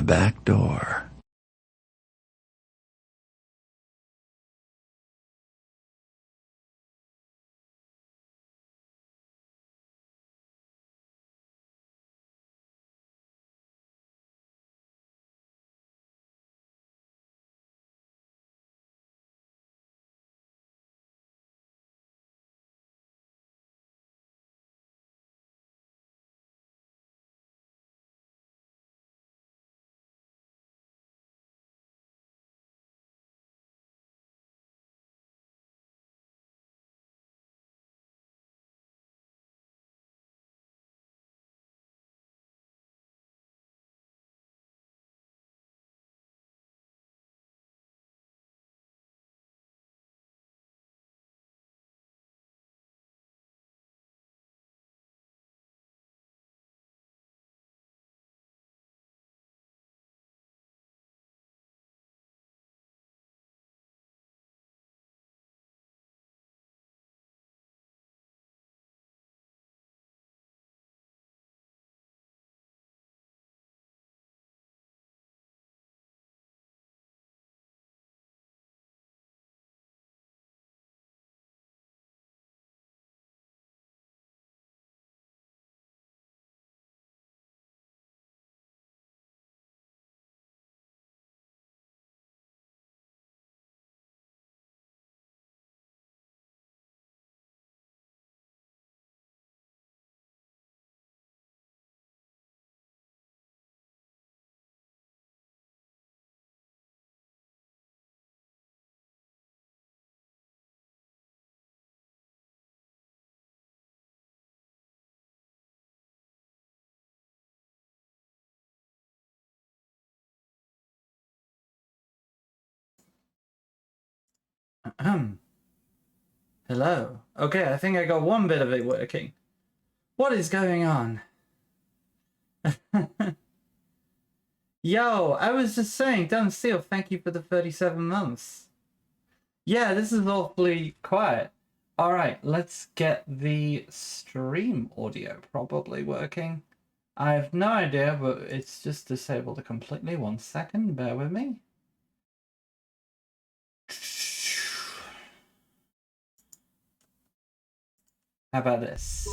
back door. Hello. Okay, I think I got one bit of it working. What is going on? Yo, I was just saying, Dumb Steel, thank you for the 37 months. Yeah, this is awfully quiet. Alright, let's get the stream audio probably working. I have no idea, but it's just disabled completely. 1 second, bear with me. How about this?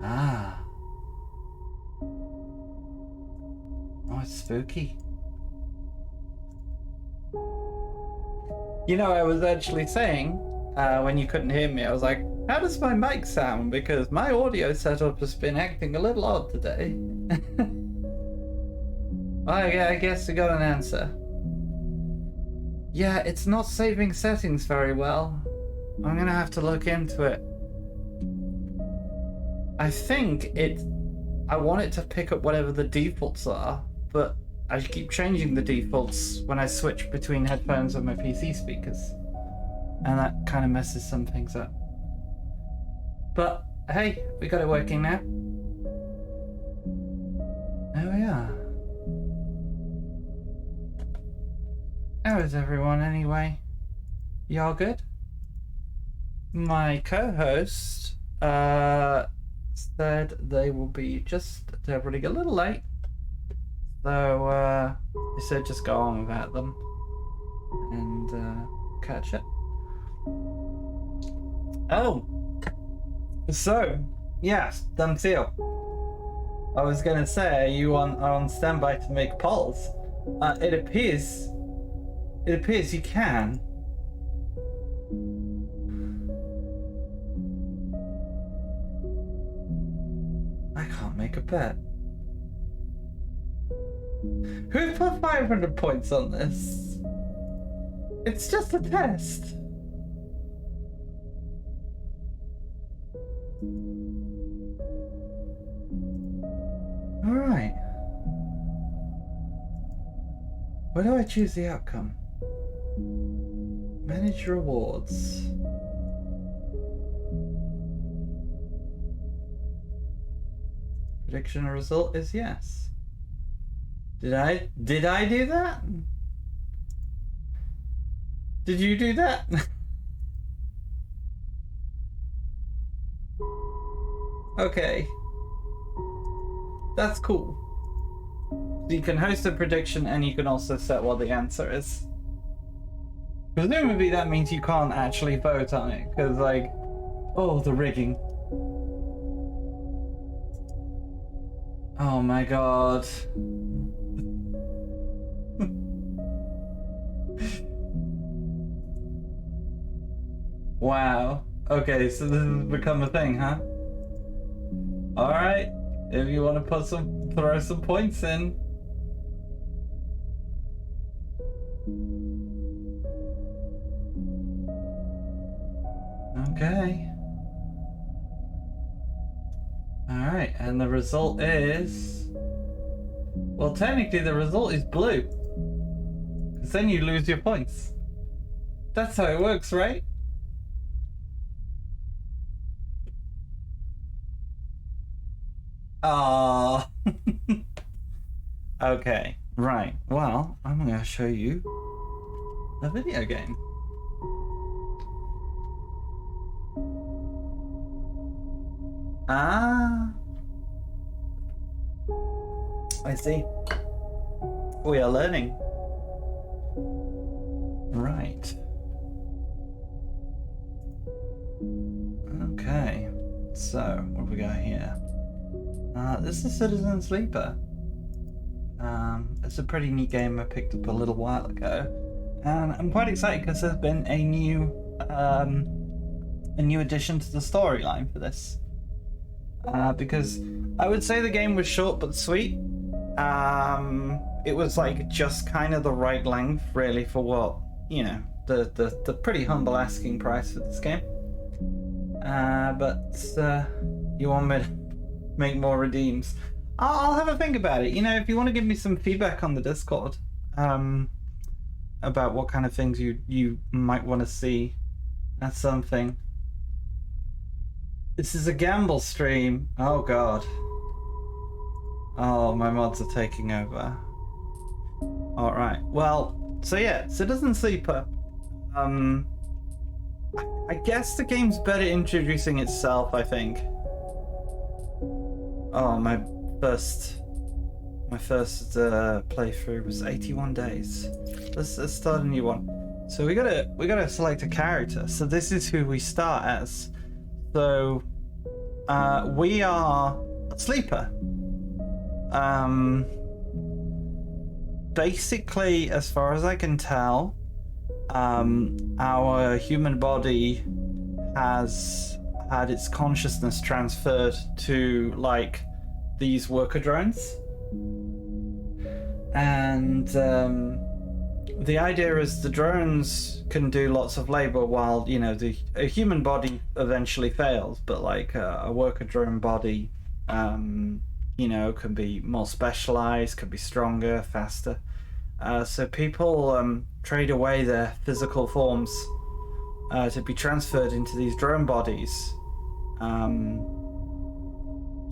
Ah. Oh, it's spooky. You know, I was actually saying, when you couldn't hear me, I was like, how does my mic sound? Because my audio setup has been acting a little odd today. Well, I guess we got an answer. Yeah, it's not saving settings very well. I'm gonna have to look into it. I think I want it to pick up whatever the defaults are, but I keep changing the defaults when I switch between headphones and my PC speakers. And that kind of messes some things up. But hey, we got it working now. There we are. How is everyone anyway? Y'all good? My co-host said they will be they're running a little late. So they said just go on without them and catch it. Oh, so yes, done deal. I was gonna say, are you on standby to make polls? It appears you can. I can't make a bet. Who put 500 points on this? It's just a test. All right. Where do I choose the outcome? Manage rewards. Prediction result is yes. Did I do that? Did you do that? Okay. That's cool. So you can host a prediction and you can also set what the answer is. Presumably that means you can't actually vote on it, because like, oh, the rigging. Oh my god. Wow. Okay, so this has become a thing, huh? Alright. If you want to throw some points in. Okay. Alright, and the result is... Well, technically the result is blue. Because then you lose your points. That's how it works, right? Ah. Okay, right. Well, I'm going to show you a video game. Ah. I see. We are learning. Right. Okay. So, what have we got here? This is Citizen Sleeper. It's a pretty neat game I picked up a little while ago, and I'm quite excited because there's been a new addition to the storyline for this. Because I would say the game was short but sweet. It was like just kind of the right length, really, for what, you know, the pretty humble asking price for this game. But you want me to make more redeems? I'll have a think about it. You know, if you want to give me some feedback on the Discord, about what kind of things you might want to see, that's something. This is a gamble stream. Oh god. Oh, my mods are taking over. Alright, well, so yeah, Citizen Sleeper. I guess the game's better introducing itself, I think. Oh, my first playthrough was 81 days. Let's start a new one. So we gotta select a character. So this is who we start as. So we are a sleeper. Basically, as far as I can tell, our human body has had its consciousness transferred to like these worker drones, and the idea is the drones can do lots of labor while, you know, a human body eventually fails, but like a worker drone body, you know, can be more specialized, can be stronger, faster. So people trade away their physical forms to be transferred into these drone bodies,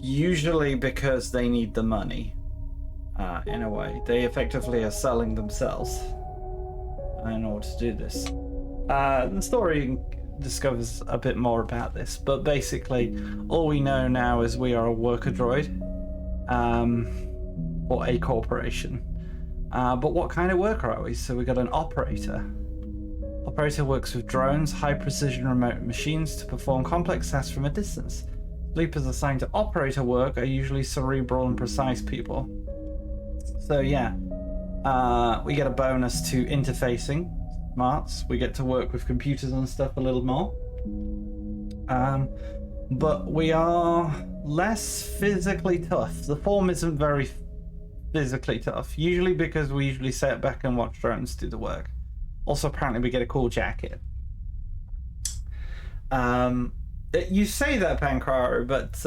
usually because they need the money. In a way, they effectively are selling themselves in order to do this. The story discovers a bit more about this, but basically all we know now is we are a worker droid, or a corporation. But what kind of worker are we? So we got an operator. Operator works with drones, high precision remote machines to perform complex tasks from a distance. Sleepers assigned to operator work are usually cerebral and precise people. So yeah, we get a bonus to interfacing smarts. We get to work with computers and stuff a little more. But we are less physically tough. The form isn't very physically tough, usually because we usually sit back and watch drones do the work. Also, apparently we get a cool jacket. You say that, Pancraro, but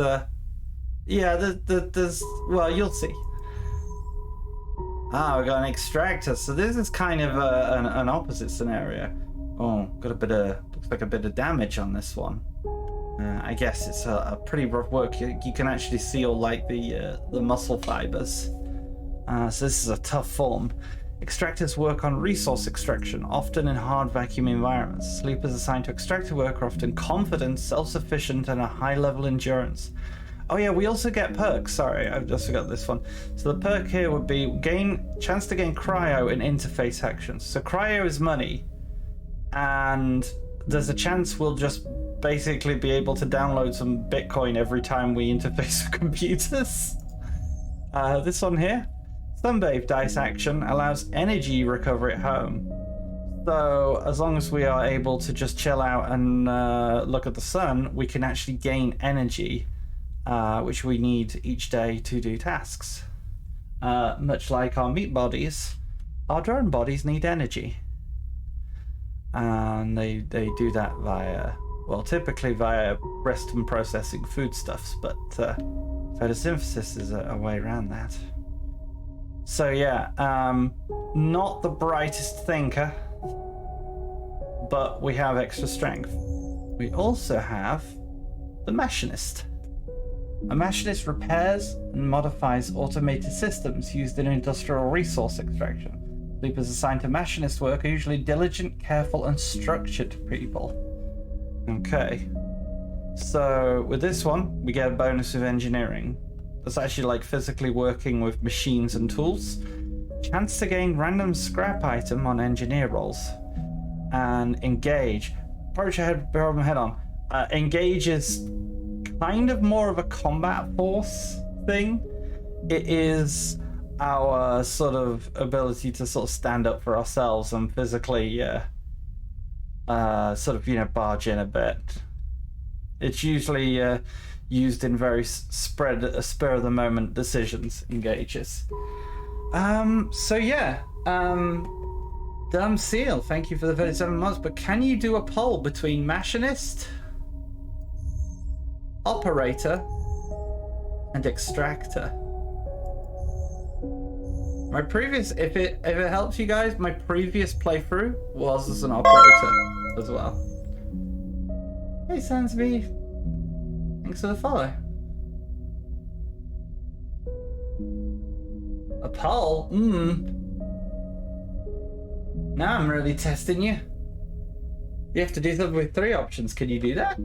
yeah, there's, well, you'll see. Ah, we got an extractor, so this is kind of an opposite scenario. Oh, got a bit of, looks like a bit of damage on this one. I guess it's a pretty rough work. You can actually see all like the muscle fibers. So this is a tough form. Extractors work on resource extraction, often in hard vacuum environments. Sleepers assigned to extractor work are often confident, self-sufficient, and a high level endurance. Oh yeah, we also get perks. Sorry, I've just forgot this one. So the perk here would be chance to gain cryo in interface actions. So cryo is money, and there's a chance we'll just basically be able to download some Bitcoin every time we interface with computers. This one here, Sunbathe dice action allows energy recovery at home. So as long as we are able to just chill out and look at the sun, we can actually gain energy, which we need each day to do tasks. Much like our meat bodies, our drone bodies need energy. And they do that via, well, typically via rest and processing foodstuffs, but photosynthesis is a way around that. So yeah, not the brightest thinker, but we have extra strength. We also have the machinist. A machinist repairs and modifies automated systems used in industrial resource extraction. Sleepers assigned to machinist work are usually diligent, careful, and structured people. Okay. So with this one, we get a bonus of engineering. That's actually like physically working with machines and tools. Chance to gain random scrap item on engineer rolls. And engage. Approach a problem head on. Engage is kind of more of a combat force thing. It is our sort of ability to sort of stand up for ourselves and physically sort of, you know, barge in a bit. It's usually used in very spur of the moment decisions, engages. So yeah, Dumb Seal, thank you for the 37 months, but can you do a poll between machinist, operator, and extractor? My previous, if it helps you guys, my previous playthrough was as an operator as well. Hey Sansby, thanks for the follow. A poll? Now I'm really testing you. You have to do something with 3 options. Can you do that?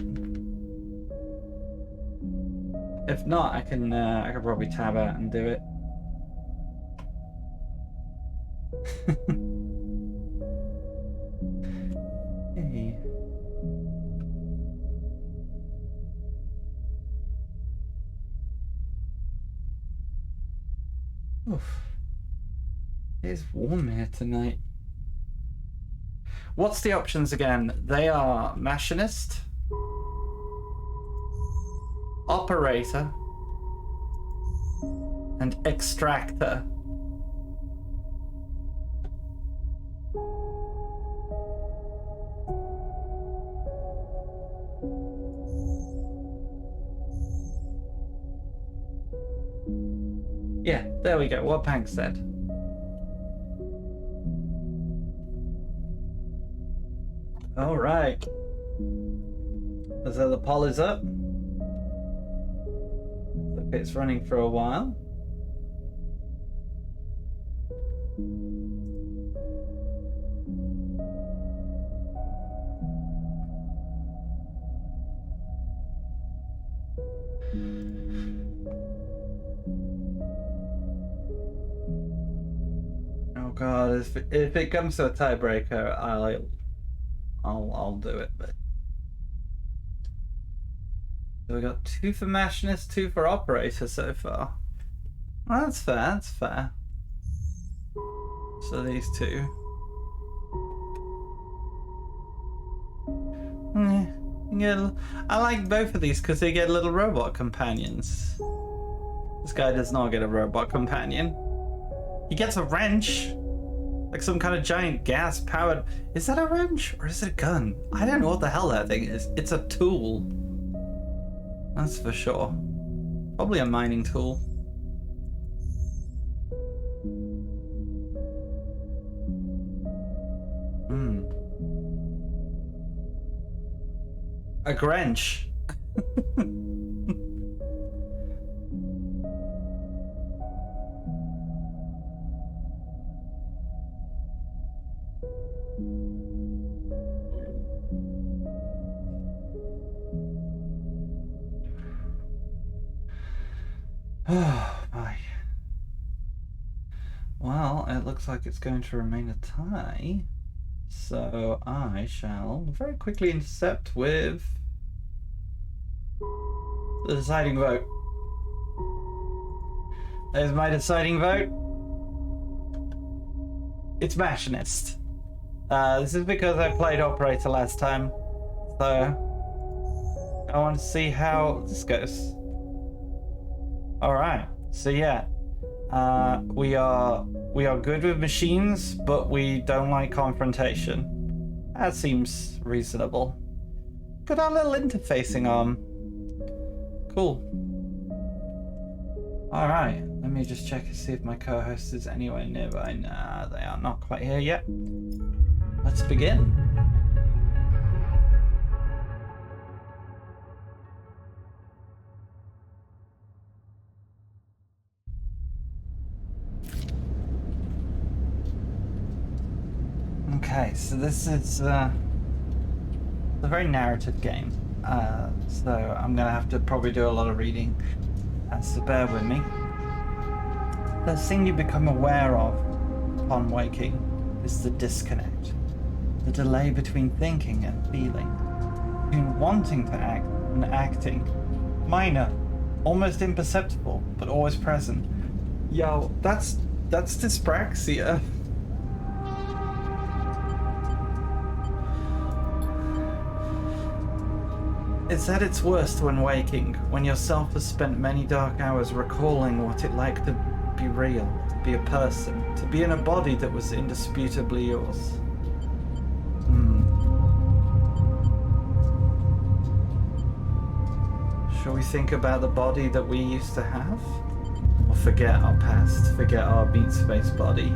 If not, I can probably tab out and do it. Hey. Oof. It's warm here tonight. What's the options again? They are machinist, operator, and extractor. Yeah, there we go. What Pank said. All right. So the poll is up. The pit's running for a while. Oh God! If it comes to a tiebreaker, I'll do it. But so we got 2 for machinist, 2 for operator so far. Well, that's fair. That's fair. So these 2. I like both of these because they get little robot companions. This guy does not get a robot companion. He gets a wrench. Like some kind of giant gas-powered... Is that a wrench? Or is it a gun? I don't know what the hell that thing is. It's a tool. That's for sure. Probably a mining tool. A Grench. Well, it looks like it's going to remain a tie. So I shall very quickly intercept with the deciding vote. There's my deciding vote. It's Machinist. This is because I played Operator last time, so I want to see how this goes. Alright, so yeah. We are good with machines, but we don't like confrontation. That seems reasonable. Got our little interfacing arm. Cool. Alright, let me just check and see if my co-host is anywhere nearby. Nah, they are not quite here yet. Let's begin. Okay, so this is a very narrative game. So I'm gonna have to probably do a lot of reading. So bear with me. The thing you become aware of upon waking is the disconnect. The delay between thinking and feeling. Between wanting to act and acting. Minor, almost imperceptible, but always present. Yo, that's dyspraxia. It's at its worst when waking, when yourself has spent many dark hours recalling what it like to be real, to be a person, to be in a body that was indisputably yours. Shall we think about the body that we used to have? Or forget our past, forget our beat space body?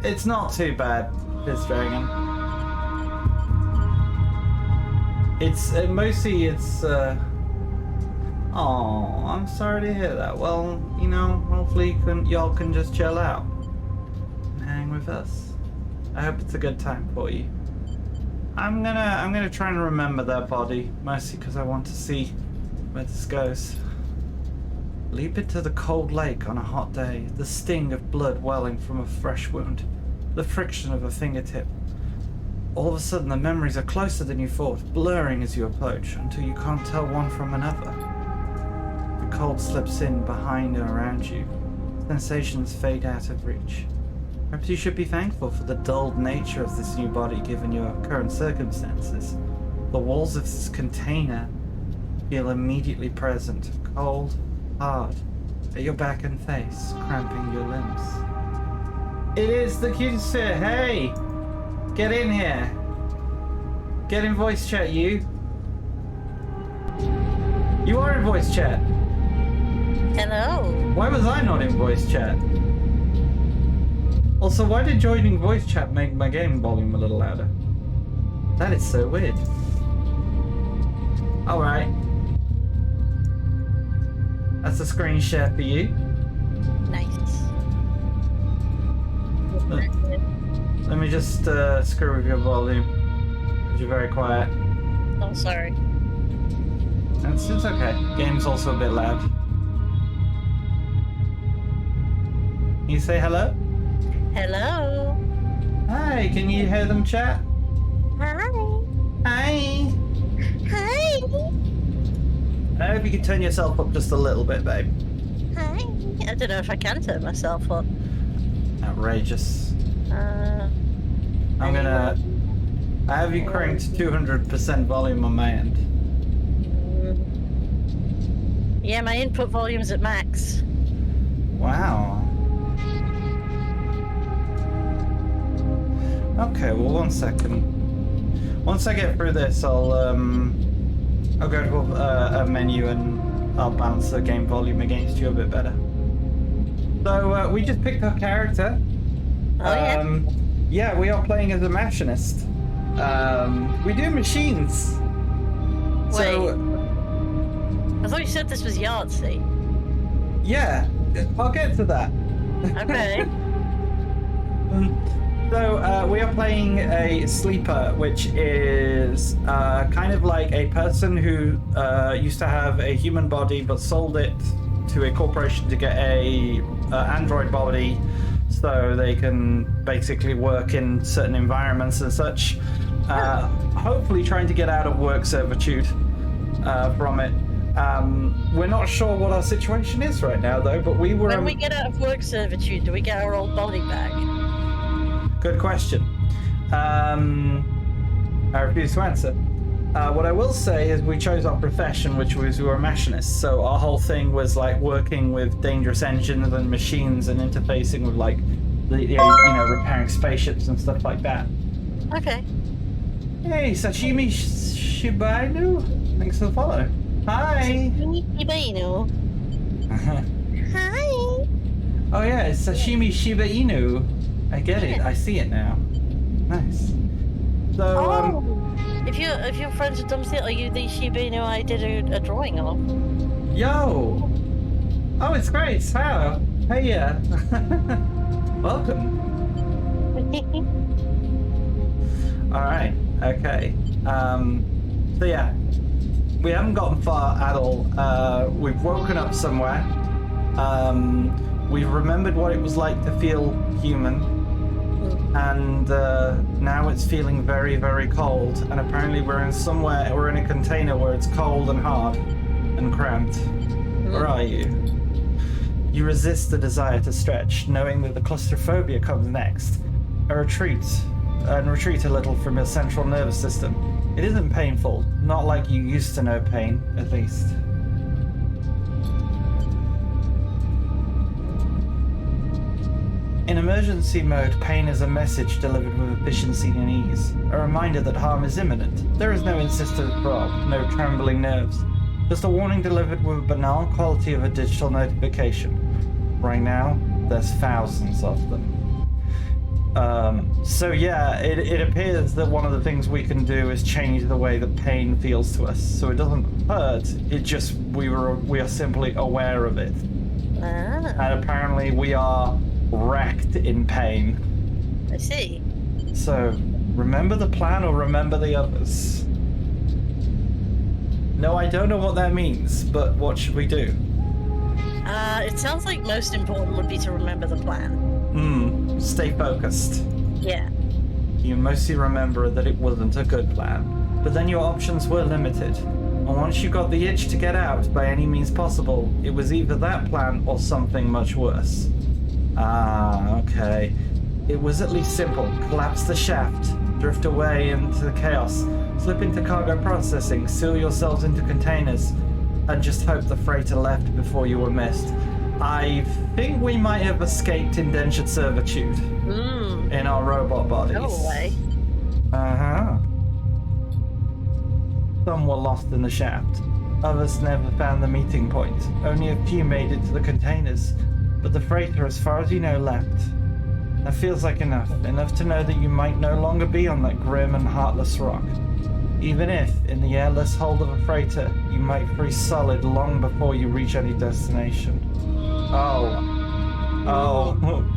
It's not too bad, this dragon. It's mostly oh, I'm sorry to hear that. Well, you know, hopefully y'all can just chill out and hang with us. I hope it's a good time for you. I'm gonna try and remember that body, mostly because I want to see where this goes. Leap into the cold lake on a hot day, the sting of blood welling from a fresh wound, the friction of a fingertip. All of a sudden, the memories are closer than you thought, blurring as you approach, until you can't tell one from another. The cold slips in behind and around you. Sensations fade out of reach. Perhaps you should be thankful for the dulled nature of this new body given your current circumstances. The walls of this container feel immediately present, cold, hard, at your back and face, cramping your limbs. It is the cutest fit. Hey! Get in here. Get in voice chat, you. You are in voice chat. Hello. Why was I not in voice chat? Also, why did joining voice chat make my game volume a little louder? That is so weird. Alright. That's a screen share for you. Nice. Let me just screw with your volume. You're very quiet. Oh, sorry. It's okay. Game's also a bit loud. Can you say hello? Hello. Hi, can you hear them chat? Hi. Hi. Hi. I hope you can turn yourself up just a little bit, babe. Hi. I don't know if I can turn myself up. Outrageous. I have you cranked 200% volume on my end. Yeah, my input volume's at max. Wow. Okay, well, 1 second. Once I get through this, I'll go to a menu and I'll balance the game volume against you a bit better. So, we just picked our character. Oh, yeah? Yeah, we are playing as a machinist. We do machines. Wait. I thought you said this was Yahtzee. Yeah, I'll get to that. Okay. So we are playing a sleeper, which is kind of like a person who used to have a human body but sold it to a corporation to get a android body, so they can basically work in certain environments and such. Hopefully, trying to get out of work servitude from it. We're not sure what our situation is right now, though. But we were. When we get out of work servitude, do we get our old body back? Good question. I refuse to answer. What I will say is we chose our profession, which was we were machinists. So our whole thing was like working with dangerous engines and machines and interfacing with like, repairing spaceships and stuff like that. Okay. Hey, Sashimi Shiba Inu. Thanks for the follow. Hi. Shiba Inu. Hi. Oh yeah, it's Sashimi Shiba Inu. I get it. I see it now. Nice. So, if you're friends with Dumpsy, are you the Shiba Inu I did a drawing of? Yo! Oh, it's great. Wow. Hey, yeah. Welcome. All right. Okay. So yeah, we haven't gotten far at all. We've woken up somewhere. We've remembered what it was like to feel human. And now it's feeling very, very cold. And apparently we're in a container where it's cold and hard and cramped. Where are you? You resist the desire to stretch, knowing that the claustrophobia comes next. Retreat a little from your central nervous system. It isn't painful, not like you used to know pain, at least. In emergency mode, pain is a message delivered with efficiency and ease. A reminder that harm is imminent. There is no insistent throb, no trembling nerves. Just a warning delivered with a banal quality of a digital notification. Right now, there's thousands of them. So yeah, it appears that one of the things we can do is change the way that pain feels to us. So it doesn't hurt, it just, we are simply aware of it. And apparently we are wrecked in pain. I see. So, remember the plan or remember the others? No, I don't know what that means, but what should we do? It sounds like most important would be to remember the plan. Stay focused. Yeah. You mostly remember that it wasn't a good plan, but then your options were limited. And once you got the itch to get out by any means possible, it was either that plan or something much worse. Okay. It was at least simple. Collapse the shaft, drift away into the chaos, slip into cargo processing, seal yourselves into containers, and just hope the freighter left before you were missed. I think we might have escaped indentured servitude in our robot bodies. No way. Some were lost in the shaft. Others never found the meeting point. Only a few made it to the containers. But the freighter, as far as you know, left. That feels like enough. Enough to know that you might no longer be on that grim and heartless rock. Even if, in the airless hold of a freighter, you might freeze solid long before you reach any destination. Oh,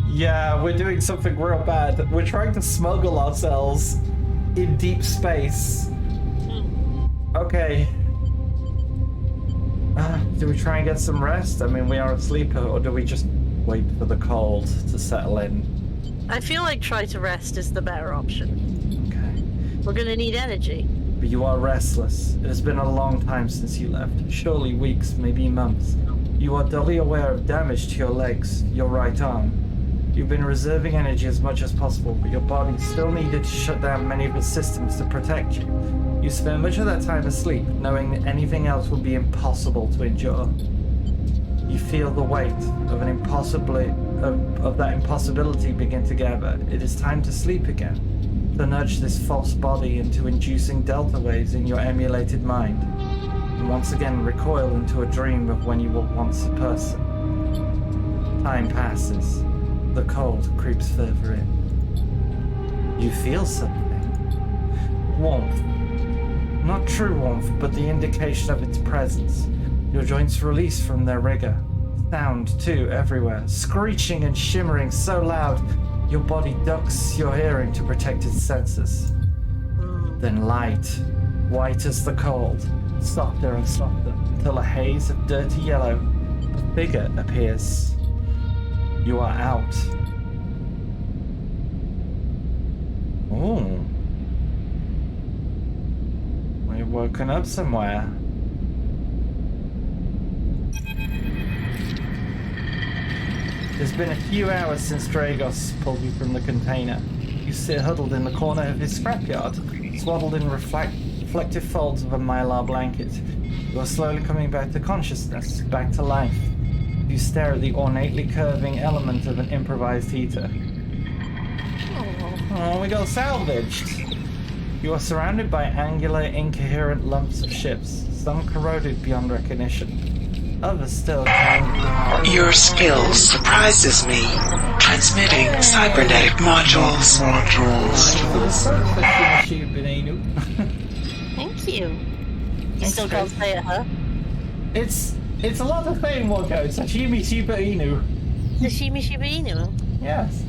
yeah, we're doing something real bad. We're trying to smuggle ourselves in deep space. Okay. Do we try and get some rest? I mean, we are a sleeper, or do we just wait for the cold to settle in? I feel like try to rest is the better option. Okay. We're gonna need energy. But you are restless. It has been a long time since you left. Surely weeks, maybe months. You are dully aware of damage to your legs, your right arm. You've been reserving energy as much as possible, but your body still needed to shut down many of its systems to protect you. You spend much of that time asleep, knowing that anything else would be impossible to endure. You feel the weight of that impossibility begin to gather. It is time to sleep again, to nudge this false body into inducing delta waves in your emulated mind, and once again recoil into a dream of when you were once a person. Time passes. The cold creeps further in. You feel something. Warmth. Not true warmth, but the indication of its presence. Your joints release from their rigor. Sound, too, everywhere. Screeching and shimmering so loud, Your body ducks your hearing to protect its senses. Then light, white as the cold, softer and softer, until a haze of dirty yellow, a figure appears. You are out. Ooh. We've woken up somewhere. It's been a few hours since Dragos pulled you from the container. You sit huddled in the corner of his scrapyard, swaddled in reflective folds of a mylar blanket. You are slowly coming back to consciousness, back to life. You stare at the ornately curving element of an improvised heater. Oh, we got salvaged. You are surrounded by angular, incoherent lumps of ships, some corroded beyond recognition. Others still can... Your skill surprises me. Transmitting cybernetic modules. Thank you. You still can't say it, huh? It's a lot of saying one go. Sashimi Shiba Inu. Sashimi Shiba Inu? Yes.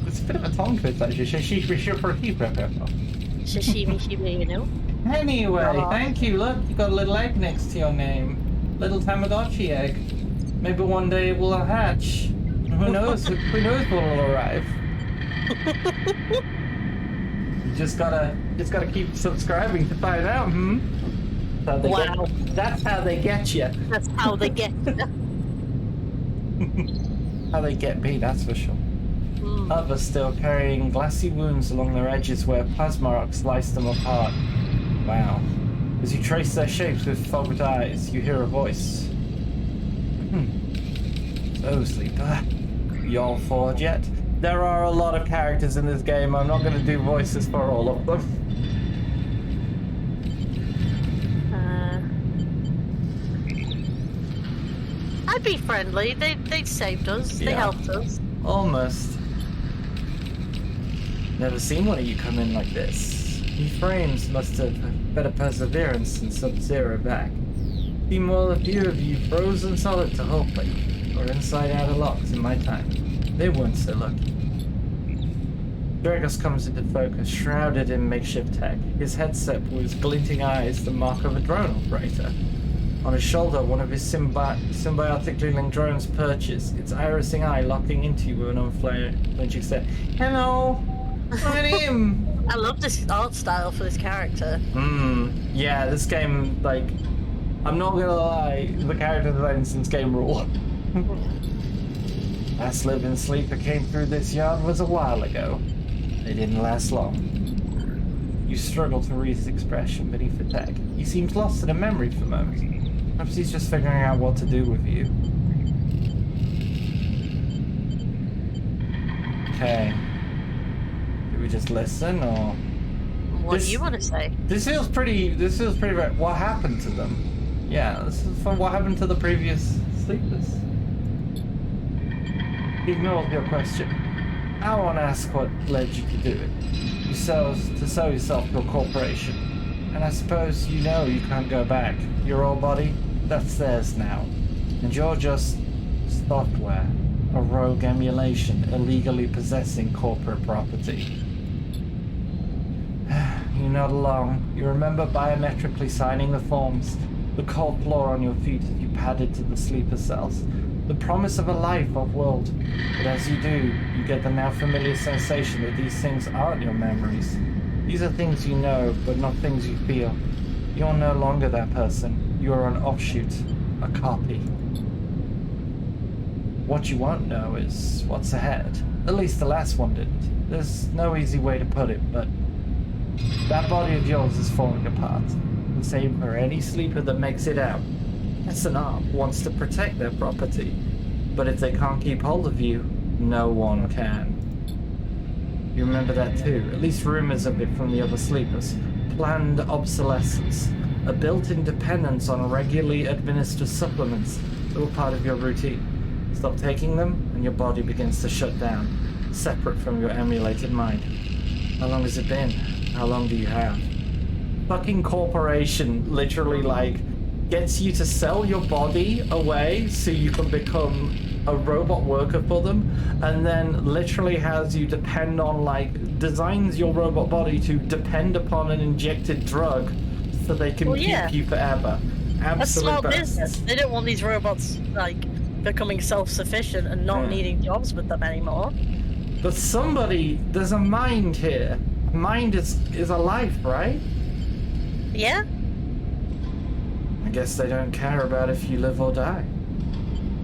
It's a bit of a tongue twist, actually. Sashimi Shiba Inu. Sashimi Shiba Inu. Anyway, thank you. Look, you got a little egg next to your name. Little Tamagotchi egg. Maybe one day it will hatch. Who knows? Who knows what will arrive? You just gotta keep subscribing to find out. Wow. That's how they get you. That's how they get you. How they get me, that's for sure. Others still carrying glassy wounds along their edges where plasma rock sliced them apart. Wow. As you trace their shapes with fogged eyes, you hear a voice. So, sleeper, you all forward yet? There are a lot of characters in this game. I'm not going to do voices for all of them. I'd be friendly. They saved us. They helped us. Almost. Never seen one of you come in like this. You frames must have better perseverance than Sub-Zero back. Seen more than a few of you frozen solid to hull plate, or inside out of locks in my time. They weren't so lucky. Dragos comes into focus, shrouded in makeshift tech. His headset with his glinting eyes, the mark of a drone operator. On his shoulder, one of his symbiotically linked drones perches, its irising eye locking into you with an unflinching stare. Hello! My name! I love this art style for this character. Yeah, this game, like, I'm not gonna lie, the character designs in this game rule. Last living sleeper came through this yard was a while ago. They didn't last long. You struggle to read his expression beneath the tech. He seems lost in a memory for a moment. Perhaps he's just figuring out what to do with you. Okay. Do we just listen, or... What do you want to say? This feels pretty right. What happened to them? Yeah, this is from what happened to the previous sleepers. Ignore your question. I won't ask what led you to do it. You sell yourself to a corporation. And I suppose you know you can't go back. Your old body, that's theirs now. And you're just software. A rogue emulation, illegally possessing corporate property. You're not alone. You remember biometrically signing the forms, the cold floor on your feet as you padded to the sleeper cells, the promise of a life off-world. But as you do, you get the now familiar sensation that these things aren't your memories. These are things you know, but not things you feel. You're no longer that person. You're an offshoot, a copy. What you won't know is what's ahead. At least the last one didn't. There's no easy way to put it, but that body of yours is falling apart. The same for any sleeper that makes it out. S&R wants to protect their property, but if they can't keep hold of you, no one can. You remember that too, at least rumors of it from the other sleepers. Planned obsolescence, a built-in dependence on regularly administered supplements that were part of your routine. Stop taking them, and your body begins to shut down, separate from your emulated mind. How long has it been? How long do you have? Fucking corporation, literally like gets you to sell your body away so you can become a robot worker for them, and then literally has you depend on, like, designs your robot body to depend upon an injected drug so they can keep you forever. That's smart Absolute business. They don't want these robots, like, becoming self-sufficient and not needing jobs with them anymore. But there's a mind here. Mind is a life, right? Yeah? I guess they don't care about if you live or die.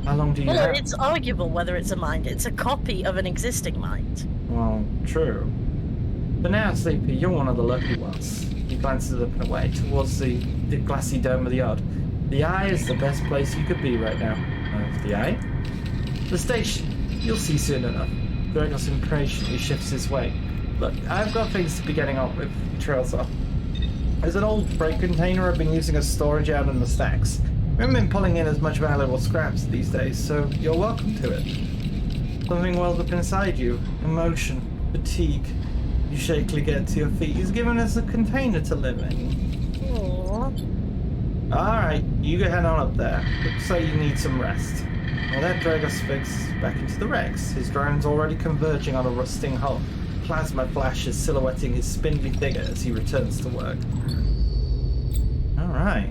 How long do you have? It's arguable whether it's a mind. It's a copy of an existing mind. Well, true. But now, Sleepy, you're one of the lucky ones. He glances up and away towards the glassy dome of the yard. The Eye is the best place you could be right now. The Eye? The station. You'll see soon enough. Gregos impatiently shifts his way. Look, I've got things to be getting on with. He trails off. There's an old freight container I've been using as storage out in the stacks. We haven't been pulling in as much valuable scraps these days, so you're welcome to it. Something wells up inside you. Emotion. Fatigue. You shakily get to your feet. He's given us a container to live in. Aww. Alright, you go head on up there. Looks like you need some rest. Well, that Dragos fix back into the Rex. His drone's already converging on a rusting hull. Plasma flashes silhouetting his spindly figure as he returns to work. Alright.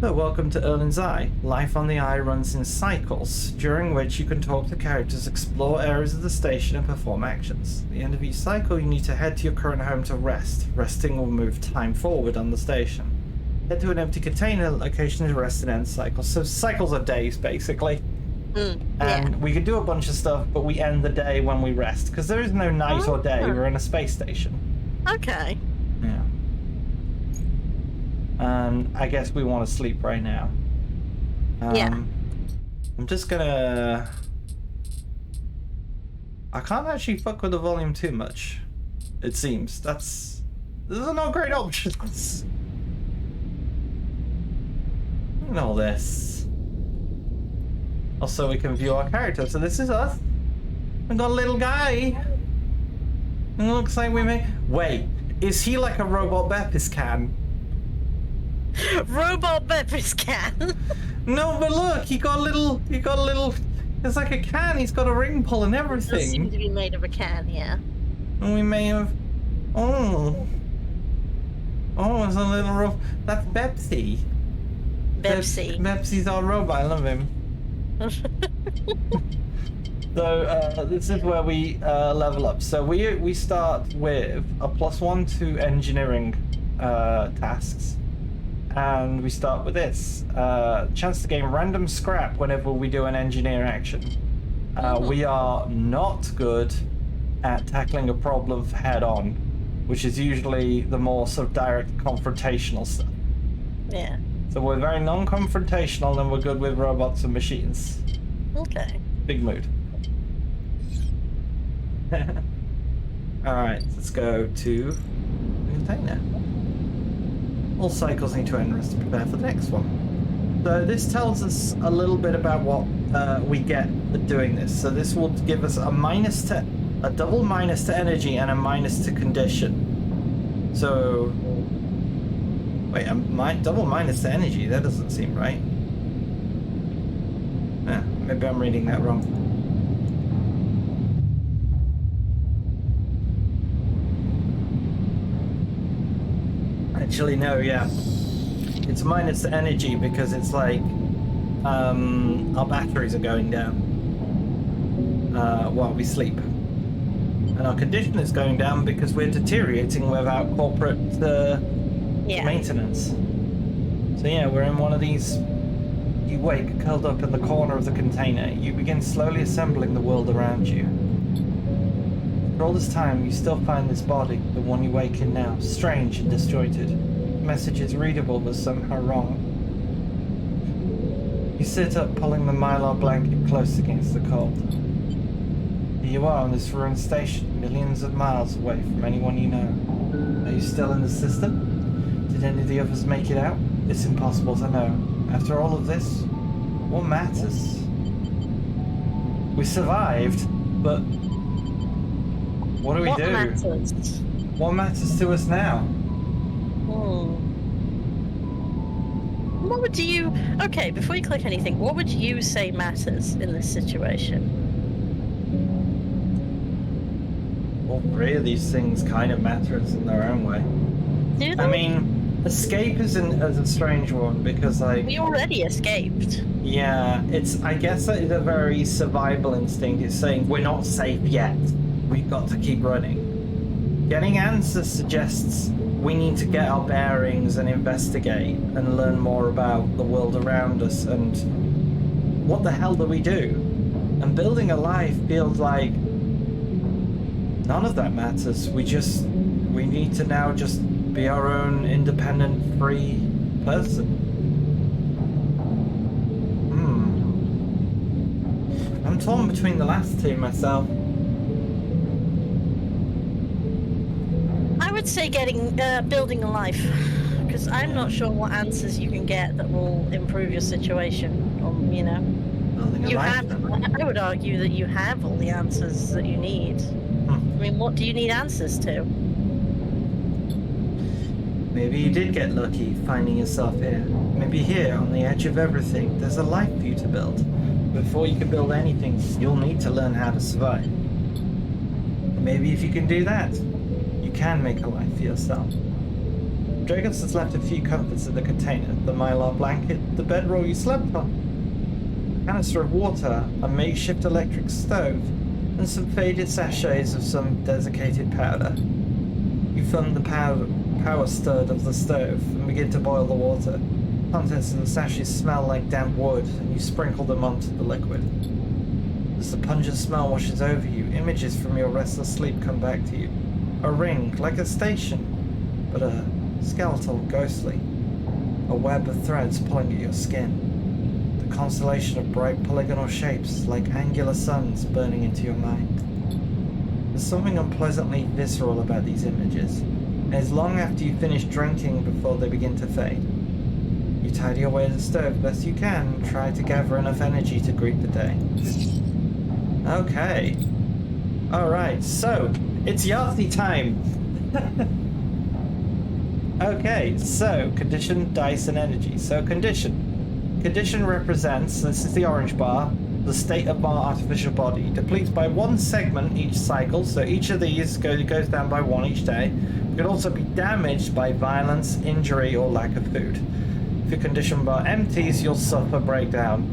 So, welcome to Erlin's Eye. Life on the Eye runs in cycles, during which you can talk to characters, explore areas of the station, and perform actions. At the end of each cycle, you need to head to your current home to rest. Resting will move time forward on the station. Head to an empty container location to rest and end cycles. So cycles are days, basically. And we can do a bunch of stuff, but we end the day when we rest, because there is no night or day. We're in a space station. Okay. Yeah. And I guess we want to sleep right now. I'm just gonna... I can't actually fuck with the volume too much, it seems. Those are not great options. And all this. Also, we can view our character. So this is us. We've got a little guy. And it looks like we may... Wait, is he like a robot Beppis can? Robot Beppis can? No, but look, he got a little... It's like a can, he's got a ring pull and It does seem everything. to be made of a can, yeah. And we may have... Oh, it's a little rough. That's Bepsy. Bepsy. Bepsy's our robot, I love him. So this is where we level up. So we start with a +1 to engineering tasks, and we start with this chance to gain random scrap whenever we do an engineer action. We are not good at tackling a problem head on, which is usually the more sort of direct confrontational stuff. Yeah. So we're very non-confrontational, and we're good with robots and machines. Okay. Big mood. Alright, let's go to the container. All cycles need to end rest to prepare for the next one. So this tells us a little bit about what we get for doing this. So this will give us a double minus to energy and a minus to condition. So wait, double minus to energy, that doesn't seem right. Maybe I'm reading that wrong. Actually, no, yeah. It's minus the energy because it's like our batteries are going down while we sleep. And our condition is going down because we're deteriorating without corporate maintenance. So yeah, we're in one of these. You wake, curled up in the corner of the container. You begin slowly assembling the world around you. For all this time, you still find this body, the one you wake in now, strange and disjointed. The message is readable, but somehow wrong. You sit up, pulling the mylar blanket close against the cold. Here you are on this ruined station, millions of miles away from anyone you know. Are you still in the system? Did any of the others make it out? It's impossible to know. After all of this, what matters? We survived, but what do we do? Matters? What matters to us now? What would you... Okay, before you click anything, what would you say matters in this situation? All three of these things kind of matters in their own way. Do they? I mean, escape is a strange one because, like... We already escaped. Yeah, I guess it's a very survival instinct. It's saying, we're not safe yet. We've got to keep running. Getting answers suggests we need to get our bearings and investigate and learn more about the world around us and what the hell do we do? And building a life feels like none of that matters. We need to now just be our own independent, free person. I'm torn between the last two myself. I would say building a life, because I'm not sure what answers you can get that will improve your situation. Or, you know, Building a life. I would argue that you have all the answers that you need. I mean, what do you need answers to? Maybe you did get lucky finding yourself here. Maybe here, on the edge of everything, there's a life for you to build. Before you can build anything, you'll need to learn how to survive. Maybe if you can do that, you can make a life for yourself. Dragos has left a few comforts in the container: the mylar blanket, the bedroll you slept on, a canister of water, a makeshift electric stove, and some faded sachets of some desiccated powder. You fund the power stirred of the stove and begin to boil the water. Contents of the sachets smell like damp wood, and you sprinkle them onto the liquid. As the pungent smell washes over you, images from your restless sleep come back to you. A ring, like a station, but a skeletal, ghostly. A web of threads pulling at your skin. The constellation of bright polygonal shapes, like angular suns, burning into your mind. There's something unpleasantly visceral about these images, and it's long after you finish drinking before they begin to fade. You tidy away the stove best you can and try to gather enough energy to greet the day. Okay. Alright, so, it's Yahtzee time! Okay, so, condition, dice, and energy. So, condition. Condition represents, this is the orange bar, the state of our artificial body. Depletes by one segment each cycle, so each of these goes down by one each day. It can also be damaged by violence, injury, or lack of food. If your condition bar empties, you'll suffer breakdown.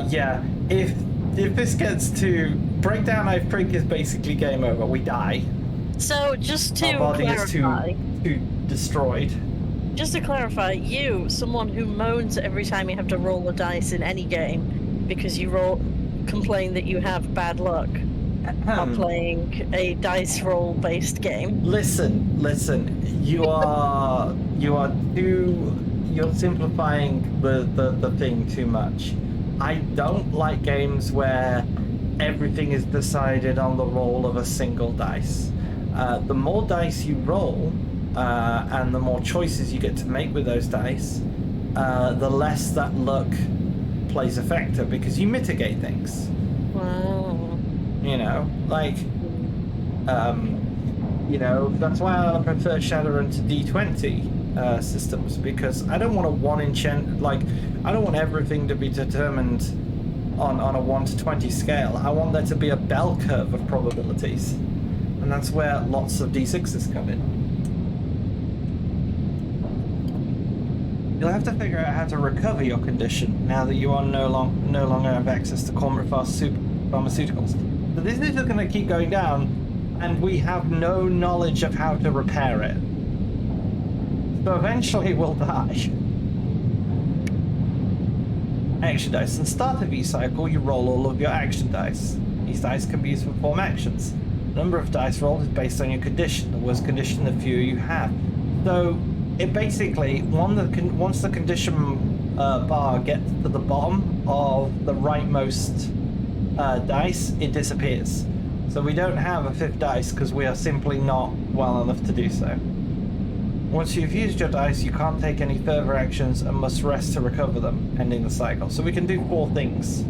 Yeah, if this gets to breakdown, I think is basically game over. We die. So, just to Our body clarify, is too destroyed. just to clarify, you, someone who moans every time you have to roll a dice in any game because you complain that you have bad luck, are playing a dice roll based game. Listen, you're simplifying the thing too much. I don't like games where everything is decided on the roll of a single dice. The more dice you roll, and the more choices you get to make with those dice, the less that luck plays a factor, because you mitigate things. Wow. You know, like, you know, that's why I prefer Shadowrun to D20 systems, because I don't want I don't want everything to be determined on a 1 to 20 scale. I want there to be a bell curve of probabilities, and that's where lots of D6s come in. You'll have to figure out how to recover your condition now that you are no longer have access to corporate pharmaceuticals. So this is just going to keep going down, and we have no knowledge of how to repair it. So eventually we'll die. Action dice. In the start of each cycle, you roll all of your action dice. These dice can be used to perform actions. The number of dice rolled is based on your condition. The worse condition, the fewer you have. So it basically, once the condition bar gets to the bottom of the rightmost dice, it disappears. So we don't have a fifth dice because we are simply not well enough to do so. Once you've used your dice, you can't take any further actions and must rest to recover them, ending the cycle. So we can do 4 things.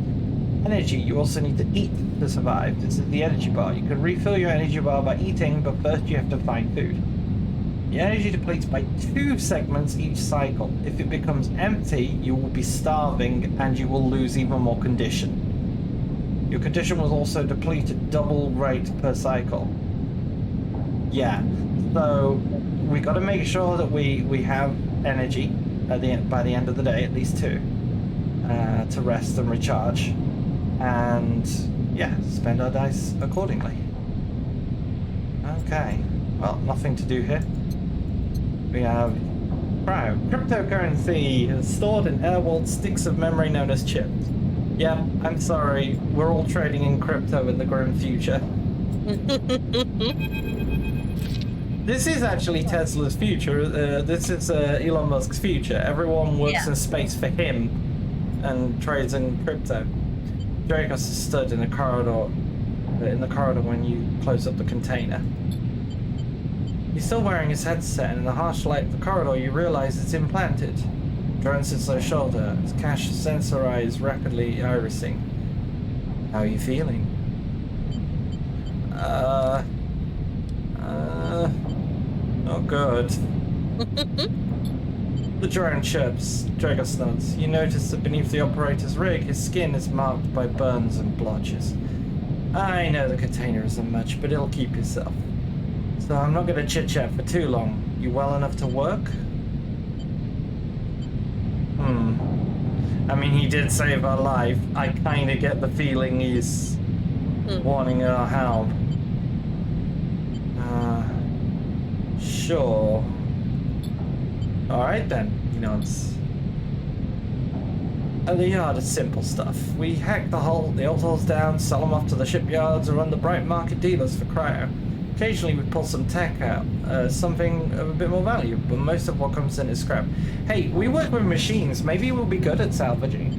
Energy, you also need to eat to survive. This is the energy bar. You can refill your energy bar by eating, but first you have to find food. The energy depletes by 2 segments each cycle. If it becomes empty, you will be starving and you will lose even more condition. Your condition will also deplete at double rate per cycle. Yeah, so we got to make sure that we have energy at by the end of the day, at least 2, to rest and recharge, and yeah, spend our dice accordingly. Okay, well, nothing to do here. We have cryptocurrency stored in air-walled sticks of memory known as chips. Yeah, I'm sorry, we're all trading in crypto in the grim future. This is actually Tesla's future. This is Elon Musk's future. Everyone works in space for him and trades in crypto. Dragos is stood in the corridor when you close up the container. He's still wearing his headset, and in the harsh light of the corridor, you realize it's implanted. Drone sits on his shoulder, his cash sensor eyes rapidly irising. How are you feeling? Not good. The drone chirps. Dragos nods. You notice that beneath the operator's rig, his skin is marked by burns and blotches. I know the container isn't much, but it'll keep yourself. So I'm not going to chit-chat for too long. You well enough to work? I mean, he did save our life. I kind of get the feeling he's wanting our help. Sure. Alright then, he nods. At the yard is simple stuff. We hack the old hulls down, sell them off to the shipyards, or run the bright market dealers for cryo. Occasionally we pull some tech out, something of a bit more value, but most of what comes in is scrap. Hey, we work with machines, maybe we'll be good at salvaging.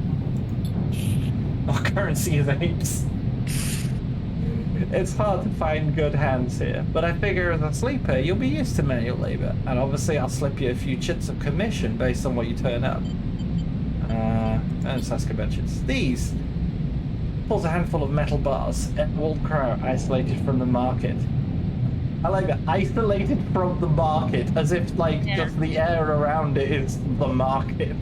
Our currency is apes. It's hard to find good hands here, but I figure as a sleeper, you'll be used to manual labor, and obviously I'll slip you a few chits of commission based on what you turn up. And Saska benches. These pulls a handful of metal bars, walled cryo isolated from the market. I like that, isolated from the market, as if just the air around it is the market.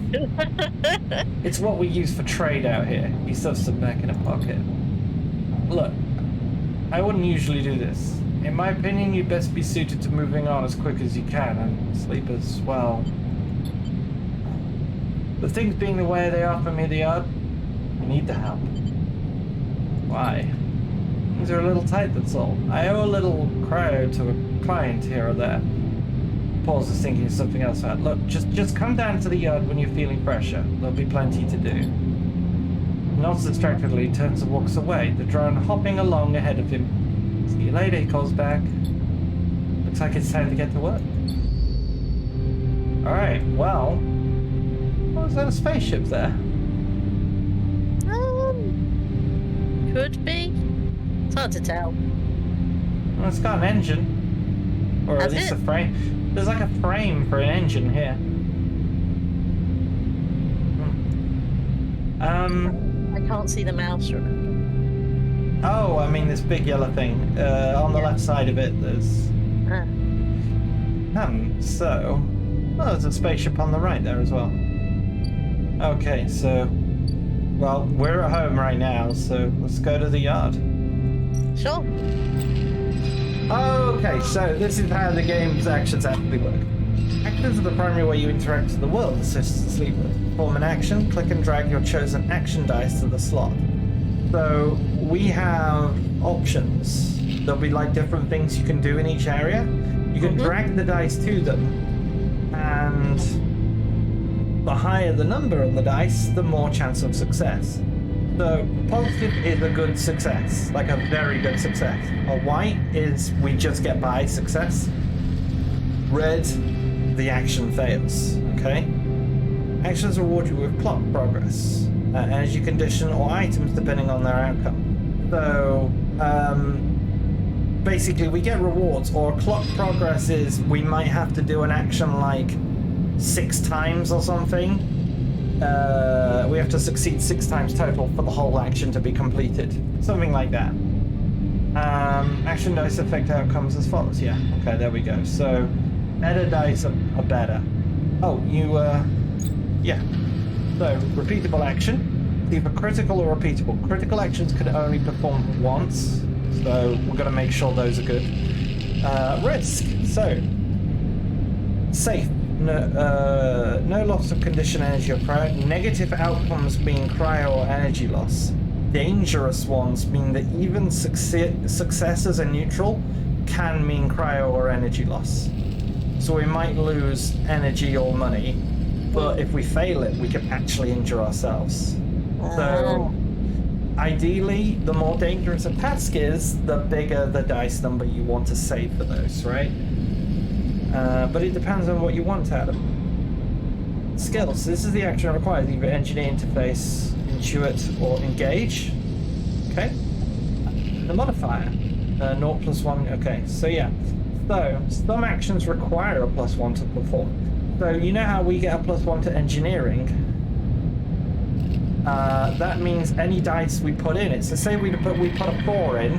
It's what we use for trade out here. He stuffs them back in a pocket. Look, I wouldn't usually do this. In my opinion, you'd best be suited to moving on as quick as you can, and sleepers, well... With things being the way they are for me, they are. I need the help. Why? Things are a little tight, that's all. I owe a little cryo to a client here or there. Pauses, thinking of something else out. Look, just come down to the yard when you're feeling fresher. There'll be plenty to do. Nods distractedly, turns and walks away, the drone hopping along ahead of him. See you later, he calls back. Looks like it's time to get to work. Alright, well... Was that a spaceship there? Could be. It's hard to tell. Well, it's got an engine. Or at least a frame. There's like a frame for an engine here. I can't see the mouse, remember? Oh, I mean this big yellow thing. On the left side of it, there's... so... Oh, there's a spaceship on the right there as well. Okay, so... Well, we're at home right now, so let's go to the yard. Sure. Okay, so this is how the game's actions actually work. Actions are the primary way you interact with the world, assisted sleepers. Form an action, click and drag your chosen action dice to the slot. So we have options. There'll be like different things you can do in each area. You can drag the dice to them, and the higher the number on the dice, the more chance of success. So positive is a good success, like a very good success. A white is we just get by success. Red, the action fails, okay? Actions reward you with clock progress, energy condition, or items depending on their outcome. So, basically we get rewards, or clock progress is we might have to do an action like 6 times or something. We have to succeed 6 times total for the whole action to be completed. Something like that. Action dice affect outcomes as follows. Yeah, okay, there we go. So better dice are better. Oh, yeah. So, repeatable action. Either critical or repeatable. Critical actions can only perform once, so we're going to make sure those are good. Risk. So, safe. No loss of condition, energy, or cryo. Negative outcomes mean cryo or energy loss. Dangerous ones mean that even successes and neutral can mean cryo or energy loss. So we might lose energy or money, but if we fail it, we can actually injure ourselves. So ideally, the more dangerous a task is, the bigger the dice number you want to save for those, right? But it depends on what you want out of them. Skills. This is the action required, either engineer, interface, intuit, or engage. Okay. The modifier. 0 + 1. Okay, so yeah. So, some actions require a +1 to perform. So, you know how we get a +1 to engineering? That means any dice we put in it. So, say we put a 4 in,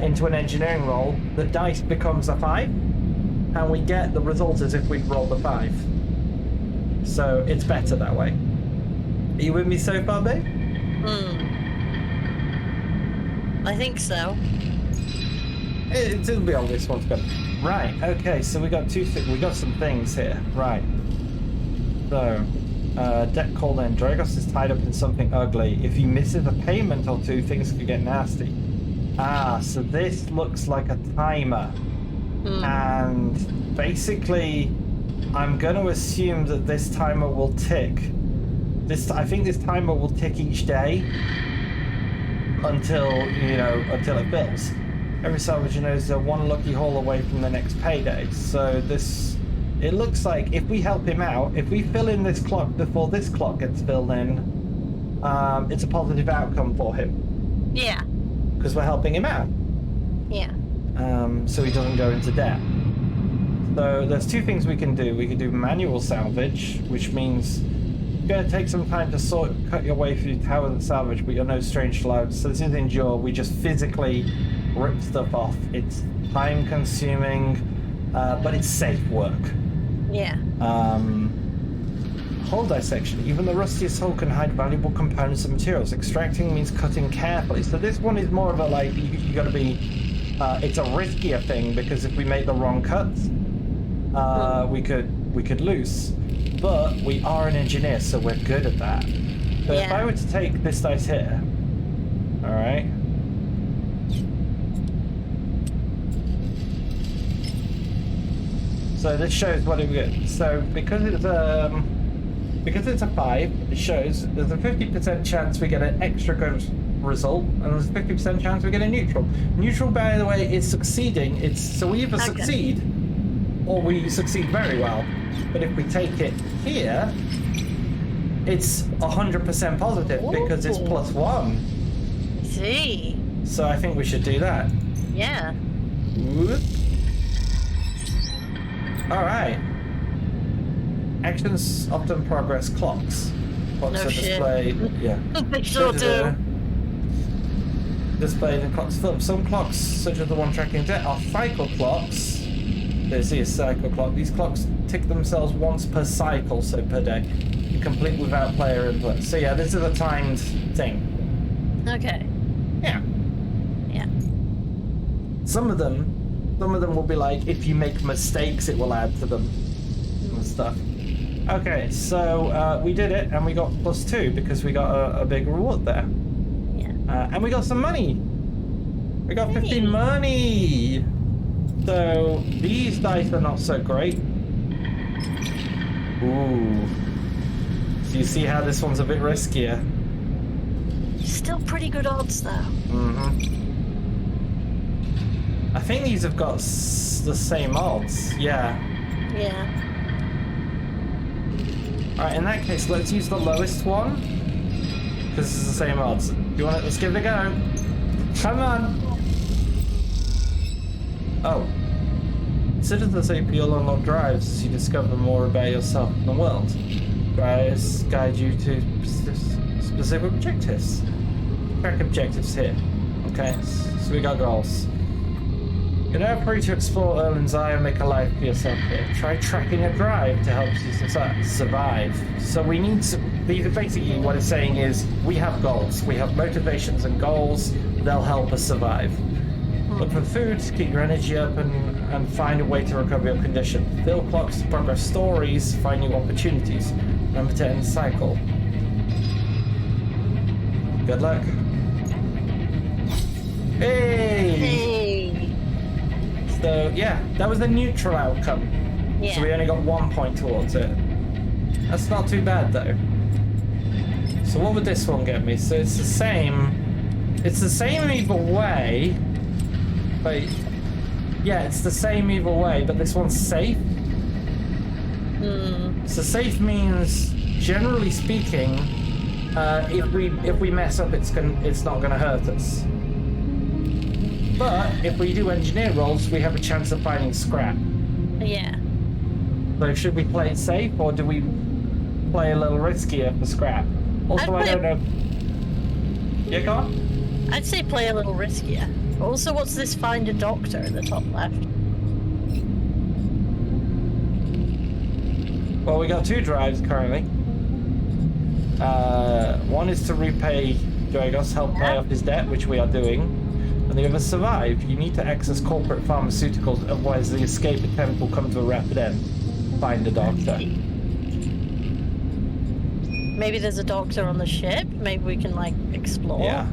into an engineering roll, the dice becomes a 5, and we get the result as if we'd rolled a 5. So, it's better that way. Are you with me so far, babe? I think so. It'll be obvious once again. Right, okay, so we got we got some things here. Right. So, debt called in. Dragos is tied up in something ugly. If he misses a payment or two, things could get nasty. Ah, so this looks like a timer. And basically, I'm going to assume that this timer will tick. I think this timer will tick each day until it fills. Every salvager knows they're one lucky haul away from the next payday. So it looks like if we help him out, if we fill in this clock before this clock gets filled in, it's a positive outcome for him. Yeah. Because we're helping him out. Yeah. So he doesn't go into debt. So there's two things we can do. We can do manual salvage, which means it's going to take some time to cut your way through towers and salvage, but you're no strange to load. So this is endure. We just physically rip stuff off. It's time consuming, but it's safe work. Yeah. Hull dissection. Even the rustiest hull can hide valuable components and materials. Extracting means cutting carefully. So this one is more of a you got to be. It's a riskier thing because if we make the wrong cuts, we could lose. But we are an engineer, so we're good at that. But if I were to take this dice here, all right. So this shows what it gets. So because it's a 5, it shows there's a 50% chance we get an extra good result, and there's a 50% chance we get a neutral. Neutral, by the way, is succeeding. So we either succeed or we succeed very well. But if we take it here, it's 100% positive because it's +1. See. So I think we should do that. Yeah. Whoop. All right. Actions often progress clocks. Clocks are displayed. Yeah. They sure do. Displayed in clocks film. Some clocks, such as the one tracking debt, are cycle clocks. There's a cycle clock. These clocks tick themselves once per cycle, so per day. Complete without player input. So yeah, this is a timed thing. Okay. Yeah. Yeah. Some of them will be like, if you make mistakes, it will add to them and stuff. Okay, so we did it, and we got +2 because we got a big reward there. Yeah. And we got some money. We got 15 money. So these dice are not so great. Ooh. So you see how this one's a bit riskier. Still pretty good odds, though. Mm-hmm. I think these have got the same odds. Yeah. Yeah. Alright, in that case, let's use the lowest one. Because it's the same odds. You want it? Let's give it a go. Come on. Oh. Citizens AP will unlock drives as you discover more about yourself and the world. Drives guide you to specific objectives. Track objectives here. Okay, so we got goals. You're now free to explore Erlen's Eye and make a life for yourself here. Try tracking a drive to help you survive. So we need to... Basically, what it's saying is, we have goals. We have motivations and goals. They'll help us survive. Look for food, keep your energy up, and find a way to recover your condition. Fill clocks to progress stories, find new opportunities. Remember to end the cycle. Good luck. Hey! So, yeah, that was the neutral outcome. Yeah. So we only got 1 point towards it. That's not too bad, though. So what would this one get me? So it's the same... It's the same either way. But... Yeah, it's the same either way, but this one's safe. So safe means, generally speaking, if we mess up, it's not gonna hurt us. But if we do engineer rolls, we have a chance of finding scrap. Yeah. So should we play it safe, or do we play a little riskier for scrap? Also, I don't know. Yeah, go on. I'd say play a little riskier. Also, what's this find a doctor in the top left? Well, we got 2 drives currently. One is to repay Dragos, help pay off his debt, which we are doing. And the other, survive. You need to access corporate pharmaceuticals, otherwise the escape attempt will come to a rapid end. Find a doctor. Maybe there's a doctor on the ship. Maybe we can, like, explore. Yeah.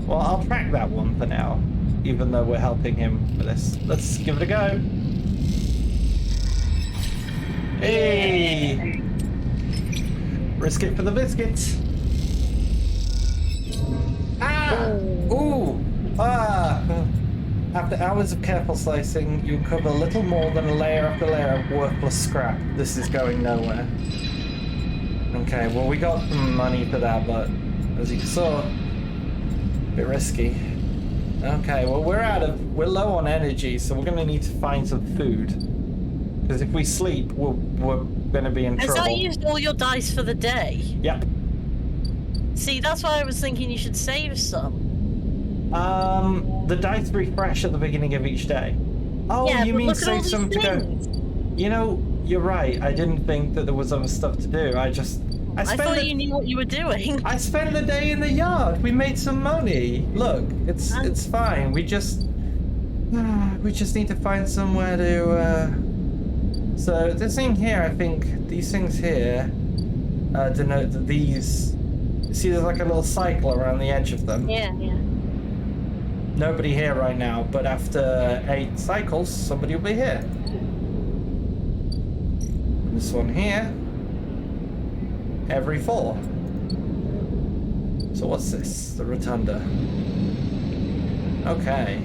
Well, I'll track that one for now, even though we're helping him with this. Let's give it a go. Hey! Risk it for the biscuits. Ah! Ooh! Ah! After hours of careful slicing, you uncover little more than a layer after layer of worthless scrap. This is going nowhere. Okay, well, we got some money for that, but as you saw, a bit risky. Okay, well, we're low on energy, so we're gonna need to find some food. Because if we sleep, we're gonna be in trouble. Has that used all your dice for the day? Yep. See, that's why I was thinking you should save some. The dice refresh at the beginning of each day. Oh, Yeah, you but mean look at all save these some to go? things. You know, you're right. I didn't think that there was other stuff to do. I thought you knew what you were doing. I spent the day in the yard. We made some money. Look, it's fine. We just need to find somewhere to. So this thing here, I think these things here denote that these. See, there's like a little cycle around the edge of them. Yeah, yeah. Nobody here right now, but after 8 cycles, somebody will be here. This one here. Every 4. So what's this? The rotunda. Okay.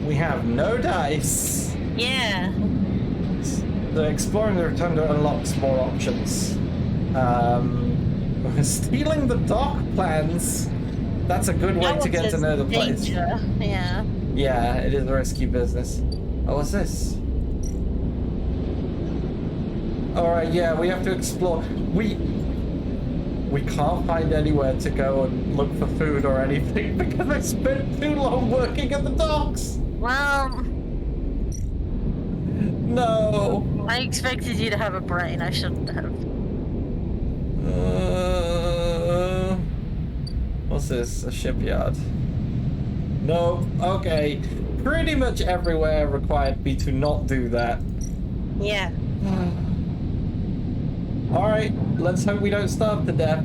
We have no dice. Yeah. So exploring the rotunda unlocks more options. Stealing the dock plans. That's a good way to get to know the place. Danger. Yeah. Yeah, it is a risky business. Oh, what's this? Alright, yeah, we have to explore. We can't find anywhere to go and look for food or anything because I spent too long working at the docks. Well, No. I expected you to have a brain. I shouldn't have. What's this? A shipyard? No. Okay. Pretty much everywhere required me to not do that. Yeah. Alright, let's hope we don't starve to death.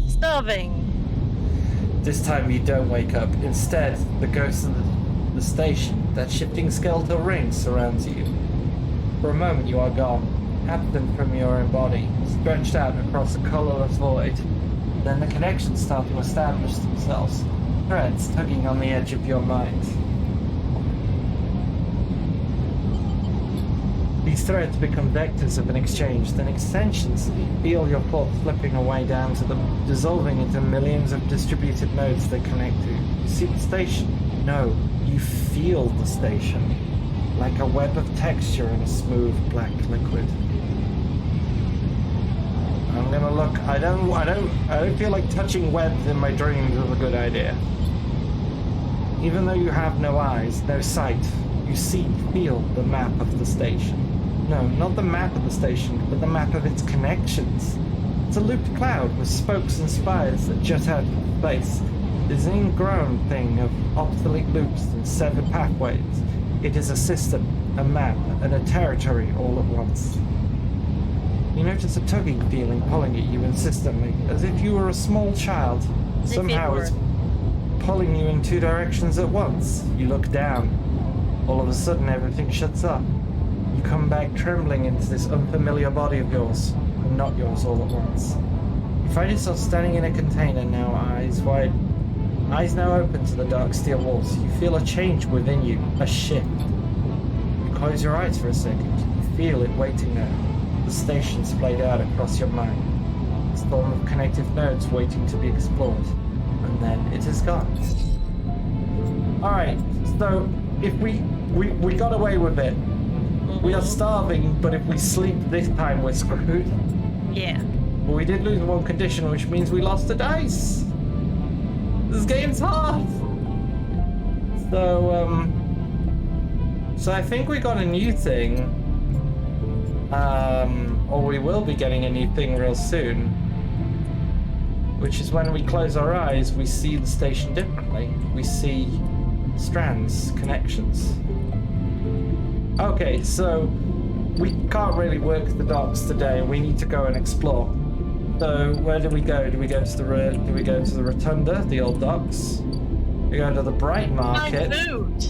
Starving. This time you don't wake up. Instead, the ghost of the station, that shifting skeletal ring, surrounds you. For a moment you are gone, absent from your own body, stretched out across a colourless void. Then the connections start to establish themselves, threads tugging on the edge of your mind. These threads become vectors of an exchange, then extensions feel your thoughts slipping away down to them, dissolving into millions of distributed nodes they connect to. You see the station? No, you feel the station, like a web of texture in a smooth black liquid. I'm gonna look. I don't feel like touching webs in my dreams is a good idea. Even though you have no eyes, no sight, you see, feel the map of the station. No, not the map of the station, but the map of its connections. It's a looped cloud with spokes and spires that jut out from space. It is an ingrown thing of obsolete loops and severed pathways. It is a system, a map, and a territory all at once. You notice a tugging feeling pulling at you insistently, as if you were a small child. Somehow it's pulling you in two directions at once. You look down. All of a sudden everything shuts up. You come back trembling into this unfamiliar body of yours, and not yours all at once. You find yourself standing in a container now, eyes wide. Eyes now open to the dark steel walls. You feel a change within you, a shift. You close your eyes for a second. You feel it waiting there. The station splayed out across your mind. A storm of connective nodes waiting to be explored. And then it is gone. Alright, so if we got away with it. We are starving, but if we sleep this time we're screwed. Yeah. But we did lose one condition, which means we lost a dice. This game's hard. So I think we got a new thing. Or we will be getting a new thing real soon. Which is when we close our eyes, we see the station differently. We see strands, connections. Okay, so we can't really work the docks today. We need to go and explore. So where do we go? Do we go to the Rotunda, the old docks? We go to the Bright Market. Find food.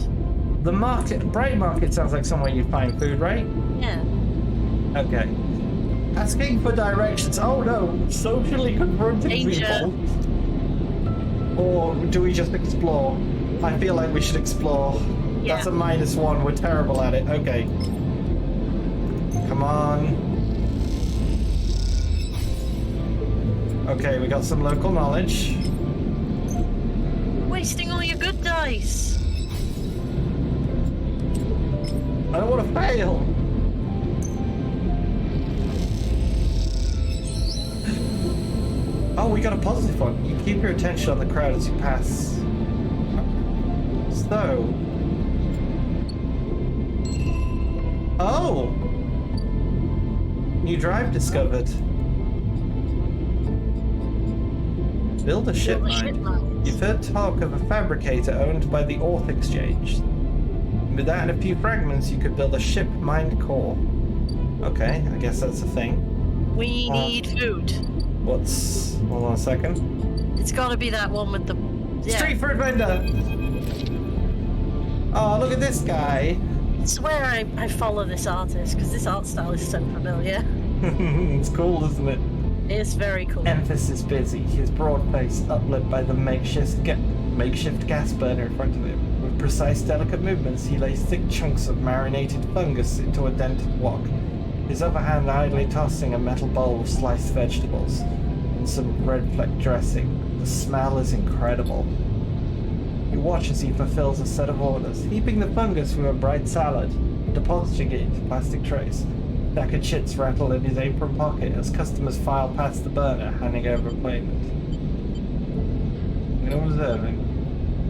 The Bright Market sounds like somewhere you find food, right? Yeah. Okay. Asking for directions. Oh no, socially confronting Danger. people. Or do we just explore? I feel like we should explore. Yeah. That's a -1. We're terrible at it. Okay. Come on. Okay, we got some local knowledge. Wasting all your good dice. I don't want to fail. Oh, we got a positive one. You keep your attention on the crowd as you pass. So. Oh! New drive discovered. Build a ship mine. You've heard talk of a fabricator owned by the Orth Exchange. With that and a few fragments, you could build a ship mined core. Okay, I guess that's a thing. We need food. Hold on a second. It's gotta be that one with the... Yeah. Street food vendor! Oh, look at this guy. I swear I follow this artist, because this art style is so familiar. It's cool, isn't it? It's very cool. Memphis is busy, his broad face uplit by the makeshift gas burner in front of him. With precise, delicate movements, he lays thick chunks of marinated fungus into a dented wok, his other hand idly tossing a metal bowl of sliced vegetables and some red-flecked dressing. The smell is incredible. You watch as he fulfills a set of orders, heaping the fungus from a bright salad, depositing it into plastic trays. Stack of chits rattle in his apron pocket as customers file past the burner, handing over payment. I'm observing.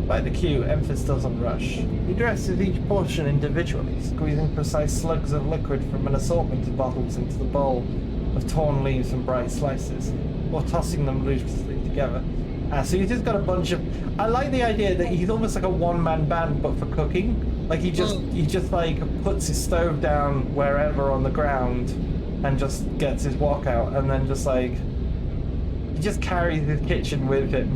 By the queue, Memphis doesn't rush. He dresses each portion individually, squeezing precise slugs of liquid from an assortment of bottles into the bowl of torn leaves and bright slices, or tossing them loosely together. So he's just got a bunch of... I like the idea that he's almost like a one-man band, but for cooking. Like he just like puts his stove down wherever on the ground and just gets his wok out, and then just like he just carries his kitchen with him.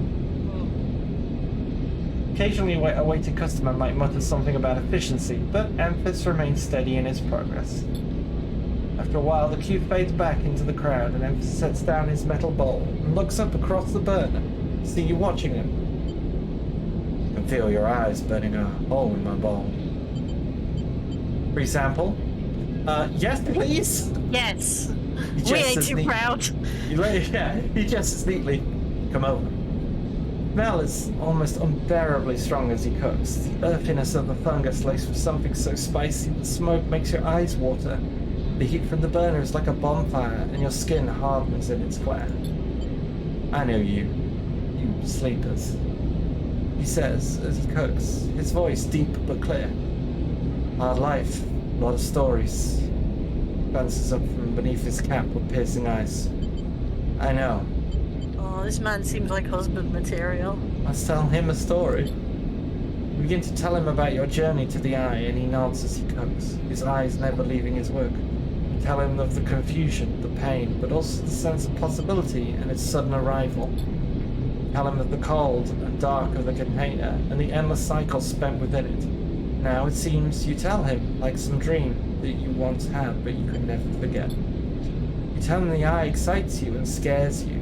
Occasionally a waiting customer might mutter something about efficiency, but Memphis remains steady in his progress. After a while, the queue fades back into the crowd, and Memphis sets down his metal bowl and looks up across the burner to see you watching him. I can feel your eyes burning a hole in my bowl. Free sample? Yes, please? Yes. He We ain't too proud. He gests neatly. Come over. The smell is almost unbearably strong as he cooks. The earthiness of the fungus laced with something so spicy the smoke makes your eyes water. The heat from the burner is like a bonfire, and your skin hardens in its glare. I know you sleepers, he says as he cooks, his voice deep but clear. Hard life, a lot of stories. Glances up from beneath his cap with piercing eyes. I know. Oh, this man seems like husband material. Let's tell him a story. We begin to tell him about your journey to the eye, and he nods as he cooks, his eyes never leaving his work. We tell him of the confusion, the pain, but also the sense of possibility and its sudden arrival. We tell him of the cold and dark of the container, and the endless cycle spent within it. Now it seems you tell him, like some dream that you once had but you could never forget. You tell him the eye excites you and scares you.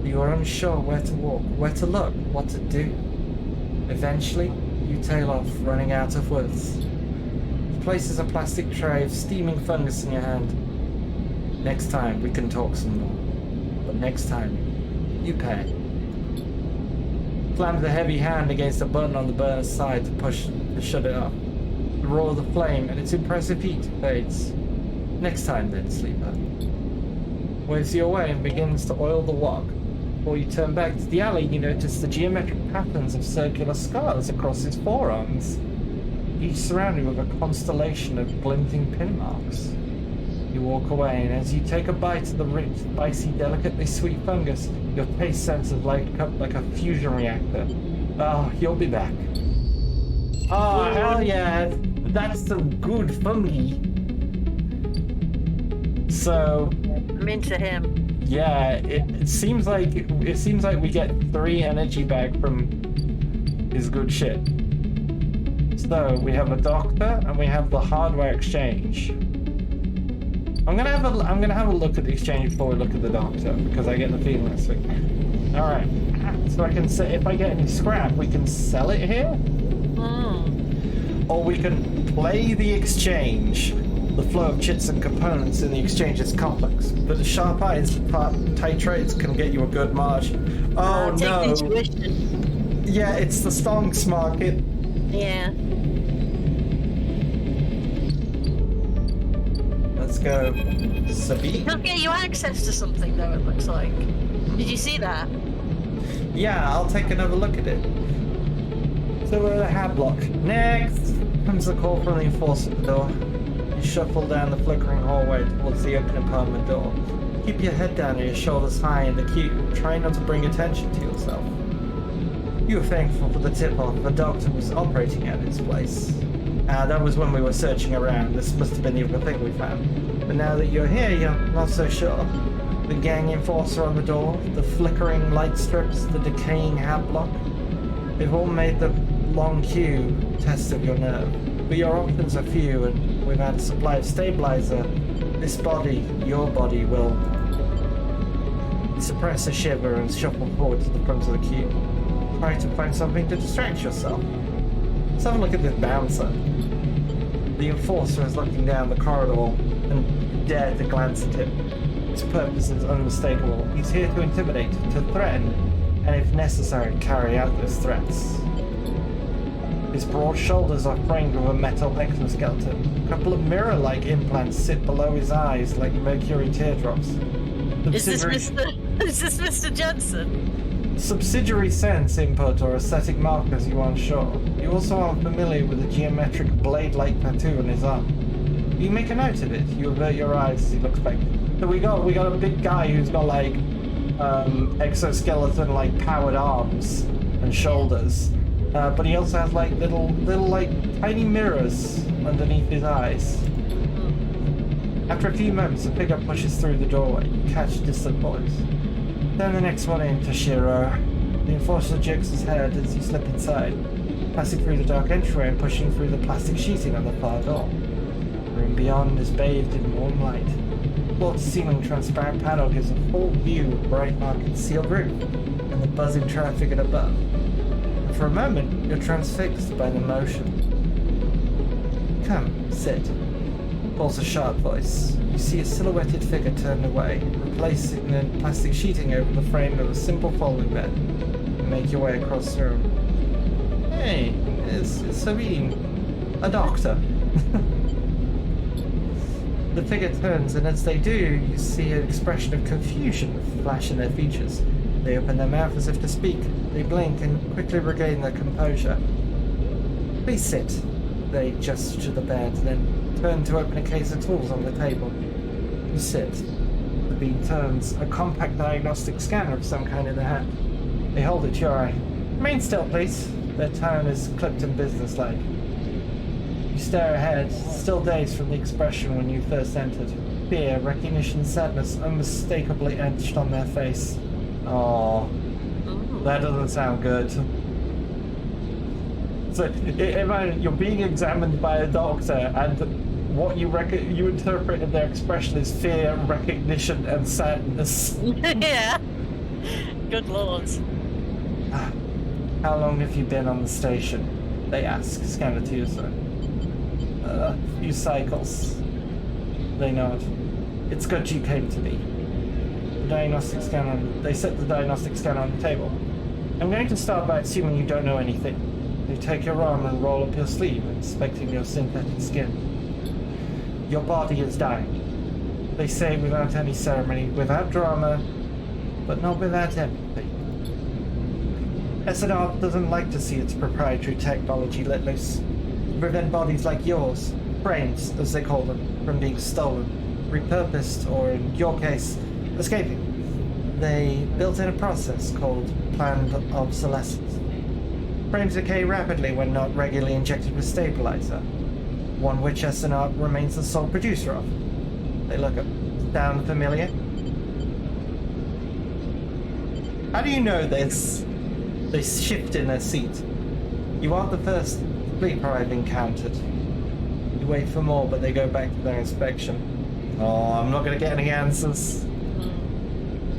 You are unsure where to walk, where to look, what to do. Eventually, you tail off, running out of words. He places a plastic tray of steaming fungus in your hand. Next time, we can talk some more. But next time, you pay. Slams the heavy hand against the button on the burner's side to shut it off. The roar of the flame and its impressive heat fades. Next time then, sleeper. Waves you away and begins to oil the wok. Before you turn back to the alley, you notice the geometric patterns of circular scars across his forearms, each surrounded with a constellation of glinting pin marks. You walk away, and as you take a bite of the rich, spicy, delicately sweet fungus, your taste senses light up like a fusion reactor. Oh, you'll be back. Oh, hell yeah! That's some good fungi. So, I'm into him. yeah, it seems like we get 3 energy back from his good shit. So we have a doctor and we have the hardware exchange. I'm gonna have a look at the exchange before we look at the doctor, because I get the feeling it's like, all right. So I can say if I get any scrap, we can sell it here, or we can play the exchange. The flow of chits and components in the exchange is complex, but the sharp eyes, tight trades can get you a good margin. Oh no! Intuition. Yeah, it's the stonks market. Yeah. Let's go, Sabi. He'll get you access to something, though. It looks like. Did you see that? Yeah, I'll take another look at it. So we're at a hat block. Next comes the call from the enforcer at the door. You shuffle down the flickering hallway towards the open apartment door. Keep your head down and your shoulders high in the queue, trying not to bring attention to yourself. You were thankful for the tip-off. The doctor was operating at his place. That was when we were searching around. This must have been the other thing we found. But now that you're here, you're not so sure. The gang enforcer on the door, the flickering light strips, the decaying hat block. They've all made the long queue test of your nerve. But your options are few, and without a supply of stabilizer, this body, your body, will suppress a shiver and shuffle forward to the front of the queue. Try to find something to distract yourself. Let's have a look at this bouncer. The enforcer is looking down the corridor and dared to glance at him. His purpose is unmistakable. He's here to intimidate, to threaten, and if necessary, carry out those threats. His broad shoulders are framed with a metal exoskeleton. A couple of mirror-like implants sit below his eyes like mercury teardrops. Is this Mr. Jensen? Subsidiary sense input or aesthetic markers you aren't sure. You also aren't familiar with the geometric blade-like tattoo on his arm. You make a note of it. You avert your eyes as he looks back. So we got a big guy who's got like exoskeleton like powered arms and shoulders. But he also has like little like tiny mirrors underneath his eyes. After a few moments, the figure pushes through the doorway. You catch a distant voice. Then the next one in, Toshiro. The enforcer jerks his head as you slip inside, passing through the dark entryway and pushing through the plastic sheeting on the far door. The room beyond is bathed in warm light. Floor-to-ceiling transparent panel gives a full view of bright market sealed roof and the buzzing traffic above. And for a moment, you're transfixed by the motion. Come, sit. Calls a sharp voice. You see a silhouetted figure turned away, replacing the plastic sheeting over the frame of a simple folding bed. You make your way across the room. Hey, it's Sabine. A doctor. The figure turns, and as they do, you see an expression of confusion flash in their features. They open their mouth as if to speak. They blink and quickly regain their composure. Please sit. They gesture to the bed, then turn to open a case of tools on the table. You sit. The beam turns, a compact diagnostic scanner of some kind in their hand. They hold it to your eye. Remain still, please. Their tone is clipped and businesslike. You stare ahead, still dazed from the expression when you first entered. Fear, recognition, sadness unmistakably etched on their face. Oh, that doesn't sound good. So, imagine you're being examined by a doctor, and what you interpret in their expression is fear, recognition, and sadness. Yeah. Good lord. How long have you been on the station? They ask, scanner to you, sir. A few cycles. They nod. It's good you came to me. They set the diagnostic scanner on the table. I'm going to start by assuming you don't know anything. They take your arm and roll up your sleeve, inspecting your synthetic skin. Your body is dying. They say without any ceremony, without drama, but not without empathy. SNR doesn't like to see its proprietary technology let loose. To prevent bodies like yours, brains as they call them, from being stolen, repurposed, or in your case, escaping. They built in a process called planned obsolescence. Frames decay rapidly when not regularly injected with stabilizer, one which SNR remains the sole producer of. They look up. Sound familiar? How do you know this? They shift in their seat. You aren't the first sleeper I've encountered. You wait for more, but they go back to their inspection. Oh, I'm not going to get any answers.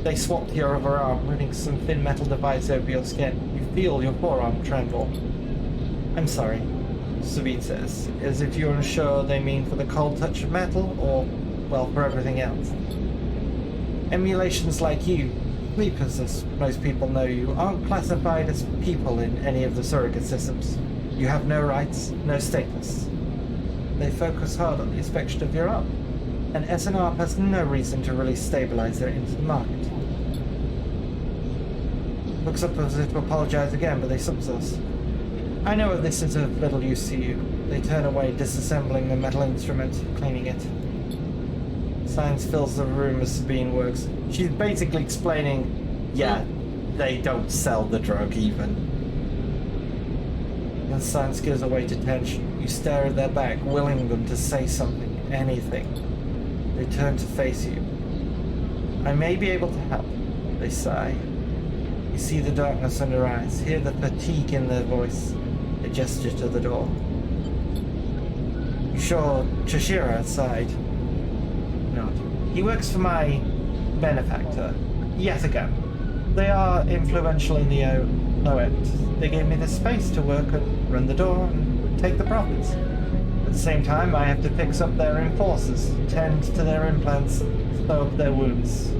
They swap to your other arm, running some thin metal device over your skin. You feel your forearm tremble. I'm sorry, Savit says, as if you're unsure they mean for the cold touch of metal or, well, for everything else. Emulations like you, sleepers as most people know you, aren't classified as people in any of the surrogate systems. You have no rights, no status. They focus hard on the inspection of your arm, and SNR has no reason to release stabilizer into the market. Looks up as if to apologize again, but they subsidize. I know this is of little use to you. They turn away, disassembling the metal instrument, cleaning it. Silence fills the room as Sabine works. She's basically explaining, yeah, they don't sell the drug even. The silence gives away to tension. You stare at their back, willing them to say something, anything. They turn to face you. I may be able to help, they sigh. You see the darkness in their eyes, hear the fatigue in their voice. They gesture to the door. You saw Cheshire outside. No. He works for my benefactor, yet again. They are influential in the low end. They gave me the space to work and run the door and take the profits. At the same time, I have to fix up their enforcers, tend to their implants, sew up their wounds.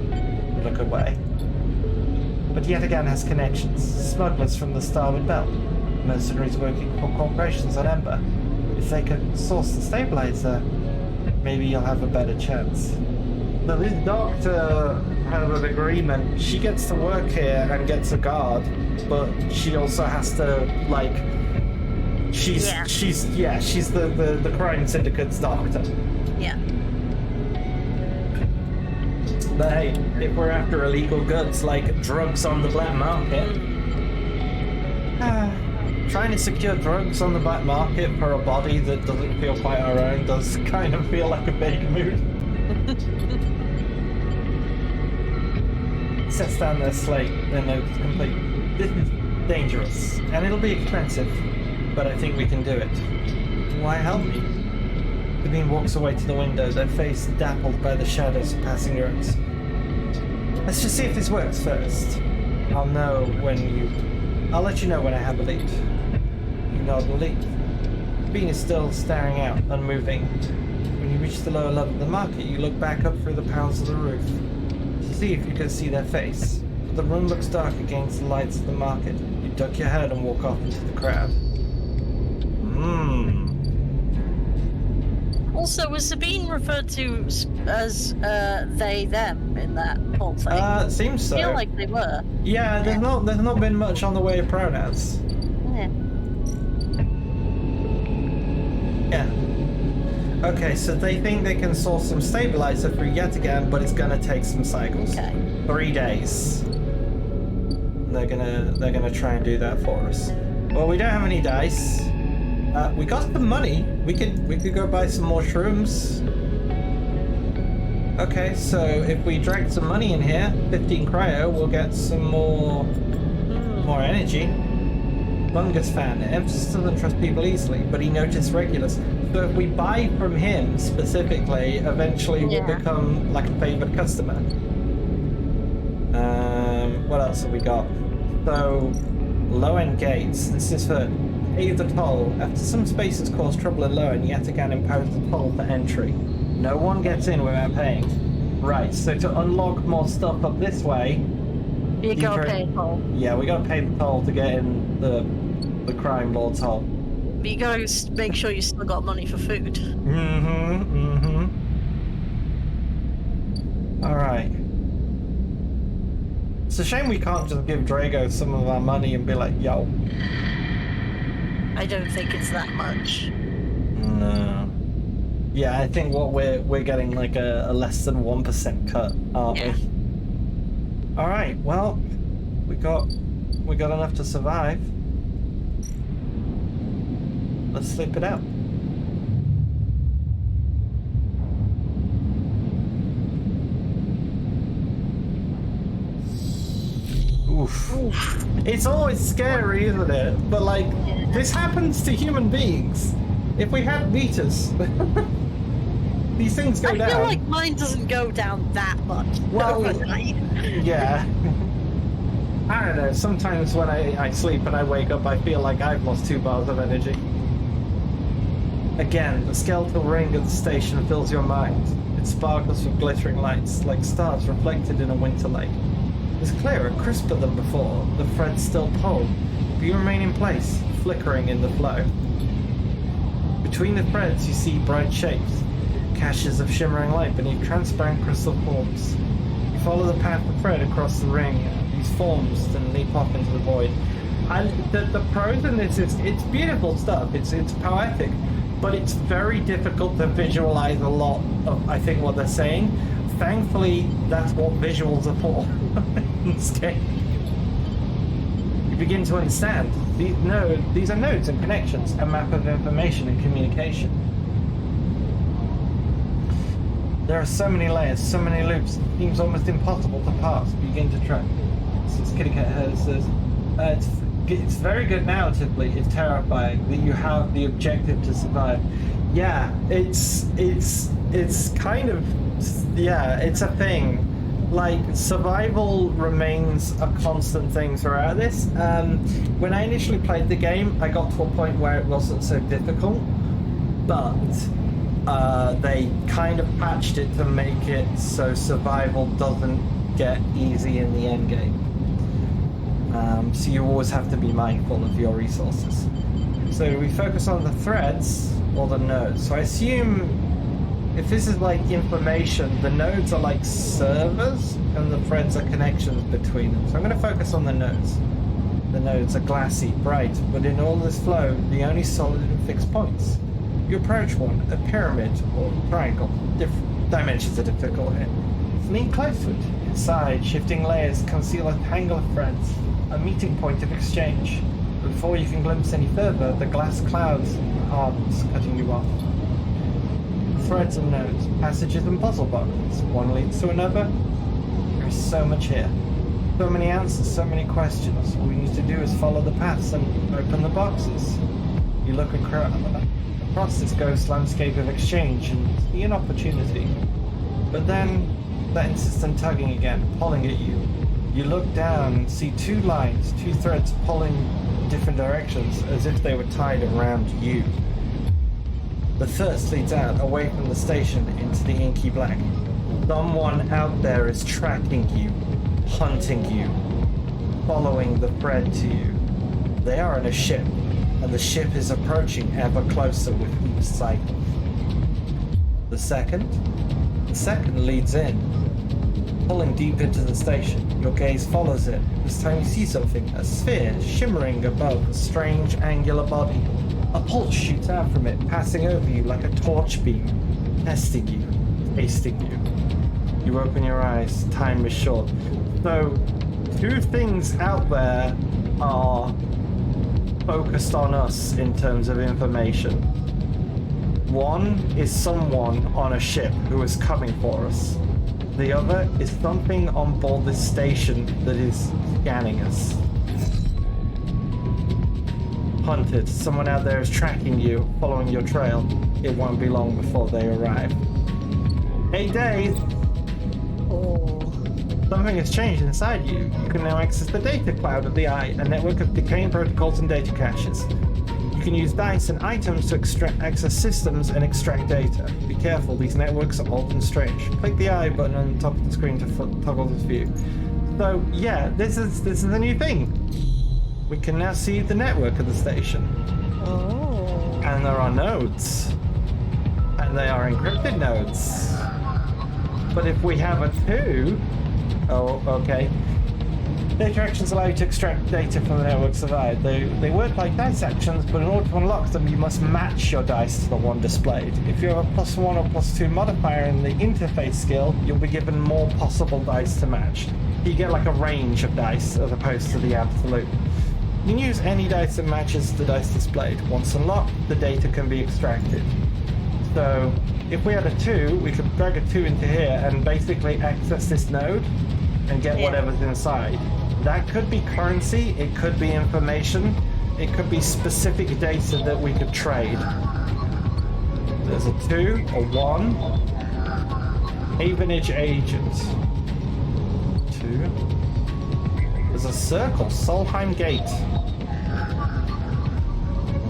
Look away. But yet again has connections. Smugglers from the Starboard Belt. Mercenaries working for corporations on Ember. If they could source the stabilizer, maybe you'll have a better chance. Now this doctor has an agreement. She gets to work here and gets a guard, but she also has to, like, she's the crime syndicate's doctor. Yeah. But hey, if we're after illegal goods like drugs on the black market, trying to secure drugs on the black market for a body that doesn't feel quite our own does kind of feel like a big move. Sets down their slate, their notes complete. This is dangerous, and it'll be expensive, but I think we can do it. Why help me? Sabine walks away to the window, their face dappled by the shadows of passing roads. Let's just see if this works first. I'll let you know when I have a lead. You nod and leave. Sabine is still staring out, unmoving. When you reach the lower level of the market, you look back up through the panels of the roof to see if you can see their face. But the room looks dark against the lights of the market. You duck your head and walk off into the crowd. Also, was Sabine referred to as they, them in that whole thing? Seems so. I feel like they were. Yeah, there's not been much on the way of pronouns. Yeah. Yeah. Okay, so they think they can source some stabilizer through yet again, but it's gonna take some cycles. Okay. 3 days. They're gonna try and do that for us. Well, we don't have any dice. We got some money. We could go buy some more shrooms. Okay, so if we drag some money in here, 15 cryo, we'll get some more energy. Bungus fan. Emphasis doesn't trust people easily, but he noticed regulars. So if we buy from him specifically, eventually we'll become like a favored customer. What else have we got? So, low-end gates. This is for pay the toll. After some spaces cause trouble in low-end, yet again impose the toll for entry. No one gets in without paying. Right, so to unlock more stuff up this way... You gotta pay a toll. Yeah, we gotta pay the toll to get in the crime lord's hole. But you gotta make sure you still got money for food. Alright. It's a shame we can't just give Drago some of our money and be like, yo. I don't think it's that much. No. Yeah, I think what we're getting like a less than 1% cut, aren't we? Alright, well, we got enough to survive. Let's sleep it out. Oof. It's always scary, isn't it? But like, this happens to human beings. If we had meters, these things go down. I feel like mine doesn't go down that much overnight. Yeah. I don't know, sometimes when I sleep and I wake up, I feel like I've lost 2 bars of energy. Again, the skeletal ring of the station fills your mind. It sparkles with glittering lights, like stars reflected in a winter lake. It's clearer, crisper than before. The threads still pull, but you remain in place, flickering in the flow. Between the threads, you see bright shapes, caches of shimmering light beneath transparent crystal forms. You follow the path of thread across the ring. These forms then leap off into the void. The prose in this is it's beautiful stuff. It's poetic, but it's very difficult to visualize a lot of I think what they're saying. Thankfully, that's what visuals are for in this game. You begin to understand. These are nodes and connections, a map of information and communication. There are so many layers, so many loops, it seems almost impossible to pass. Begin to track. This Kitty Cat Head says, it's very good narratively, it's terrifying that you have the objective to survive. Yeah, it's kind of, yeah, it's a thing. Like, survival remains a constant thing throughout this. When I initially played the game, I got to a point where it wasn't so difficult, but they kind of patched it to make it so survival doesn't get easy in the end game. So you always have to be mindful of your resources. So we focus on the threads or the nodes. So I assume if this is like information, the nodes are like servers and the threads are connections between them. So I'm going to focus on the nodes. The nodes are glassy, bright, but in all this flow, the only solid and fixed points. You approach one, a pyramid or a triangle. Different dimensions are difficult here. Lean closeward. Inside, shifting layers conceal a tangle of threads, a meeting point of exchange. Before you can glimpse any further, the glass clouds hardens, cutting you off. Threads and nodes, passages and puzzle boxes. One leads to another. There is so much here. So many answers, so many questions. All you need to do is follow the paths and open the boxes. You look across this ghost landscape of exchange and see an opportunity. But then, that insistent tugging again, pulling at you. You look down and see 2 lines, 2 threads pulling in different directions as if they were tied around you. The first leads out, away from the station, into the inky black. Someone out there is tracking you, hunting you, following the thread to you. They are in a ship, and the ship is approaching ever closer with each cycle. The second leads in, pulling deep into the station. Your gaze follows it. This time you see something, a sphere shimmering above a strange angular body. A pulse shoots out from it, passing over you like a torch beam, testing you, tasting you. You open your eyes, time is short. So, two things out there are focused on us in terms of information. One is someone on a ship who is coming for us. The other is something on board this station that is scanning us. Hunted. Someone out there is tracking you, following your trail. It won't be long before they arrive. 8 days! Oh. Something has changed inside you. You can now access the data cloud of the Eye, a network of decaying protocols and data caches. You can use dice and items to access systems and extract data. Be careful, these networks are old and strange. Click the Eye button on the top of the screen to toggle this view. So yeah, this is a new thing. We can now see the network of the station. Oh. And there are nodes. And they are encrypted nodes. But if we have a 2... Oh, okay. Data actions allow you to extract data from the networks of Eye. They work like dice actions, but in order to unlock them, you must match your dice to the one displayed. If you have a +1 or +2 modifier in the interface skill, you'll be given more possible dice to match. You get like a range of dice as opposed to the absolute. You can use any dice that matches the dice displayed. Once unlocked, the data can be extracted. So, if we had a 2, we could drag a 2 into here and basically access this node and get whatever's inside. That could be currency, it could be information, it could be specific data that we could trade. There's a 2, a 1, Havenage agent. 2. There's a circle, Solheim Gate.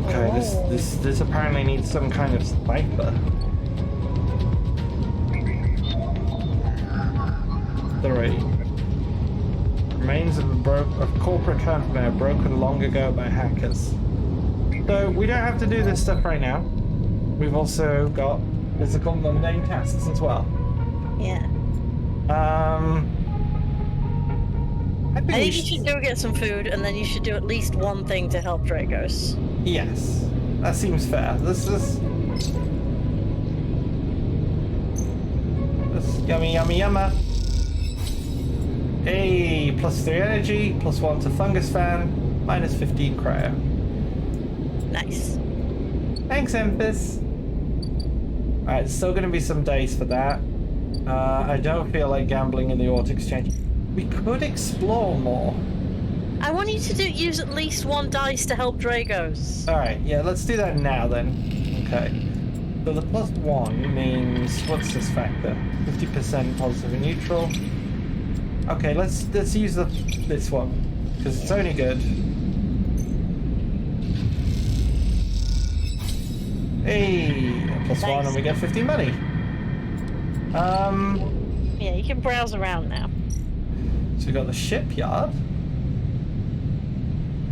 Okay, this apparently needs some kind of cipher. 3. Remains of a corporate company broken long ago by hackers. So we don't have to do this stuff right now. We've also got physical mundane tasks as well. Yeah. I think you should go get some food, and then you should do at least one thing to help Dragos. Yes, that seems fair. This yummy. Hey, +3 energy, +1 to fungus fan, -15 cryo. Nice. Thanks, Emphys. Alright, still going to be some days for that. I don't feel like gambling in the auto exchange. We could explore more. I want you to use at least one dice to help Dragos. Alright, yeah, let's do that now then. Okay. So the +1 means, what's this factor? 50% positive and neutral. Okay, let's use this one, because it's only good. Hey, +1 and we get 50 money. Yeah, you can browse around now. So we got the shipyard.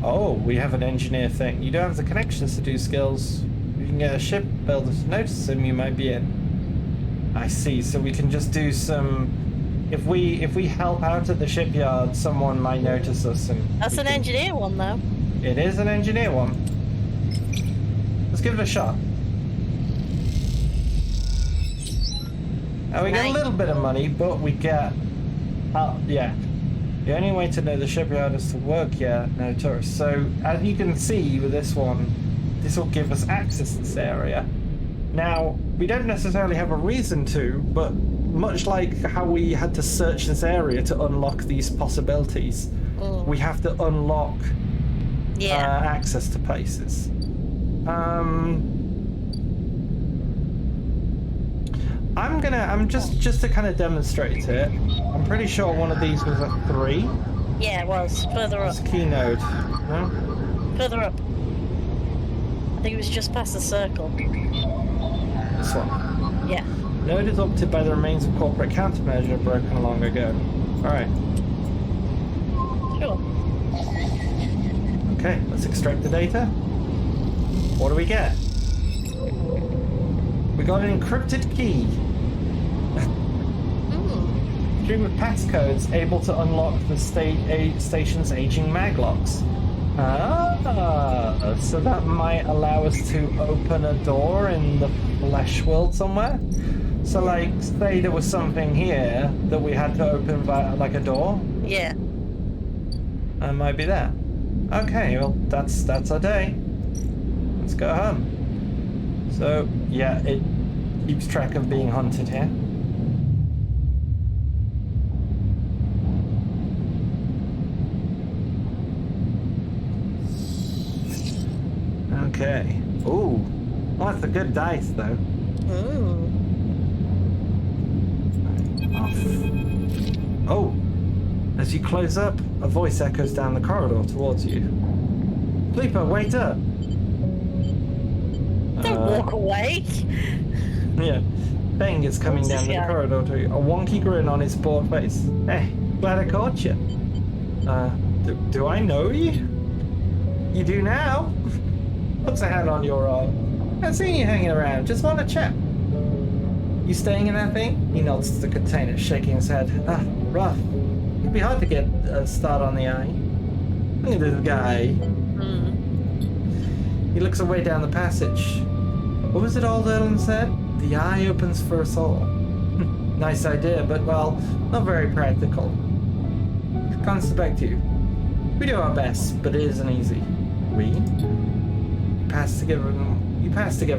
Oh, we have an engineer thing. You don't have the connections to do skills. You can get a ship builder to notice them you might be in. I see, so we can just do some... If we help out at the shipyard, someone might notice us and... That's an engineer one, though. It is an engineer one. Let's give it a shot. We get a little bit of money, but we get... yeah. The only way to know the shipyard is to work here, no tourists. So, as you can see with this one, this will give us access to this area. Now, we don't necessarily have a reason to, but much like how we had to search this area to unlock these possibilities, we have to unlock access to places. I'm just to kind of demonstrate it. I'm pretty sure one of these was a 3. Yeah, it was. Further up. It's key node. No? Further up. I think it was just past the circle. This one. Yeah. Node is opted by the remains of corporate countermeasure broken long ago. Alright. Sure. Okay, let's extract the data. What do we get? We got an encrypted key. Stream of passcodes able to unlock the station's aging maglocks. Ah, so that might allow us to open a door in the flesh world somewhere. So, like, say there was something here that we had to open via, like, a door. Yeah. That might be that. Okay, well, that's our day. Let's go home. So, yeah, it keeps track of being hunted here. Okay. Ooh. Well, that's a good dice, though. Oh. As you close up, a voice echoes down the corridor towards you. Sleeper, wait up! Don't walk away. Yeah. Bang is coming down the corridor to you, a wonky grin on his bored face. Hey, glad I caught you. Do I know you? You do now? Puts a hand on your arm. I've seen you hanging around. Just want to chat. You staying in that thing? He nods to the container, shaking his head. Ah, rough. It'd be hard to get a start on the eye. Look at this guy. He looks away down the passage. What was it old Erlen said? The eye opens for us all. Nice idea, but, well, not very practical. Can't suspect you. We do our best, but it isn't easy. We? You pass together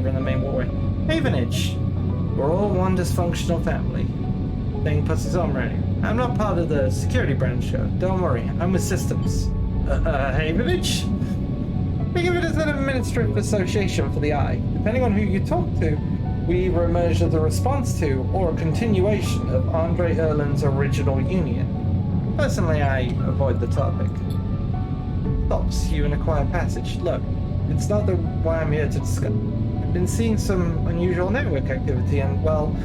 in the main hallway. Havenage. We're all one dysfunctional family. Thing puts his arm around you. I'm not part of the security branch, show. Don't worry, I'm with systems. Havenage? Think of it as an administrative association for the eye. Depending on who you talk to, we either emerge as a response to or a continuation of Andre Erlen's original union. Personally, I avoid the topic. Stops you in a quiet passage. Look, it's not why I'm here to discuss. I've been seeing some unusual network activity and, well,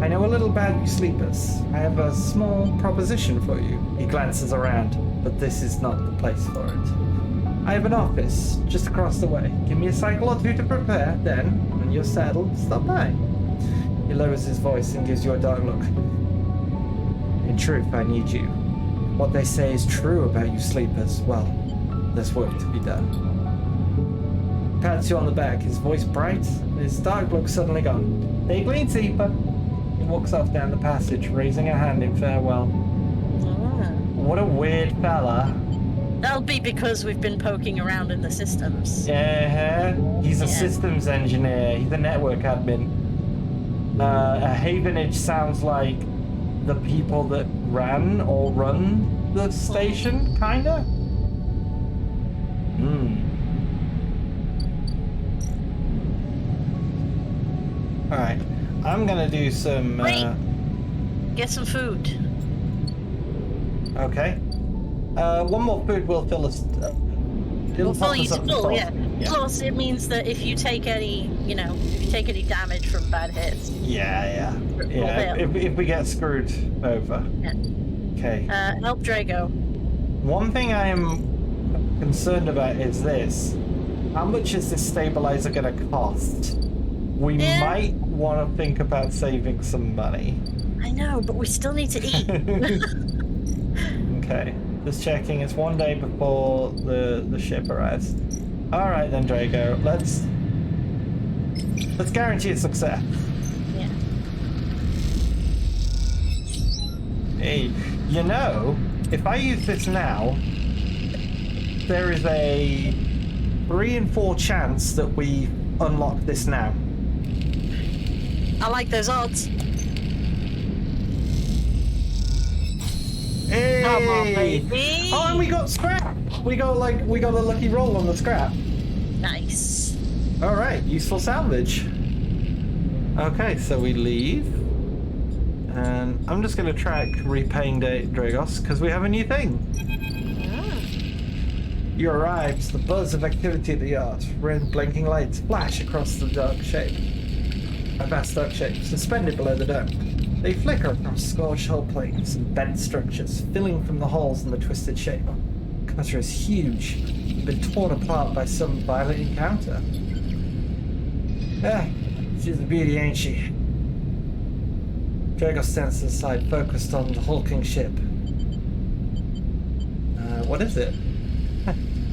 I know a little about you sleepers. I have a small proposition for you. He glances around, but this is not the place for it. I have an office just across the way. Give me a cycle or two to prepare, then, when you're settled, stop by. He lowers his voice and gives you a dark look. In truth, I need you. What they say is true about you sleepers. Well, there's work to be done. He pats you on the back, his voice bright, his dark look suddenly gone. Take lead, sleeper. He walks off down the passage, raising a hand in farewell. What a weird fella. That'll be because we've been poking around in the systems. Yeah, he's a systems engineer. He's a network admin. A Havenage sounds like the people that ran or run the station, kinda. All right, I'm gonna do some. Get some food. Okay. One more food will fill us. Will fill you to full, yeah. Plus, it means that if you take any, if you take any damage from bad hits. Yeah. If we get screwed over. Yeah. Okay. Help Drago. One thing I am concerned about is this. How much is this stabilizer going to cost? We might want to think about saving some money. I know, but we still need to eat. Okay. Just checking. It's one day before the ship arrives. All right then, Drago. Let's guarantee a success. Yeah. Hey, if I use this now, there is a 3 in 4 chance that we unlock this now. I like those odds. Hey! Come on, baby. Oh, and we got scrap. We got a lucky roll on the scrap. Nice. All right, useful salvage. Okay, so we leave, and I'm just going to track repaying Dragos because we have a new thing. You arrive. The buzz of activity at the yard. Red blinking lights flash across the dark shape. A vast dark shape suspended below the dome. They flicker across scorched hull planes and bent structures, filling from the holes in the twisted shape. The cutter is huge, been torn apart by some violent encounter. She's a beauty, ain't she? Dragos stands to the side, focused on the hulking ship. What is it?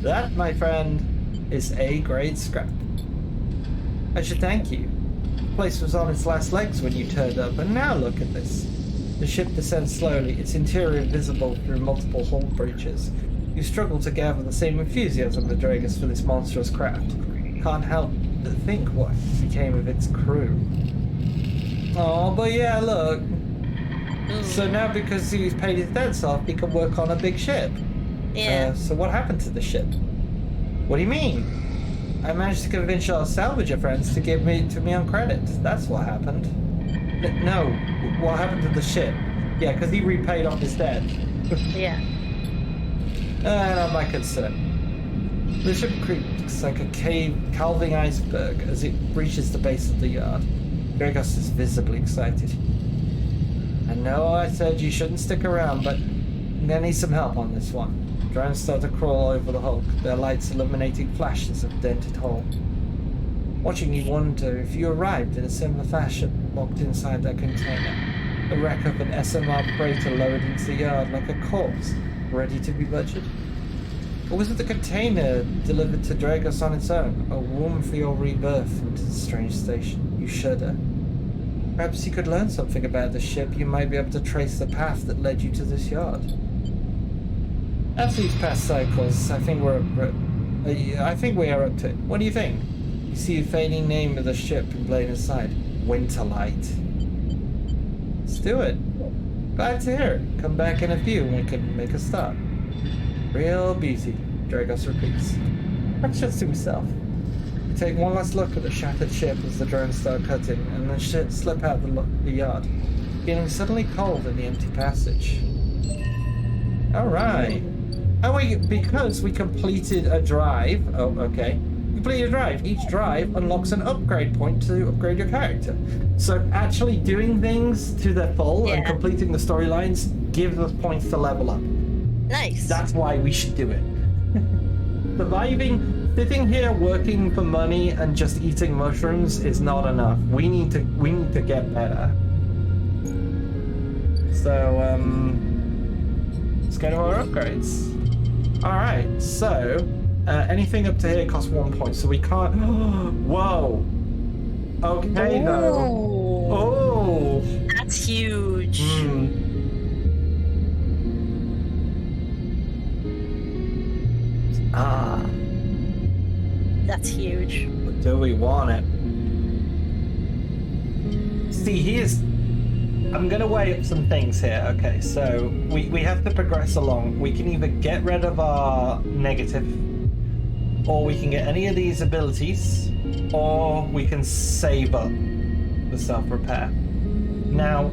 That, my friend, is A-grade scrap. I should thank you. The place was on its last legs when you turned up, and now look at this. The ship descends slowly, its interior visible through multiple hull breaches. You struggle to gather the same enthusiasm of Dragos for this monstrous craft. Can't help but think what became of its crew. Oh, but yeah, look. So now because he's paid his debts off, he can work on a big ship. Yeah. So what happened to the ship? What do you mean? I managed to convince our salvager friends to give me to me on credit. That's what happened. No, what happened to the ship? Yeah, because he repaid off his debt. Yeah. Not my concern. The ship creaks like a calving iceberg as it reaches the base of the yard. Dragos is visibly excited. I know I said you shouldn't stick around, but I'm gonna need some help on this one. Drones start to crawl over the hulk, their lights illuminating flashes of dented hull. Watching you wonder if you arrived in a similar fashion, locked inside that container. The wreck of an SMR freighter lowered into the yard like a corpse, ready to be butchered. Or was it the container delivered to Dragos on its own, a womb for your rebirth into the strange station? You shudder. Perhaps you could learn something about the ship. You might be able to trace the path that led you to this yard. After these past cycles, I think we are up to it. What do you think? You see the fading name of the ship in plain inside. Winterlight. Let's do it. Glad to hear it. Come back in a few and we can make a start. Real beauty, Dragos repeats. Much just to himself. You take one last look at the shattered ship as the drones start cutting, and then slip out the yard, feeling suddenly cold in the empty passage. Alright. And because we completed a drive, completed a drive. Each drive unlocks an upgrade point to upgrade your character. So actually doing things to their full and completing the storylines gives us points to level up. Nice. That's why we should do it. Sitting here working for money and just eating mushrooms is not enough. We need to get better. So let's go to our upgrades. Alright, so anything up to here costs 1 point, so we can't. Whoa. Okay though. Oh, that's huge. That's huge. But do we want it? See, I'm gonna weigh up some things here. Okay, so we have to progress along. We can either get rid of our negative, or we can get any of these abilities, or we can save up the self-repair. Now,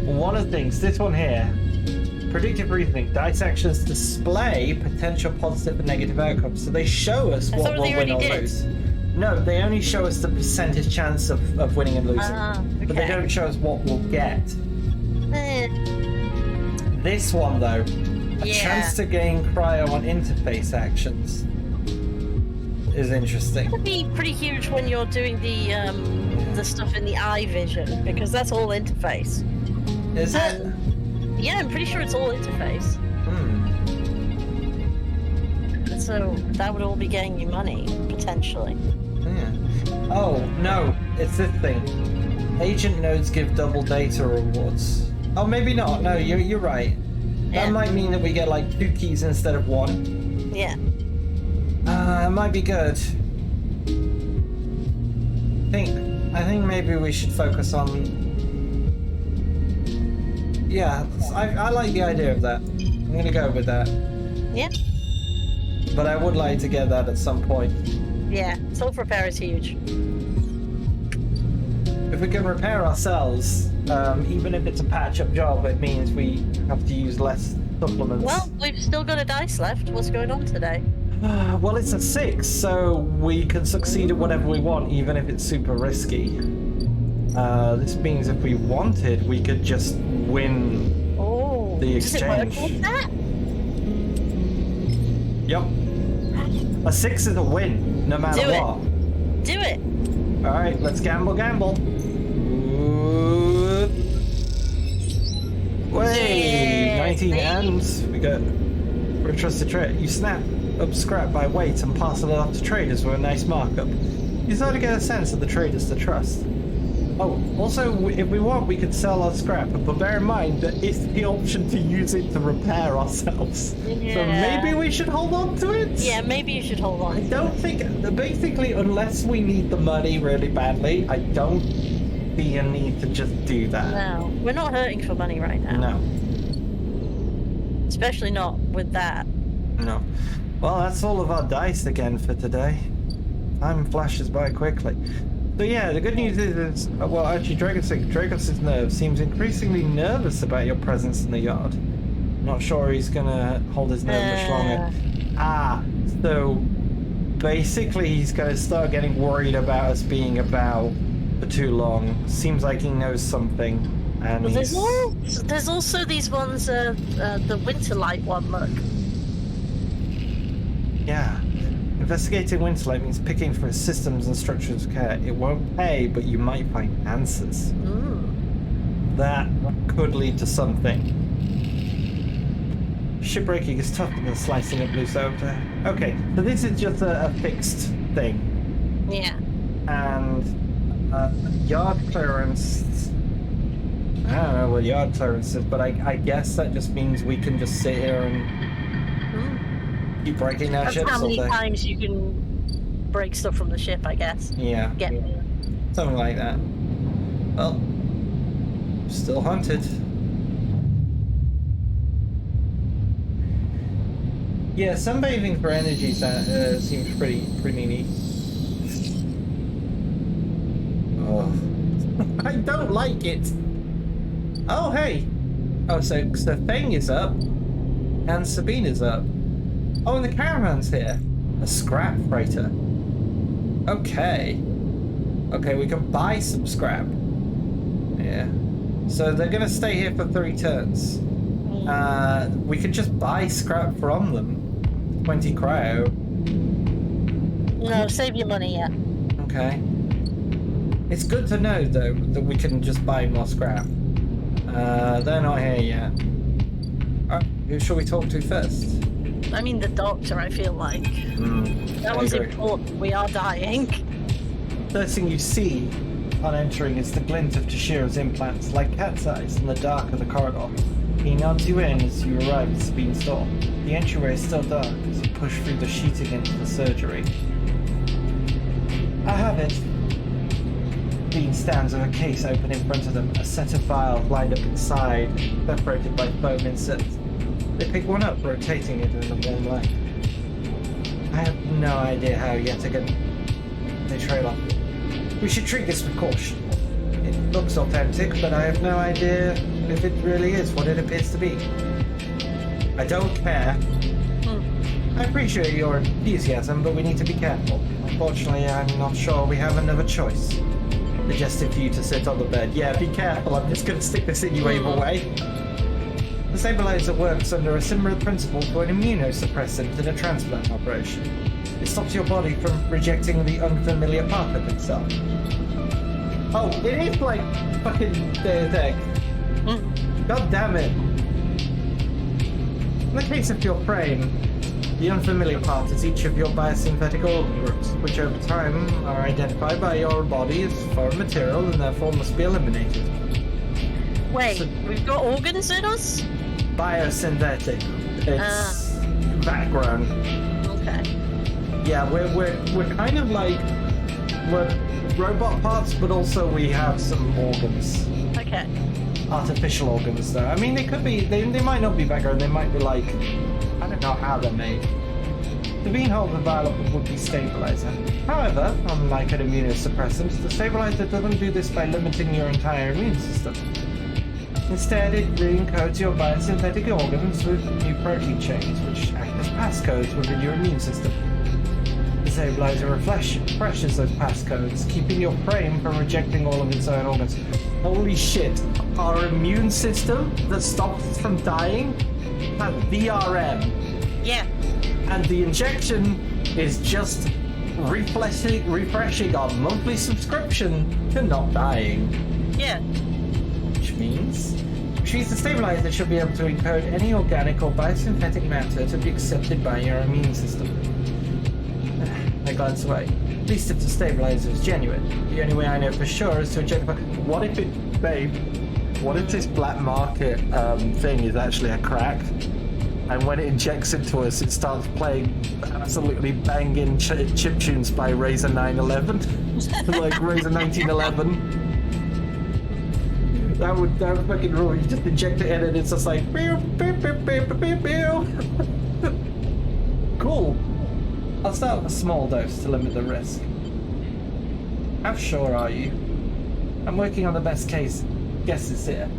one of the things, this one here, predictive reasoning, dice actions display potential positive and negative outcomes. So they show us what we'll win or lose. No, they only show us the percentage chance of winning and losing. Okay. But they don't show us what we'll get. This one, though, a chance to gain cryo on interface actions is interesting. It would be pretty huge when you're doing the stuff in the eye vision, because that's all interface. Is it? Yeah, I'm pretty sure it's all interface. So that would all be getting you money, potentially. Yeah. Oh, no, it's this thing. Agent nodes give double data rewards. Oh, maybe not. No, you're right. That might mean that we get like 2 keys instead of 1. Yeah. It might be good. I think maybe we should focus on. Yeah, I like the idea of that. I'm gonna go with that. Yeah. But I would like to get that at some point. Yeah, self-repair is huge. If we can repair ourselves, even if it's a patch-up job, it means we have to use less supplements. Well, we've still got a dice left. What's going on today? Well, it's a 6, so we can succeed at whatever we want, even if it's super risky. This means if we wanted, we could just win the exchange. Does it work like that? Yep. A 6 is a win, no matter what. Do it. All right, let's gamble. Way, Yeah, 19 baby. hands. We got for a trusted trade. You snap up scrap by weight and parcel it off to traders with a nice markup. You start to get a sense of the traders to trust. Oh, also, if we want, we could sell our scrap, but bear in mind that it's the option to use it to repair ourselves. So Yeah. maybe we should hold on to it? Yeah, maybe you should hold I on. don't think, basically, unless we need the money really badly, I don't see a need to just do that. No, we're not hurting for money right now. No. Especially not with that. No. Well, that's all of our dice again for today. Time flashes by quickly. So yeah, the good news is well, actually, Dragos' nerve seems increasingly nervous about your presence in the yard. Not sure he's gonna hold his nerve much longer. So basically he's gonna start getting worried about us being about for too long. Seems like he knows something, and Well, he's... there's also these ones, the Winterlight one, look. Yeah. Investigating Winterlight means picking for systems and structures of care. It won't pay, but you might find answers. That could lead to something. Shipbreaking is tougher than slicing up loose outer. Okay, so this is just a fixed thing. Yeah. And yard clearance... I don't know what yard clearance is, but I guess that just means we can just sit here and keep breaking our That's ships how all many day. times you can break stuff from the ship, I guess. Yeah. Get Something like that. Well, still hunted. Yeah, sunbathing for energy seems pretty neat. Oh, I don't like it. Oh hey. Oh, so Thing is up, and Sabine is up. Oh, and the caravan's here. A scrap freighter. Okay. Okay, we can buy some scrap. Yeah. So they're gonna stay here for 3 turns. We could just buy scrap from them. 20 cryo. No, save your money, yeah. Okay. It's good to know, though, that we can just buy more scrap. They're not here yet. Alright, who shall we talk to first? I mean, the doctor, I feel like. That one's important. We are dying. First thing you see on entering is the glint of Toshira's implants, like cat's eyes in the dark of the corridor. He nods you in as you arrive at Sabine's door. The entryway is still dark as you push through the sheeting into the surgery. I have it. Sabine stands with a case open in front of them, a set of vials lined up inside, separated by foam inserts. They pick one up, rotating it in the warm light. I have no idea how yet again. They trail off. We should treat this with caution. It looks authentic, but I have no idea if it really is what it appears to be. I don't care. I appreciate your enthusiasm, but we need to be careful. Unfortunately, I'm not sure we have another choice. Suggested for you to sit on the bed. Yeah, be careful, I'm just going to stick this in you either way. The stabilizer works under a similar principle to an immunosuppressant in a transplant operation. It stops your body from rejecting the unfamiliar part of itself. Oh, it is like fucking thing. God damn it. In the case of your frame, the unfamiliar part is each of your biosynthetic organ groups, which over time are identified by your body as foreign material and therefore must be eliminated. Wait, So- we've got organs in us? Biosynthetic. It's background. Okay. Yeah, we're kind of like we're robot parts, but also we have some organs. Okay. Artificial organs, though. I mean, they could be. They might not be background. They might be like, I don't know how they're made. The bean holder vial would be stabilizer. However, unlike an immunosuppressant, the stabilizer doesn't do this by limiting your entire immune system. Instead, it re-encodes your biosynthetic organs with new protein chains, which act as passcodes within your immune system. The stabilizer refreshes those passcodes, keeping your frame from rejecting all of its own organs. Holy shit, our immune system that stops us from dying has DRM, Yeah. and the injection is just refreshing our monthly subscription to not dying. Yeah. Which means the stabilizer should be able to encode any organic or biosynthetic matter to be accepted by your immune system. I glance away. At least if the stabilizer is genuine. The only way I know for sure is to inject. What if it, babe? What if this black market thing is actually a crack? And when it injects into us, it starts playing absolutely banging chip tunes by Razor 911, like Razor 1911. That would fucking rule. You just inject it in, and it's just like pew, pew, pew, pew, pew, pew. Cool. I'll start with a small dose to limit the risk. How sure are you? I'm working on the best guesses here.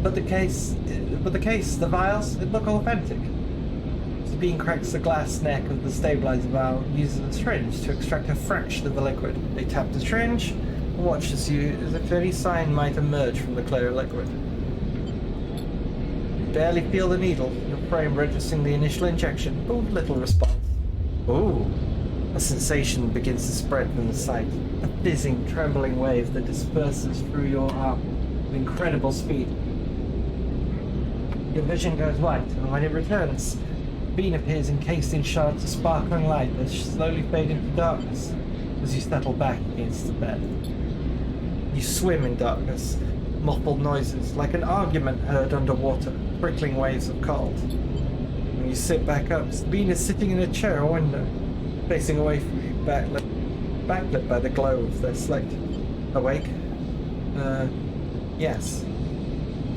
But the the vials, it look authentic. Sabine cracks the glass neck of the stabilizer vial using a syringe to extract a fraction of the liquid. They tap the syringe and watch as if any sign might emerge from the clear liquid. You barely feel the needle, your frame registering the initial injection, but with little response. Ooh! A sensation begins to spread from the site. A fizzing, trembling wave that disperses through your arm with incredible speed. Your vision goes white, and when it returns, the beam appears encased in shards of sparkling light that slowly fade into darkness as you settle back against the bed. You swim in darkness, muffled noises, like an argument heard underwater, trickling waves of cold. When you sit back up, Sabine is sitting in a chair or window, facing away from you, backlit by the glow of their slate. Awake? Yes.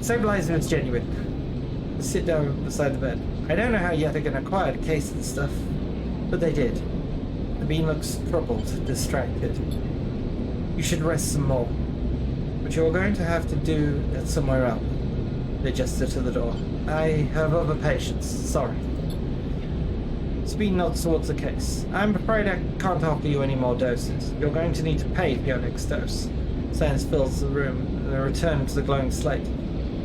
Stabilizer is genuine. Sit down beside the bed. I don't know how Yetigan acquired a case of the stuff, but they did. The bean looks troubled, distracted. You should rest some more. But you're going to have to do that somewhere else. They gesture to the door. I have other patients. Sorry. Sabine nods towards the case. I'm afraid I can't offer you any more doses. You're going to need to pay for your next dose. Silence fills the room, and they return to the glowing slate.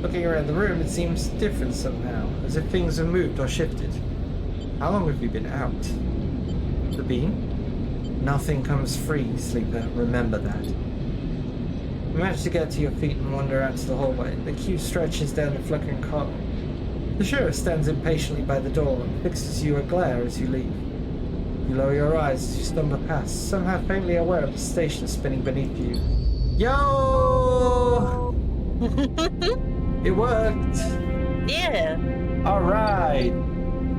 Looking around the room, it seems different somehow, as if things have moved or shifted. How long have you been out? The bean? Nothing comes free, sleeper. Remember that. You manage to get to your feet and wander out to the hallway. The queue stretches down the flickering corridor. The sheriff stands impatiently by the door and fixes you a glare as you leave. You lower your eyes as you stumble past, somehow faintly aware of the station spinning beneath you. Yo! It worked! Yeah. Alright.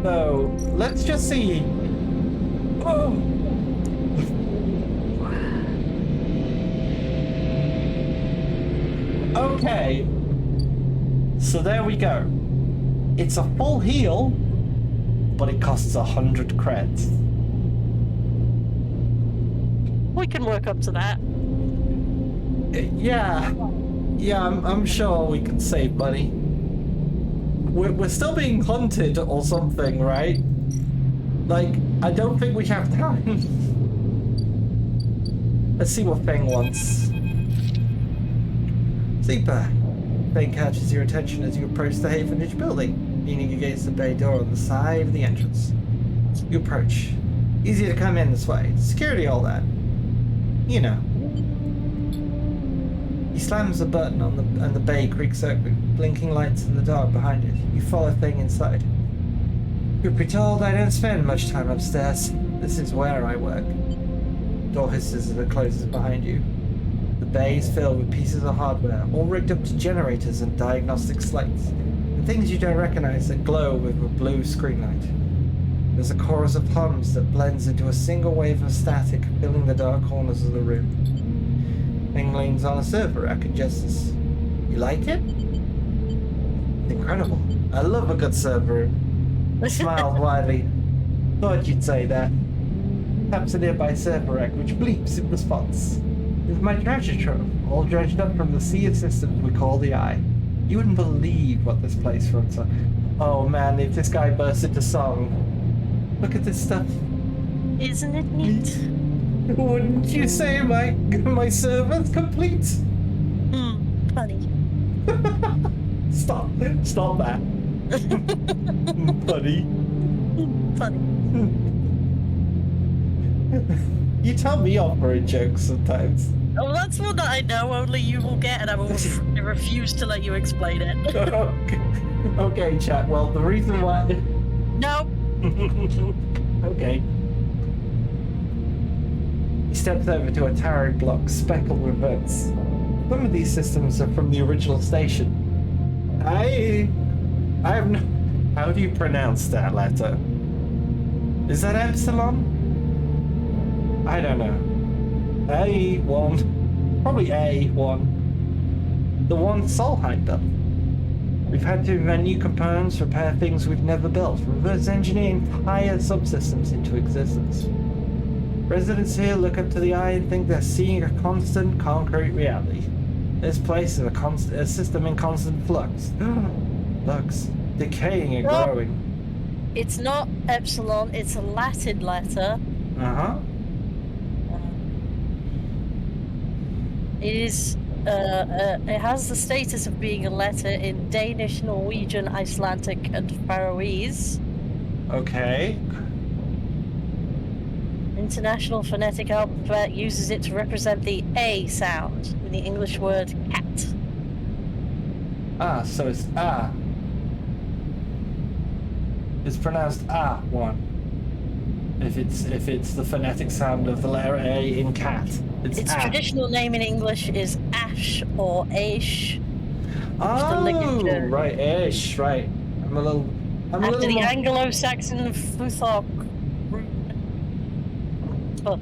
So, let's just see. Oh! Okay. So there we go. It's a full heal, but it costs 100 creds. We can work up to that. Yeah. Yeah, I'm sure we can save money. We're still being hunted or something, right? Like, I don't think we have time. Let's see what Feng wants. Sleeper. Feng catches your attention as you approach the Havenage building, leaning against the bay door on the side of the entrance. You approach. Easy to come in this way. Security, all that. You know. He slams the button and the bay creaks open, blinking lights in the dark behind it. You follow Thing inside. You'd be told I don't spend much time upstairs. This is where I work. Door hisses as it closes behind you. The bay is filled with pieces of hardware, all rigged up to generators and diagnostic slates, and things you don't recognize that glow with a blue screen light. There's a chorus of hums that blends into a single wave of static, filling the dark corners of the room. Thing leans on a server rack and gestures. You like it? It's incredible. I love a good server room. He smiles widely. Thought you'd say that. Taps a nearby server rack, which bleeps in response. It's my treasure trove, all dredged up from the sea of systems we call the Eye. You wouldn't believe what this place runs on. Oh man, if this guy bursts into song. Look at this stuff. Isn't it neat? Wouldn't you say my server's complete? Funny. Stop that. Funny. Funny. You tell me offering jokes sometimes. Oh, that's one that I know only you will get, and I refuse to let you explain it. Okay, chat. Well, the reason why. No. Okay. He steps over to a towering block speckled with vents. Some of these systems are from the original station. I have no. How do you pronounce that letter? Is that epsilon? I don't know. A1. Probably A1. The one Solheim built. We've had to invent new components, repair things we've never built, reverse engineer entire subsystems into existence. Residents here look up to the eye and think they're seeing a constant concrete reality. This place is a system in constant flux. Flux. Decaying and Well, growing. It's not epsilon, it's a Latin letter. Uh-huh. It is, it has the status of being a letter in Danish, Norwegian, Icelandic, and Faroese. Okay. International Phonetic Alphabet uses it to represent the A sound in the English word cat. Ah, so it's ah. It's pronounced ah1. If it's the phonetic sound of the letter A in cat, it's Its ah. traditional name in English is Ash or Aish. Oh, right, ish, right. I'm a little After the more... Anglo-Saxon Futhorc root. Oh,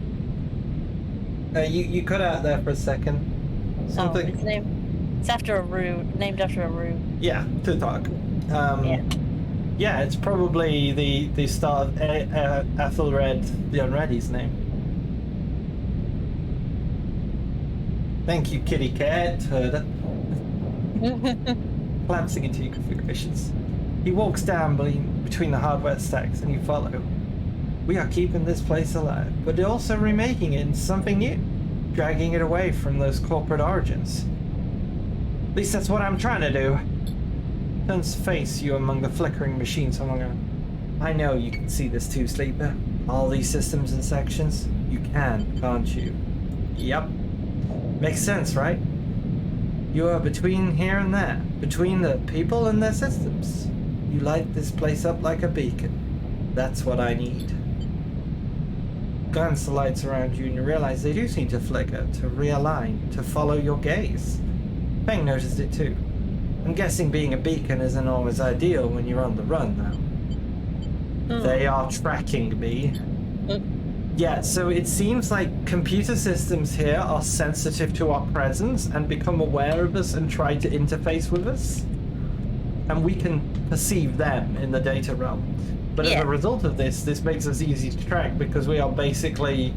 you cut out there for a second. Something. it's after a rune, named after a rune. Yeah, Tuthok. Yeah. Yeah, it's probably the start of Ethelred the Unready's name. Thank you, kitty cat. Collapsing into your configurations. He walks down between the hardware stacks and you follow. We are keeping this place alive, but also remaking it into something new, dragging it away from those corporate origins. At least that's what I'm trying to do. Turns to face you among the flickering machines among them. I know you can see this too, Sleeper. All these systems and sections. You can, can't you? Yep. Makes sense, right? You are between here and there, between the people and their systems. You light this place up like a beacon. That's what I need. Glance the lights around you and you realize they do seem to flicker, to realign, to follow your gaze. Feng noticed it too. I'm guessing being a beacon isn't always ideal when you're on the run, though. They are tracking me. Yeah, so it seems like computer systems here are sensitive to our presence and become aware of us and try to interface with us. And we can perceive them in the data realm. But as a result of this makes us easy to track because we are basically...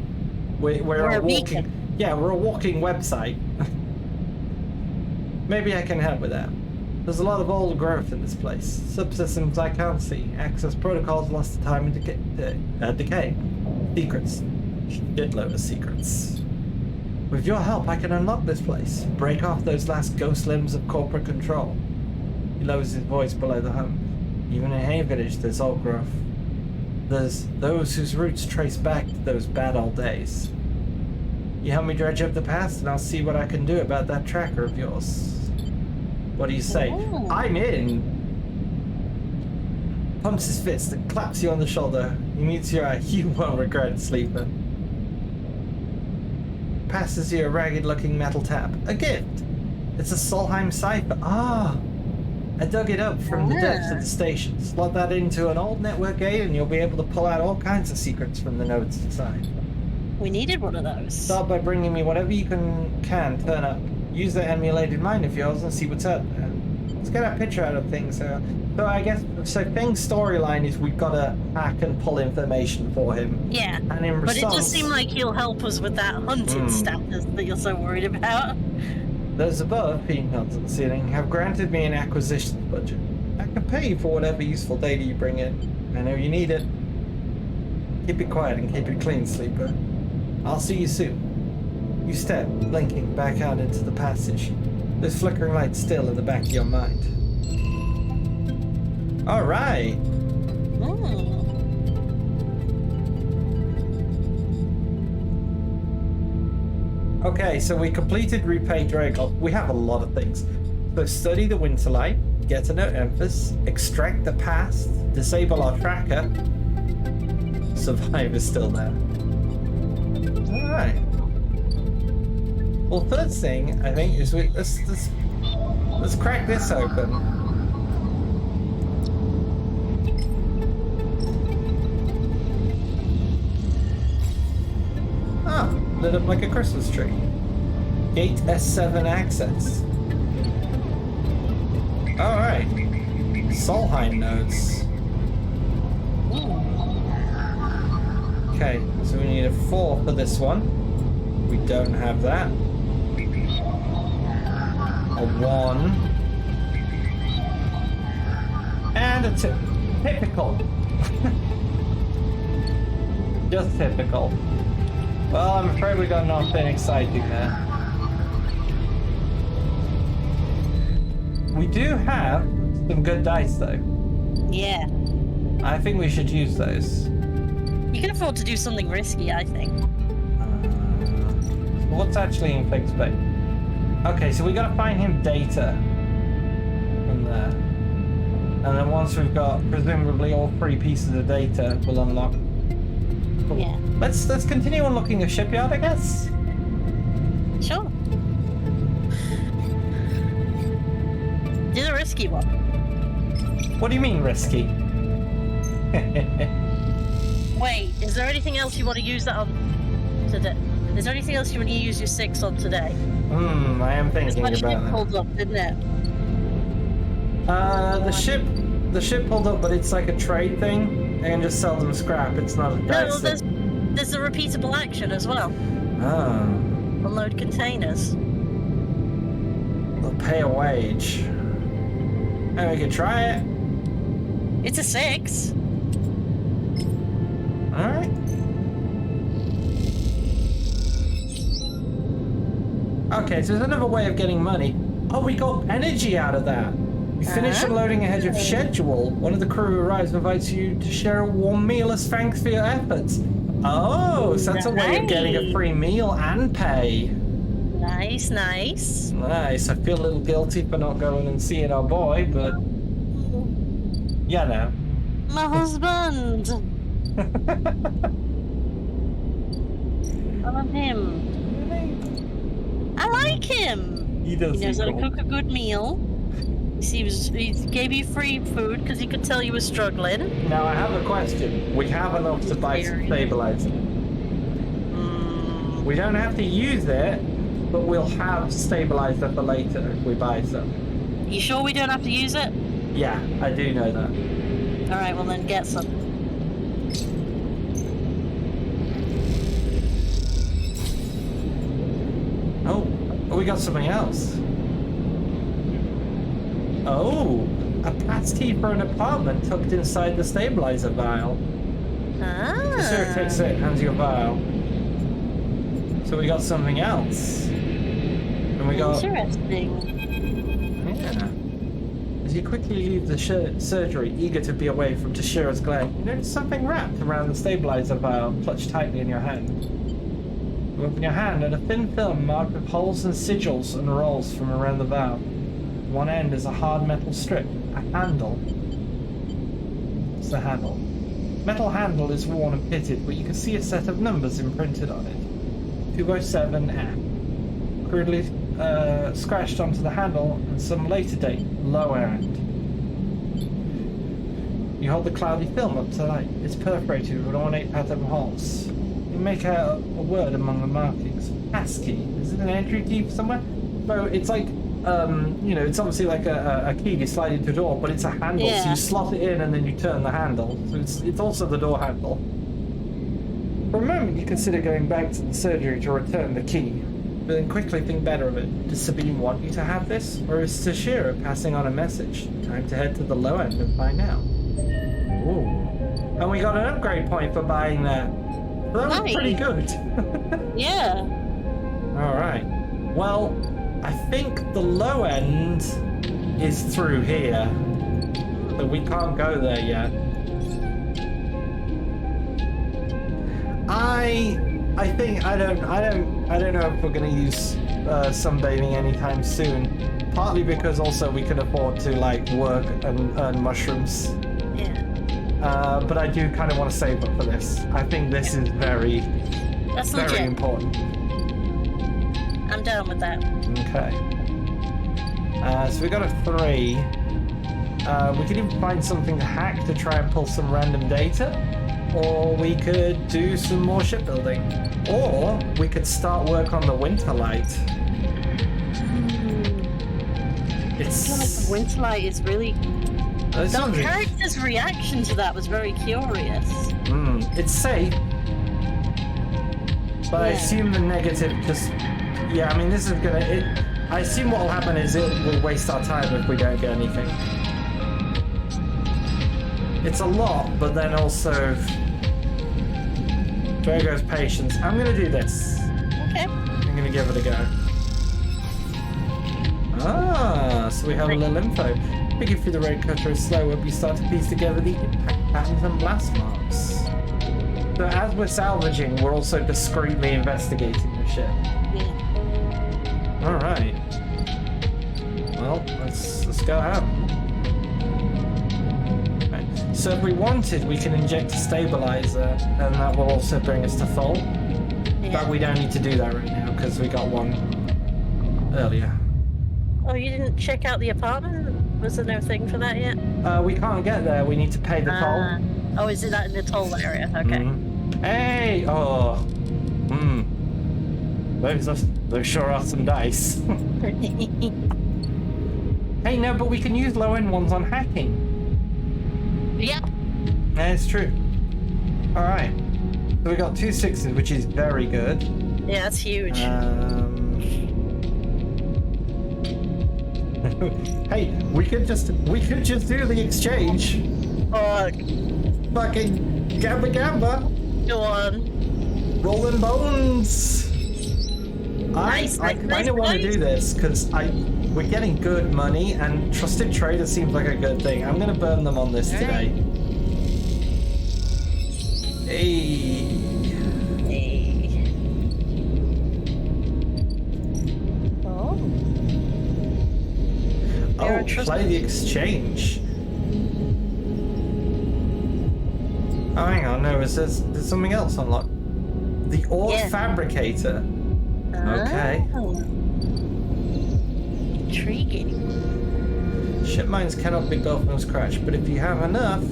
We're a walking... beacon. Yeah, we're a walking website. Maybe I can help with that. There's a lot of old growth in this place. Subsystems I can't see. Access protocols lost to time and decay. Secrets. Shitload of secrets. With your help, I can unlock this place. Break off those last ghost limbs of corporate control. He lowers his voice below the hum. Even in Hay Village, there's old growth. There's those whose roots trace back to those bad old days. You help me dredge up the past, and I'll see what I can do about that tracker of yours. What do you say? Ooh. I'm in! Pumps his fist and claps you on the shoulder. He meets your eye. You won't regret it, Sleeper. Passes you a ragged-looking metal tab. A gift! It's a Solheim cipher. Ah! I dug it up from the depths of the station. Slot that into an old network gate and you'll be able to pull out all kinds of secrets from the nodes inside. We needed one of those. Start by bringing me whatever you can turn up. Use that emulated mind of yours and see what's up. And let's get a picture out of things. So I guess, Feng's storyline is we've got to hack and pull information for him. Yeah, And in response, but it does seem like he'll help us with that hunted status that you're so worried about. those above, he nods at the ceiling, have granted me an acquisitions budget. I can pay you for whatever useful data you bring in. I know you need it. Keep it quiet and keep it clean, Sleeper. I'll see you soon. You step, blinking, back out into the passage. Those flickering lights still in the back of your mind. Okay, so we completed repay Dragov. We have a lot of things. So study the Winterlight, get to know Emphas, extract the past, disable our tracker. Survive is still there. Alright. Well, first thing I think is let's crack this open. Ah, lit up like a Christmas tree. Gate S7 access. Alright. Solheim nodes. Okay, so we need a 4 for this one. We don't have that. A 1. And a typical. Just typical. Well, I'm afraid we got nothing exciting there. We do have some good dice though. Yeah. I think we should use those. You can afford to do something risky, I think. What's actually in Fig's Bay? Okay, so we gotta find him data from there. And then once we've got presumably all 3 pieces of data, we'll unlock. Cool. Yeah. Let's continue on looking at shipyard, I guess. Sure. Do the risky one. What do you mean risky? Wait, is there anything else you want to use that on today? Is there anything else you want to use your 6 on today? I am thinking This about ship that. pulled up, didn't it? The ship pulled up, but it's like a trade thing. I can just sell them scrap. It's not a No, dice there's thing. a repeatable action as well. Oh. Unload containers. They'll pay a wage. And we can try it. It's a 6. Alright. Okay, so there's another way of getting money. Oh, we got energy out of that. We finished unloading ahead of schedule. One of the crew arrives and invites you to share a warm meal as thanks for your efforts. Oh, so that's a way of getting a free meal and pay. Nice, nice. Nice. I feel a little guilty for not going and seeing our boy, but yeah, no. My husband. I love him. I like him. He does. He knows how to cool. cook a good meal. He gave you free food because he could tell you were struggling. Now I have a question. We have enough to buy some stabilizer. We don't have to use it, but we'll have stabilizer for later if we buy some. You sure we don't have to use it? Yeah, I do know that. Alright, well then get some. Oh, we got something else. Oh, a passkey for an apartment tucked inside the stabilizer vial. The sir takes it, hands you a vial. So we got something else. And we got... Interesting. Yeah. As you quickly leave the surgery, eager to be away from Tashira's glare, you notice something wrapped around the stabilizer vial, clutched tightly in your hand. You open your hand and a thin film marked with holes and sigils unrolls from around the vial. One end is a hard metal strip, a handle. It's the handle. Metal handle is worn and pitted, but you can see a set of numbers imprinted on it. 207F. Crudely scratched onto the handle and some later date, lower end. You hold the cloudy film up to light. It's perforated with ornate pattern holes. You make out a word among the markings. Passkey. Is it an entry key somewhere? So it's like, it's obviously like a key you slide into a door, but it's a handle. Yeah. So you slot it in and then you turn the handle. So it's also the door handle. For a moment, you consider going back to the surgery to return the key, but then quickly think better of it. Does Sabine want you to have this, or is Tashira passing on a message? Time to head to the low end and find out. Ooh. And we got an upgrade point for buying that. So that was pretty good. Yeah. Alright. Well, I think the low end is through here, but we can't go there yet. I think I don't know if we're gonna use sunbathing anytime soon. Partly because also we can afford to like work and earn mushrooms. Yeah. But I do kind of want to save up for this. I think this is very, That's very legit. important. I'm down with that. Okay. So we got a 3. We could even find something to hack to try and pull some random data. Or we could do some more shipbuilding. Or we could start work on the winter light. I feel like the winter light is really... This The one's- character's reaction to that was very curious. It's safe. But I Yeah. assume the negative just... Yeah, I mean, this is gonna... I assume what will happen is it will waste our time if we don't get anything. It's a lot, but then also... There goes patience. I'm gonna do this. Okay. I'm gonna give it a go. Ah, so we have a little info. Picking through the road cutter is slow when we start to piece together the impact patterns and blast marks. So as we're salvaging, we're also discreetly investigating the ship. Yeah. Alright. Well, let's go home. Right. So if we wanted, we can inject a stabilizer, and that will also bring us to full. Yeah. But we don't need to do that right now, because we got one earlier. Oh, you didn't check out the apartment? Was there no thing for that yet? We can't get there, we need to pay the toll. Oh, is it that in the toll area? Okay. Hey! Oh! Those sure are some dice. Hey, no, but we can use low-end ones on hacking. Yep. That's true. Alright. So we got 2 6s, which is very good. Yeah, that's huge. Hey, we could just do the exchange. Oh, Fucking gamba. go on. Rolling bones. Nice, I nice, kind of want to nice. do this because we're getting good money and trusted trader seems like a good thing. I'm gonna burn them on this today. Hey. Hey. Oh. They're Oh, trusted- play the exchange. Oh, hang on, no, there's something else unlocked. The ore Yeah. fabricator. Okay. Oh. Intriguing. Ship mines cannot be built from scratch, but if you have enough,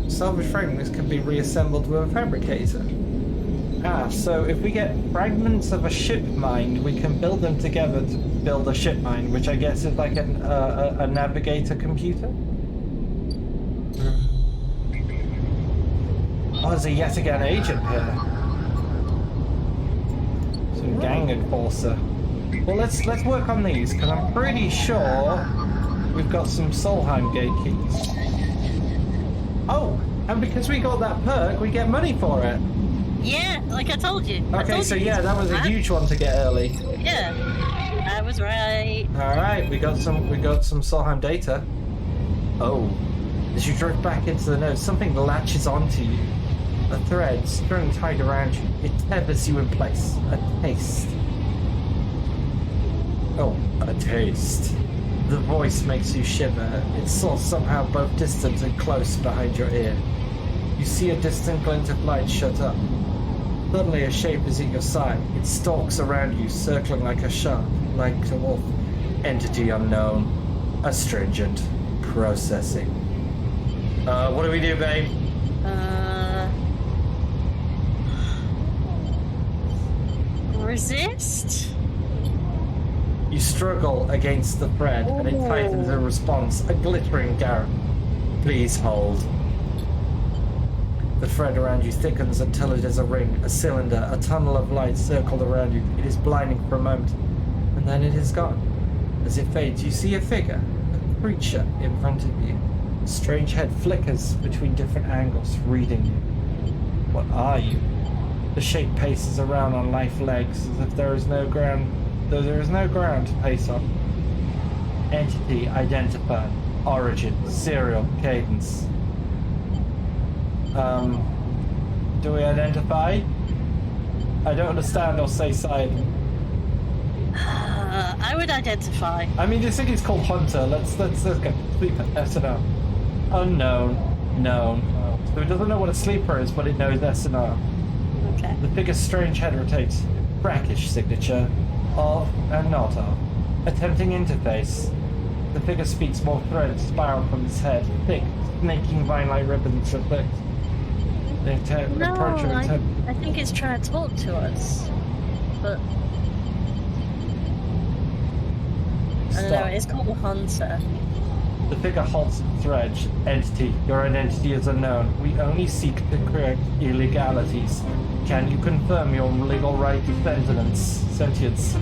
salvage fragments can be reassembled with a fabricator. Ah, so if we get fragments of a ship mine, we can build them together to build a ship mine, which I guess is like a navigator computer. Oh, there's a yet again agent here. Some gang enforcer. Well, let's work on these because I'm pretty sure we've got some Solheim gate keys. Oh, and because we got that perk, we get money for it. Yeah, like I told you. I Okay, told so you yeah, this that was a right? huge one to get early. Yeah, I was right. All right, we got some Solheim data. Oh, as you drift back into the node, something latches onto you. A thread strung tight around you. It tethers you in place. A taste. Oh, a taste. The voice makes you shiver. Its source somehow both distant and close behind your ear. You see a distant glint of light shut up. Suddenly a shape is at your side. It stalks around you, circling like a shark, like a wolf. Entity unknown. Astringent. Processing. What do we do, babe? Resist? You struggle against the thread, and it tightens in response, a glittering garret. Please hold. The thread around you thickens until it is a ring, a cylinder, a tunnel of light circled around you. It is blinding for a moment, and then it is gone. As it fades, you see a figure, a creature in front of you. A strange head flickers between different angles, reading you. What are you? The shape paces around on life legs as if there is no ground to pace on. Entity identified. Origin. Serial. Cadence. Do we identify? I don't understand or say side. I would identify. I mean, this thing is called Hunter. Let's go. Sleeper. S&R. Unknown. Known. So it doesn't know what a sleeper is, but it knows S&R. Okay. The figure's strange head rotates. Brackish signature. Of and not of. Attempting interface. The figure speaks, more threads spiral from its head. Thick, snaking vine-like ribbons reflect. They No, approach her attempt. I think it's trying to talk to us. But I don't know, Stop. it's called a hunter. The figure halts its edge. Entity. Your identity is unknown. We only seek to correct illegalities. Can you confirm your legal right to sentience?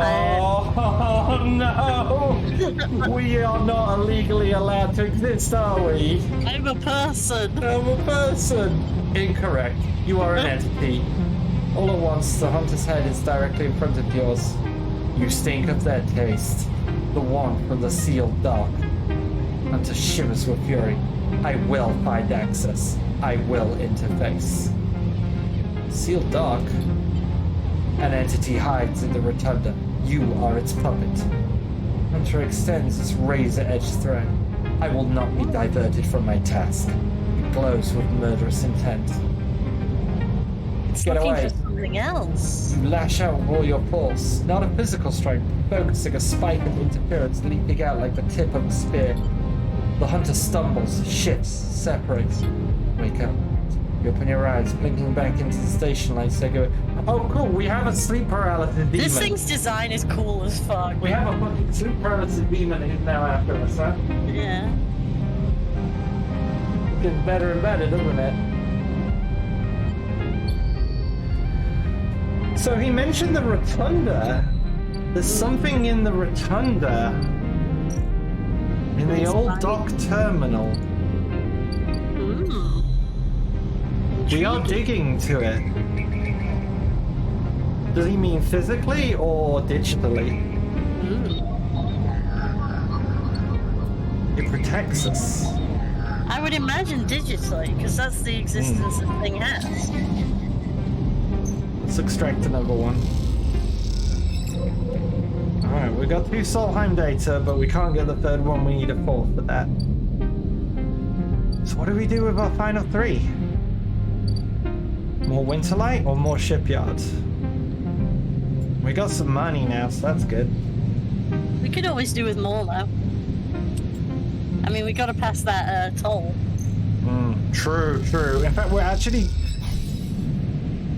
Oh no! We are not illegally allowed to exist, are we? I'm a person. I'm a person! Incorrect. You are an entity. All at once, the hunter's head is directly in front of yours. You stink of their taste. The one from the sealed dark. Hunter shivers with fury. I will find access. I will interface. Sealed dark? An entity hides in the rotunda. You are its puppet. Hunter extends his razor-edged thread. I will not be diverted from my task. It glows with murderous intent. It's Get looking away. for something else. You lash out with all your force. Not a physical strike, focusing a spike of interference leaping out like the tip of a spear. The hunter stumbles, shifts, separates. Wake up. You open your eyes, blinking back into the station lights. They go, oh cool, we have a sleep paralysis demon. This thing's design is cool as fuck. We have a fucking sleep paralysis demon who's now after us, huh? Yeah. Gets better and better, doesn't it? So he mentioned the rotunda. There's something in the rotunda. In the old dock terminal. Ooh. We are digging to it. Does he mean physically or digitally? It protects us. I would imagine digitally, because that's the existence the thing has. Let's extract another one. Alright, we got 2 Solheim data, but we can't get the third one. We need a 4th for that. So what do we do with our final 3? More Winterlight or more Shipyard? We got some money now, so that's good. We could always do with more, though. I mean, we gotta pass that toll. True. In fact, we're actually...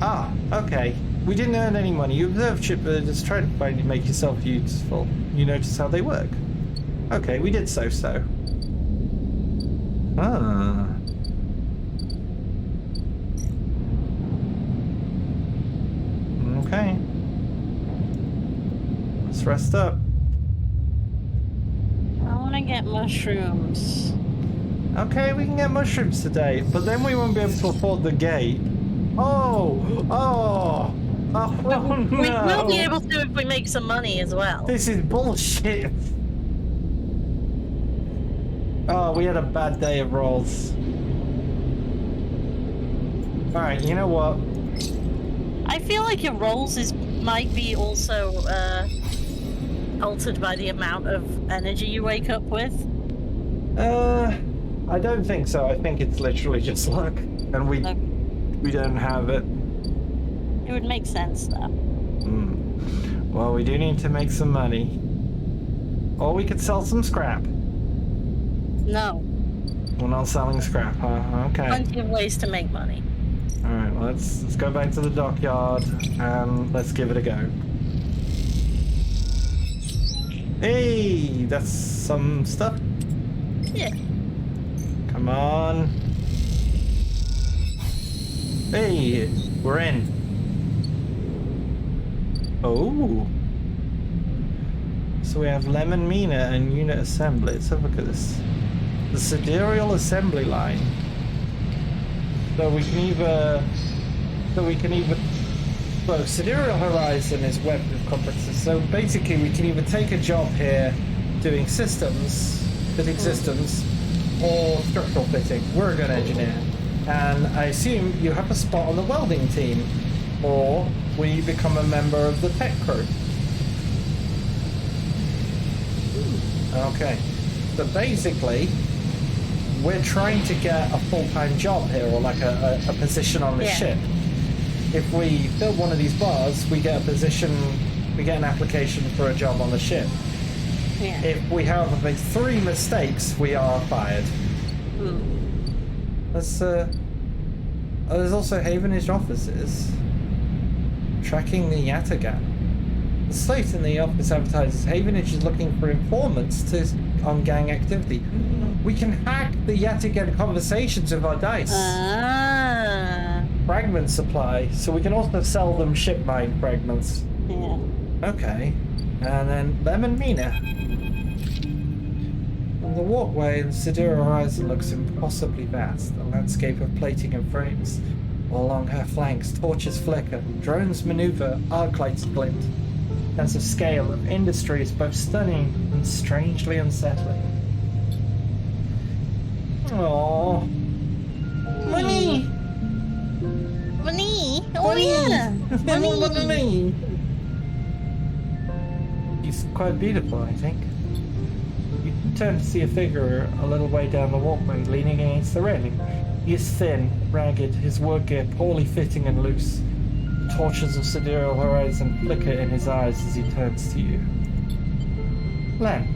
Ah, okay. We didn't earn any money. You observe shipbuilders try to make yourself useful. You notice how they work. Okay, we did so. Ah. Okay. Let's rest up. I wanna get mushrooms. Okay, we can get mushrooms today, but then we won't be able to afford the gate. Oh no! We will be able to if we make some money as well. This is bullshit. Oh, we had a bad day of rolls. Alright, you know what? I feel like your rolls might be also altered by the amount of energy you wake up with. I don't think so. I think it's literally just luck, and we don't have it. It would make sense, though. Well, we do need to make some money. Or we could sell some scrap. No. We're not selling scrap, huh? Okay. Plenty of ways to make money. Alright, well, let's go back to the dockyard and let's give it a go. Hey, that's some stuff. Yeah. Come on. Hey, we're in. Oh. So we have Lemon Mina and unit assembly. Let's have a look at this. The sidereal assembly line. So we can either... Well, sidereal horizon is web complexes. So basically we can either take a job here doing systems, fitting systems, or structural fitting. We're a good engineer. And I assume you have a spot on the welding team. Or we become a member of the tech crew. Okay. So basically, we're trying to get a full-time job here, or like a position on the ship. If we build one of these bars, we get a position, we get an application for a job on the ship. Yeah. If we have make 3 mistakes, we are fired. There's also Havenage officers tracking the Yataghan. The slate in the office advertises Havenage is looking for informants on gang activity. We can hack the Yataghan conversations with our dice. Fragment supply, so we can also sell them ship mine fragments. Yeah. Okay. And then Lem and Mina. The walkway in Sidera Horizon looks impossibly vast, a landscape of plating and frames. All along her flanks, torches flicker, drones maneuver, arc lights glint. Sense of scale of industry is both stunning and strangely unsettling. Aww. Money! Money! Oh yeah! Money! She's quite beautiful, I think. You turn to see a figure a little way down the walkway, leaning against the railing. He is thin, ragged, his work gear poorly fitting and loose. The torches of Sidereal Horizon flicker in his eyes as he turns to you. Len.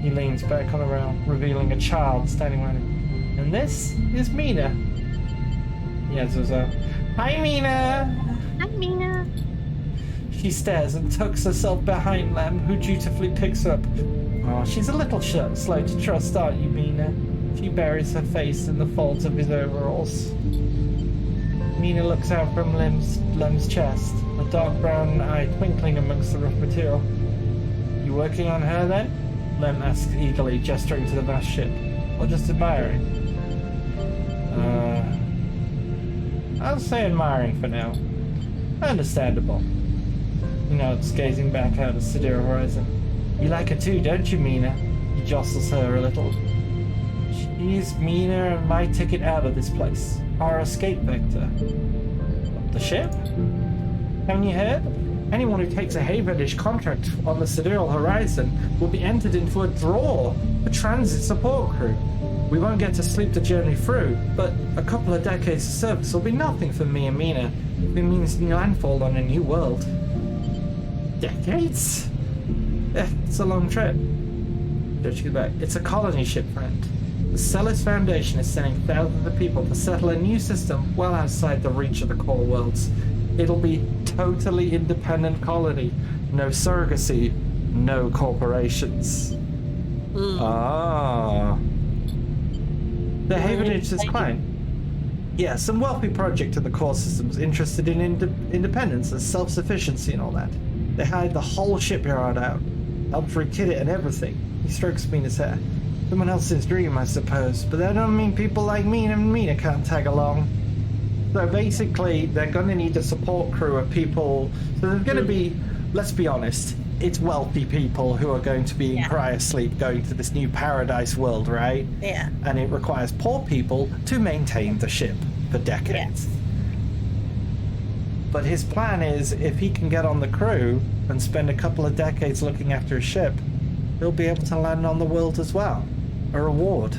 He leans back on the rail, revealing a child standing behind him. And this is Mina. He answers up. Hi, Mina! Hi, Mina. She stares and tucks herself behind Lem, who dutifully picks up. Oh, she's a little slow to trust, aren't you, Mina? She buries her face in the folds of his overalls. Mina looks out from Lem's chest, a dark brown eye twinkling amongst the rough material. You working on her, then? Lem asks eagerly, gesturing to the vast ship. Or just admiring? I'll say admiring for now. Understandable. He nods, gazing back out at Sidera Horizon. You like her too, don't you, Mina? He jostles her a little. She's Mina and my ticket out of this place. Our escape vector. The ship? Haven't you heard? Anyone who takes a Havenage contract on the Sidereal Horizon will be entered into a draw for transit support crew. We won't get to sleep the journey through, but a couple of decades of service will be nothing for me and Mina. It means landfall on a new world. Decades? Yeah, it's a long trip. It's a colony ship, friend. The Celis Foundation is sending thousands of people to settle a new system well outside the reach of the core worlds. It'll be totally independent colony. No surrogacy, no corporations. Ah. The Havenage is client. Yeah, some wealthy project in the core systems interested in independence and self-sufficiency and all that. They hired the whole shipyard out, helped rekit it and everything. He strokes Mina's hair. Someone else's dream, I suppose, but that don't mean people like me and Mina can't tag along. So basically, they're going to need a support crew of people. So there's going to be, let's be honest, it's wealthy people who are going to be in cryosleep going to this new paradise world, right? Yeah. And it requires poor people to maintain the ship for decades. Yeah. But his plan is, if he can get on the crew and spend a couple of decades looking after a ship, he'll be able to land on the world as well. A reward.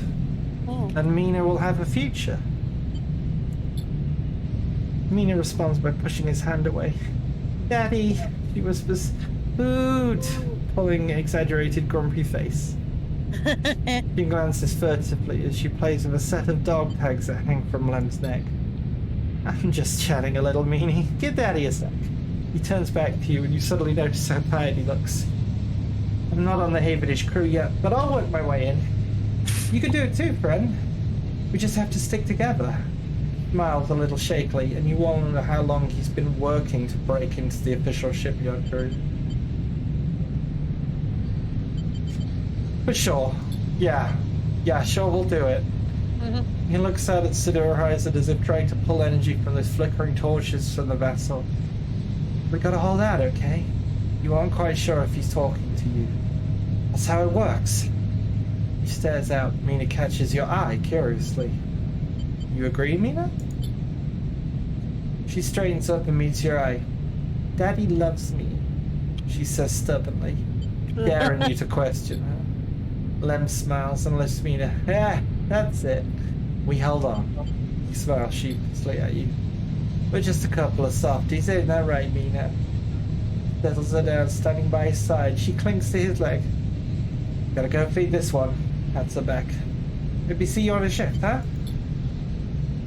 And Mina will have a future. Mina responds by pushing his hand away. Daddy, she whispers, food, pulling an exaggerated grumpy face. She glances furtively as she plays with a set of dog tags that hang from Lem's neck. I'm just chatting a little, Meanie. Give Daddy a sec. He turns back to you and you suddenly notice how tired he looks. I'm not on the Havenage crew yet, but I'll work my way in. You can do it too, friend. We just have to stick together. Smiles a little shakily, and you wonder how long he's been working to break into the official shipyard crew. But sure. Yeah, sure, we'll do it. He looks out at Sidera Horizon as if trying to pull energy from those flickering torches from the vessel. We gotta hold out, okay? You aren't quite sure if he's talking to you. That's how it works. He stares out. Mina catches your eye curiously. You agree, Mina? She straightens up and meets your eye. Daddy loves me, she says stubbornly, daring you to question her. Lem smiles and lifts Mina. Yeah, that's it. We hold on. He smiles sheepishly at you. We're just a couple of softies, ain't that right, Mina? Settles her down, standing by his side. She clings to his leg. Gotta go feed this one. Pats her back. Maybe see you on a shift, huh?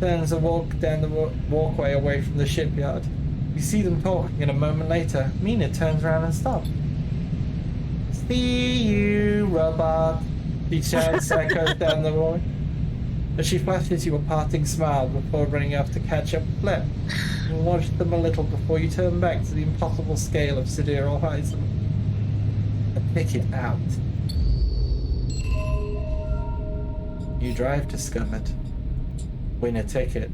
Turns and walk down the walkway away from the shipyard. You see them talking, and a moment later, Mina turns around and stops. See you, robot. She shouts, echoes down the road. As she flashes you a parting smile before running off to catch up with Flip. You watch them a little before you turn back to the impossible scale of sidereal horizon. And pick it out. New drive discovered. Win a ticket.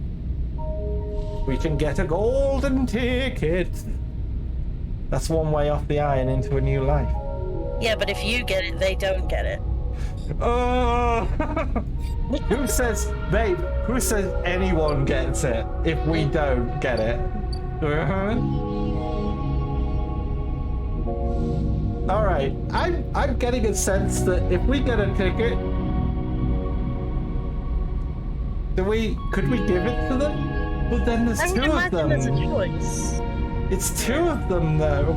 We can get a golden ticket. That's one way off the iron into a new life. Yeah, but if you get it, they don't get it. Oh! Who says, babe, who says anyone gets it if we don't get it? Alright, I'm getting a sense that if we get a ticket, could we give it to them? But then there's I would two of imagine them. there's a choice. It's two of them though.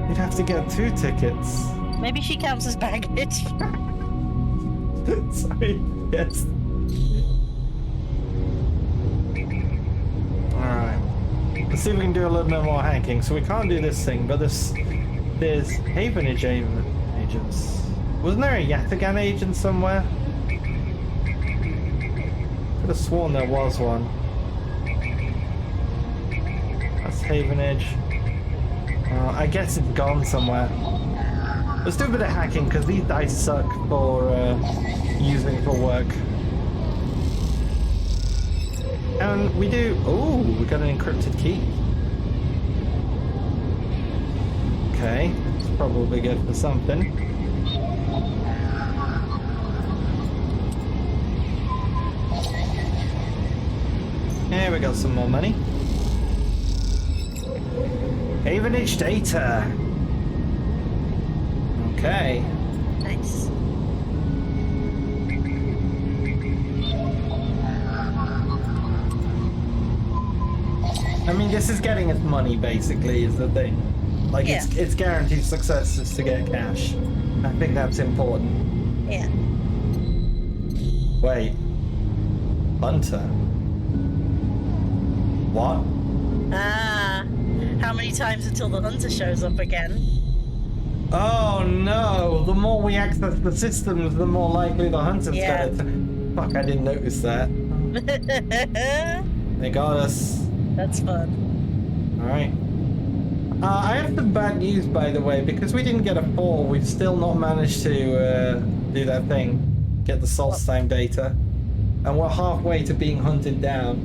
You'd have to get 2 tickets. Maybe she counts as baggage. Sorry, yes. Alright. Let's see if we can do a little bit more hacking. So we can't do this thing, but there's Havenage agents. Wasn't there a Yatagan agent somewhere? Could have sworn there was one. That's Havenage. I guess it's gone somewhere. Let's do a bit of hacking because these dice suck for using for work. And we do. Oh, we got an encrypted key. Okay, it's probably good for something. Here we got some more money. Havenage data. Okay. Nice. I mean, this is getting its money, basically, is the thing. Like, Yeah. it's guaranteed success is to get cash. I think that's important. Yeah. Wait. Hunter. What? Ah. How many times until the hunter shows up again? Oh no! The more we access the systems, the more likely the hunter's Yeah. gonna... Fuck, I didn't notice that. They got us. That's fun. Alright. I have some bad news, by the way, because we didn't get a 4, we've still not managed to do that thing. Get the Solstheim data. And we're halfway to being hunted down.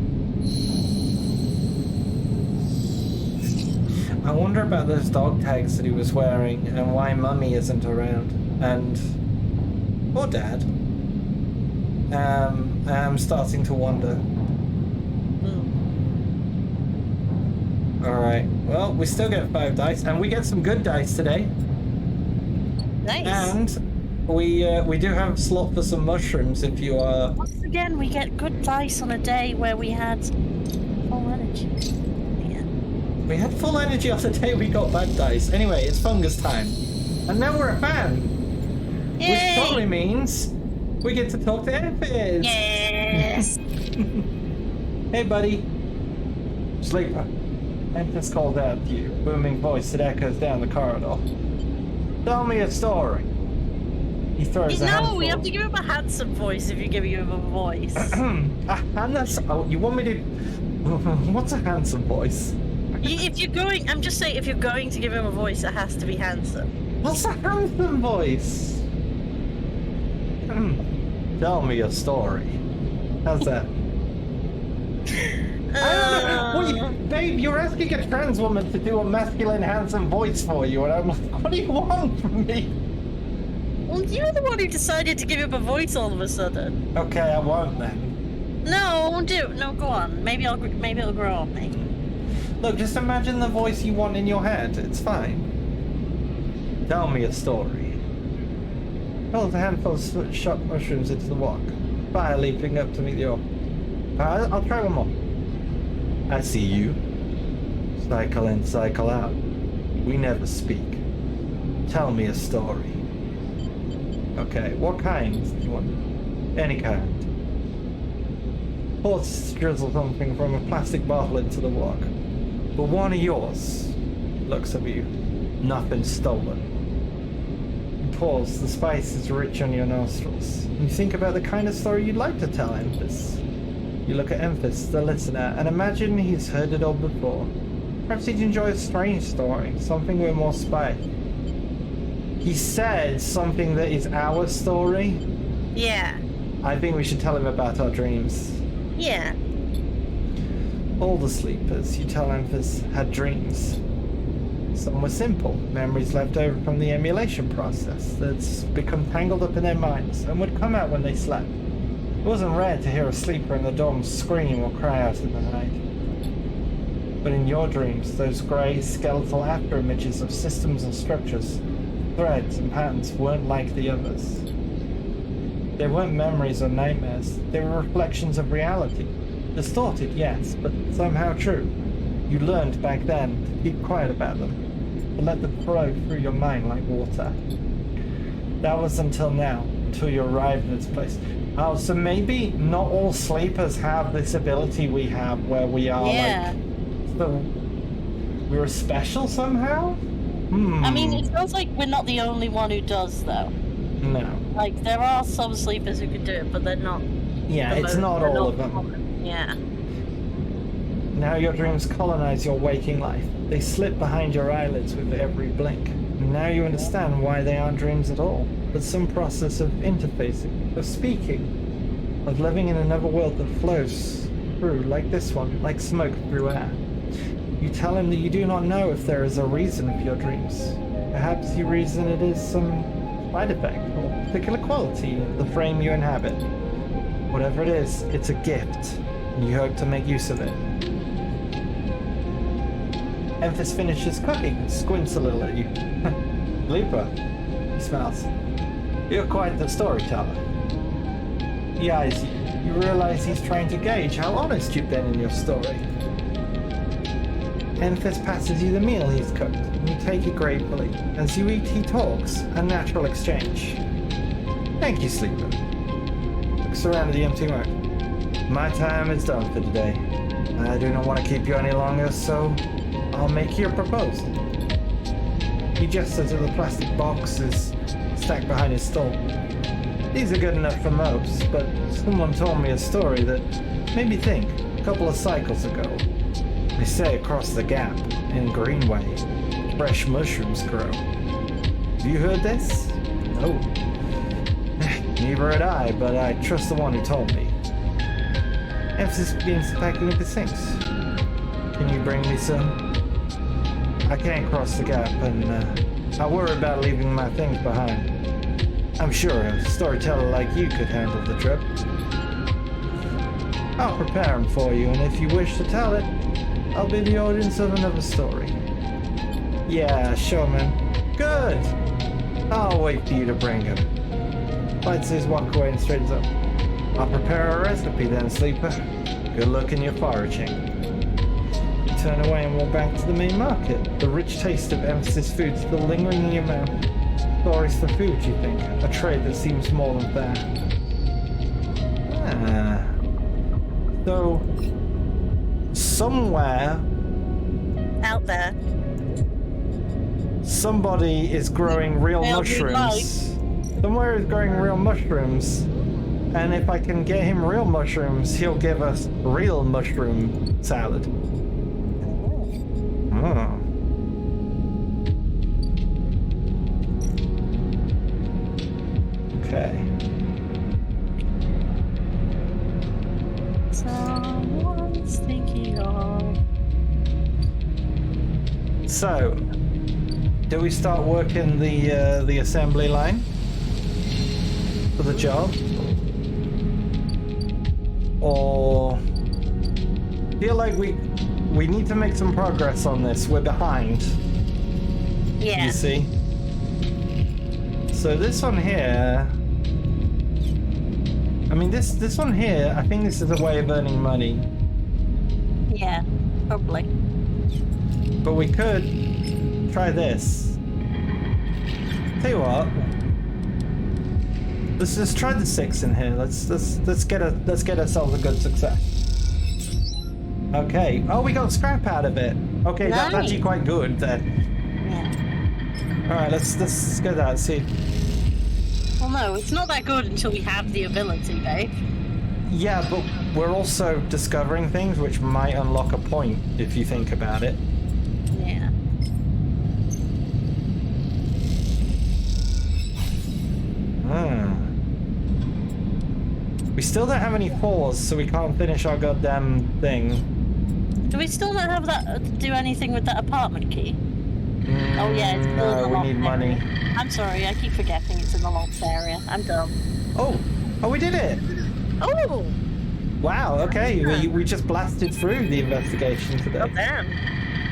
I wonder about those dog tags that he was wearing and why Mummy isn't around. And... or Dad. I'm starting to wonder. Alright, well, we still get 5 dice, and we get some good dice today. Nice. And we do have a slot for some mushrooms if you are... Once again, we get good dice on a day where we had full energy. Yeah. We had full energy on the day we got bad dice. Anyway, it's fungus time. And now we're a fan. Yay! Which probably means we get to talk to Ephiz. Yes! Hey, buddy. Sleeper. Ephiz called out to you, booming voice that echoes down the corridor. Tell me a story. He throws a No, handful. we have to give him a handsome voice if you give him a voice. Oh, you want me to... What's a handsome voice? If you're going, I'm just saying, if you're going to give him a voice, it has to be handsome. What's a handsome voice? Tell me a story. How's that? I don't know. Babe, you're asking a trans woman to do a masculine, handsome voice for you, and I'm like, what do you want from me? Well, you're the one who decided to give him a voice all of a sudden. Okay, I won't then. No, do no. Go on. Maybe it'll grow on me. Look, just imagine the voice you want in your head. It's fine. Tell me a story. Hold a handful of shot mushrooms into the walk. Fire leaping up to meet the orb. I'll try one more. I see you. Cycle in, cycle out. We never speak. Tell me a story. Okay, what kind do you want? Any kind. Horse drizzle something from a plastic bottle into the walk. But one of yours looks at you. Nothing stolen. You pause, the spice is rich on your nostrils. You think about the kind of story you'd like to tell Emphas. You look at Emphas, the listener, and imagine he's heard it all before. Perhaps he'd enjoy a strange story, something with more spice. He said something that is our story. Yeah. I think we should tell him about our dreams. Yeah. All the sleepers, you tell Emphas, had dreams. Some were simple, memories left over from the emulation process that's become tangled up in their minds and would come out when they slept. It wasn't rare to hear a sleeper in the dorm scream or cry out in the night. But in your dreams, those grey, skeletal after-images of systems and structures, threads and patterns weren't like the others. They weren't memories or nightmares, they were reflections of reality. Distorted, yes, but somehow true. You learned back then to keep quiet about them, to let them flow through your mind like water. That was until now, until you arrived in this place. Oh, so maybe not all sleepers have this ability we have where we are so we're special somehow? I mean, it sounds like we're not the only one who does, though. No. Like, there are some sleepers who can do it, but they're not. Yeah, it's not all of them. Yeah. Now your dreams colonize your waking life. They slip behind your eyelids with every blink. Now you understand why they aren't dreams at all, but some process of interfacing, of speaking, of living in another world that flows through, like this one, like smoke through air. You tell him that you do not know if there is a reason for your dreams. Perhaps you reason it is some side effect or particular quality of the frame you inhabit. Whatever it is, it's a gift, and you hope to make use of it. Emphas finishes cooking and squints a little at you. Looper, he smells. You're quite the storyteller. He eyes you. You realize he's trying to gauge how honest you've been in your story. Emphas passes you the meal he's cooked, and you take it gratefully. As you eat, he talks, a natural exchange. Thank you, Sleeper. Looks around at the empty room. My time is done for today. I do not want to keep you any longer, so I'll make you a proposal. He gestures at the plastic boxes stacked behind his stall. These are good enough for most, but someone told me a story that made me think a couple of cycles ago. They say across the gap, in Greenway, fresh mushrooms grow. Have you heard this? No. Neither had I, but I trust the one who told me. Emphasis begins packing up his things. Can you bring me some? I can't cross the gap, and I worry about leaving my things behind. I'm sure a storyteller like you could handle the trip. I'll prepare them for you, and if you wish to tell it, I'll be the audience of another story. Yeah, sure, man. Good! I'll wait for you to bring him. Bites his walk away and straightens up. I'll prepare a recipe then, Sleeper. Good luck in your foraging. You turn away and walk back to the main market. The rich taste of Emphasis food still lingering in your mouth. Stories for food, you think. A trade that seems more than fair. So, somewhere Out there. somebody is growing real mushrooms. Somewhere is growing real mushrooms. And if I can get him real mushrooms, he'll give us real mushroom salad. Oh. Okay. Someone's thinking of. So, do we start working the assembly line for the job, or feel like we we need to make some progress on this. We're behind. Yeah. You see? So this one here... I mean, this one here, I think this is a way of earning money. Yeah, probably. But we could try this. Tell you what. Let's try the 6 in here. Let's get ourselves a good success. Okay. Oh, we got scrap out of it. Okay, that's Nice. actually quite good then. Yeah. All right, let's get that. See. Well, no, it's not that good until we have the ability, babe. Yeah, but we're also discovering things which might unlock a point if you think about it. Yeah. We still don't have any 4s, so we can't finish our goddamn thing. Do we still not have that? Do anything with that apartment key? Oh yeah, it's still in No, the we loft need area. money. I'm sorry, I keep forgetting it's in the loft area. I'm dumb. Oh, we did it! Oh! Wow, okay, we just blasted through the investigation today. Oh damn.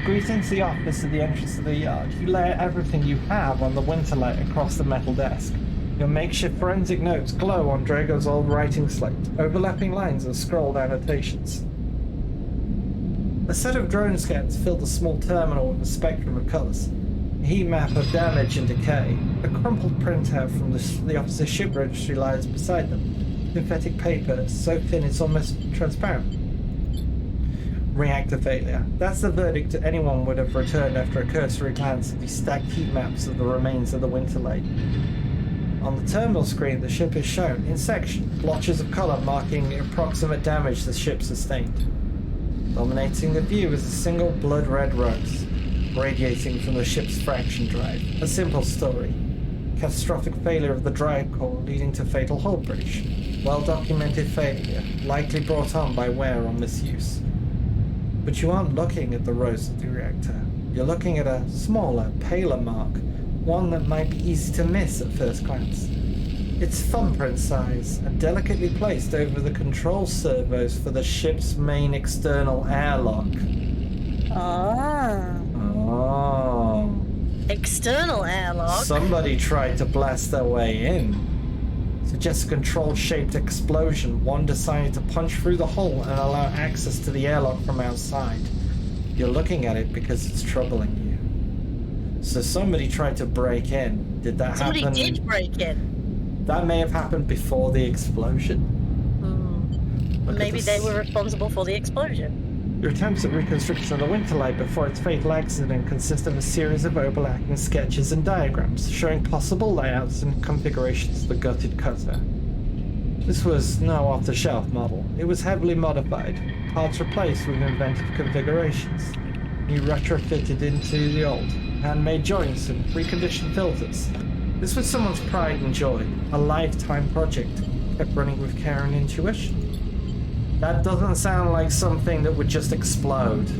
Greetings to the office at the entrance of the yard. You lay everything you have on the winter light across the metal desk. Your makeshift forensic notes glow on Drago's old writing slate, overlapping lines and scrolled annotations. A set of drone scans filled the small terminal with a spectrum of colours. A heat map of damage and decay. A crumpled printout from the officer's ship registry lies beside them. Synthetic paper, so thin it's almost transparent. Reactor failure. That's the verdict anyone would have returned after a cursory glance at the stacked heat maps of the remains of the winter light. On the terminal screen, the ship is shown, in section, blotches of colour marking the approximate damage the ship sustained. Dominating the view is a single blood-red rose, radiating from the ship's fraction drive. A simple story. Catastrophic failure of the drive core leading to fatal hull breach. Well-documented failure, likely brought on by wear or misuse. But you aren't looking at the rose of the reactor. You're looking at a smaller, paler mark, one that might be easy to miss at first glance. It's thumbprint size and delicately placed over the control servos for the ship's main external airlock. Ah. Oh. External airlock. Somebody tried to blast their way in. Suggests a control-shaped explosion. One decided to punch through the hole and allow access to the airlock from outside. You're looking at it because it's troubling you. So somebody tried to break in. Did that happen? Somebody did break in. That may have happened before the explosion. Look at Maybe this. they were responsible for the explosion. Your attempts at reconstruction of the winter light before its fatal accident consist of a series of overlapping sketches and diagrams showing possible layouts and configurations of the gutted cutter. This was no off-the-shelf model. It was heavily modified, parts replaced with inventive configurations, new retrofitted into the old, handmade joints and reconditioned filters. This was someone's pride and joy, a lifetime project, kept running with care and intuition. That doesn't sound like something that would just explode.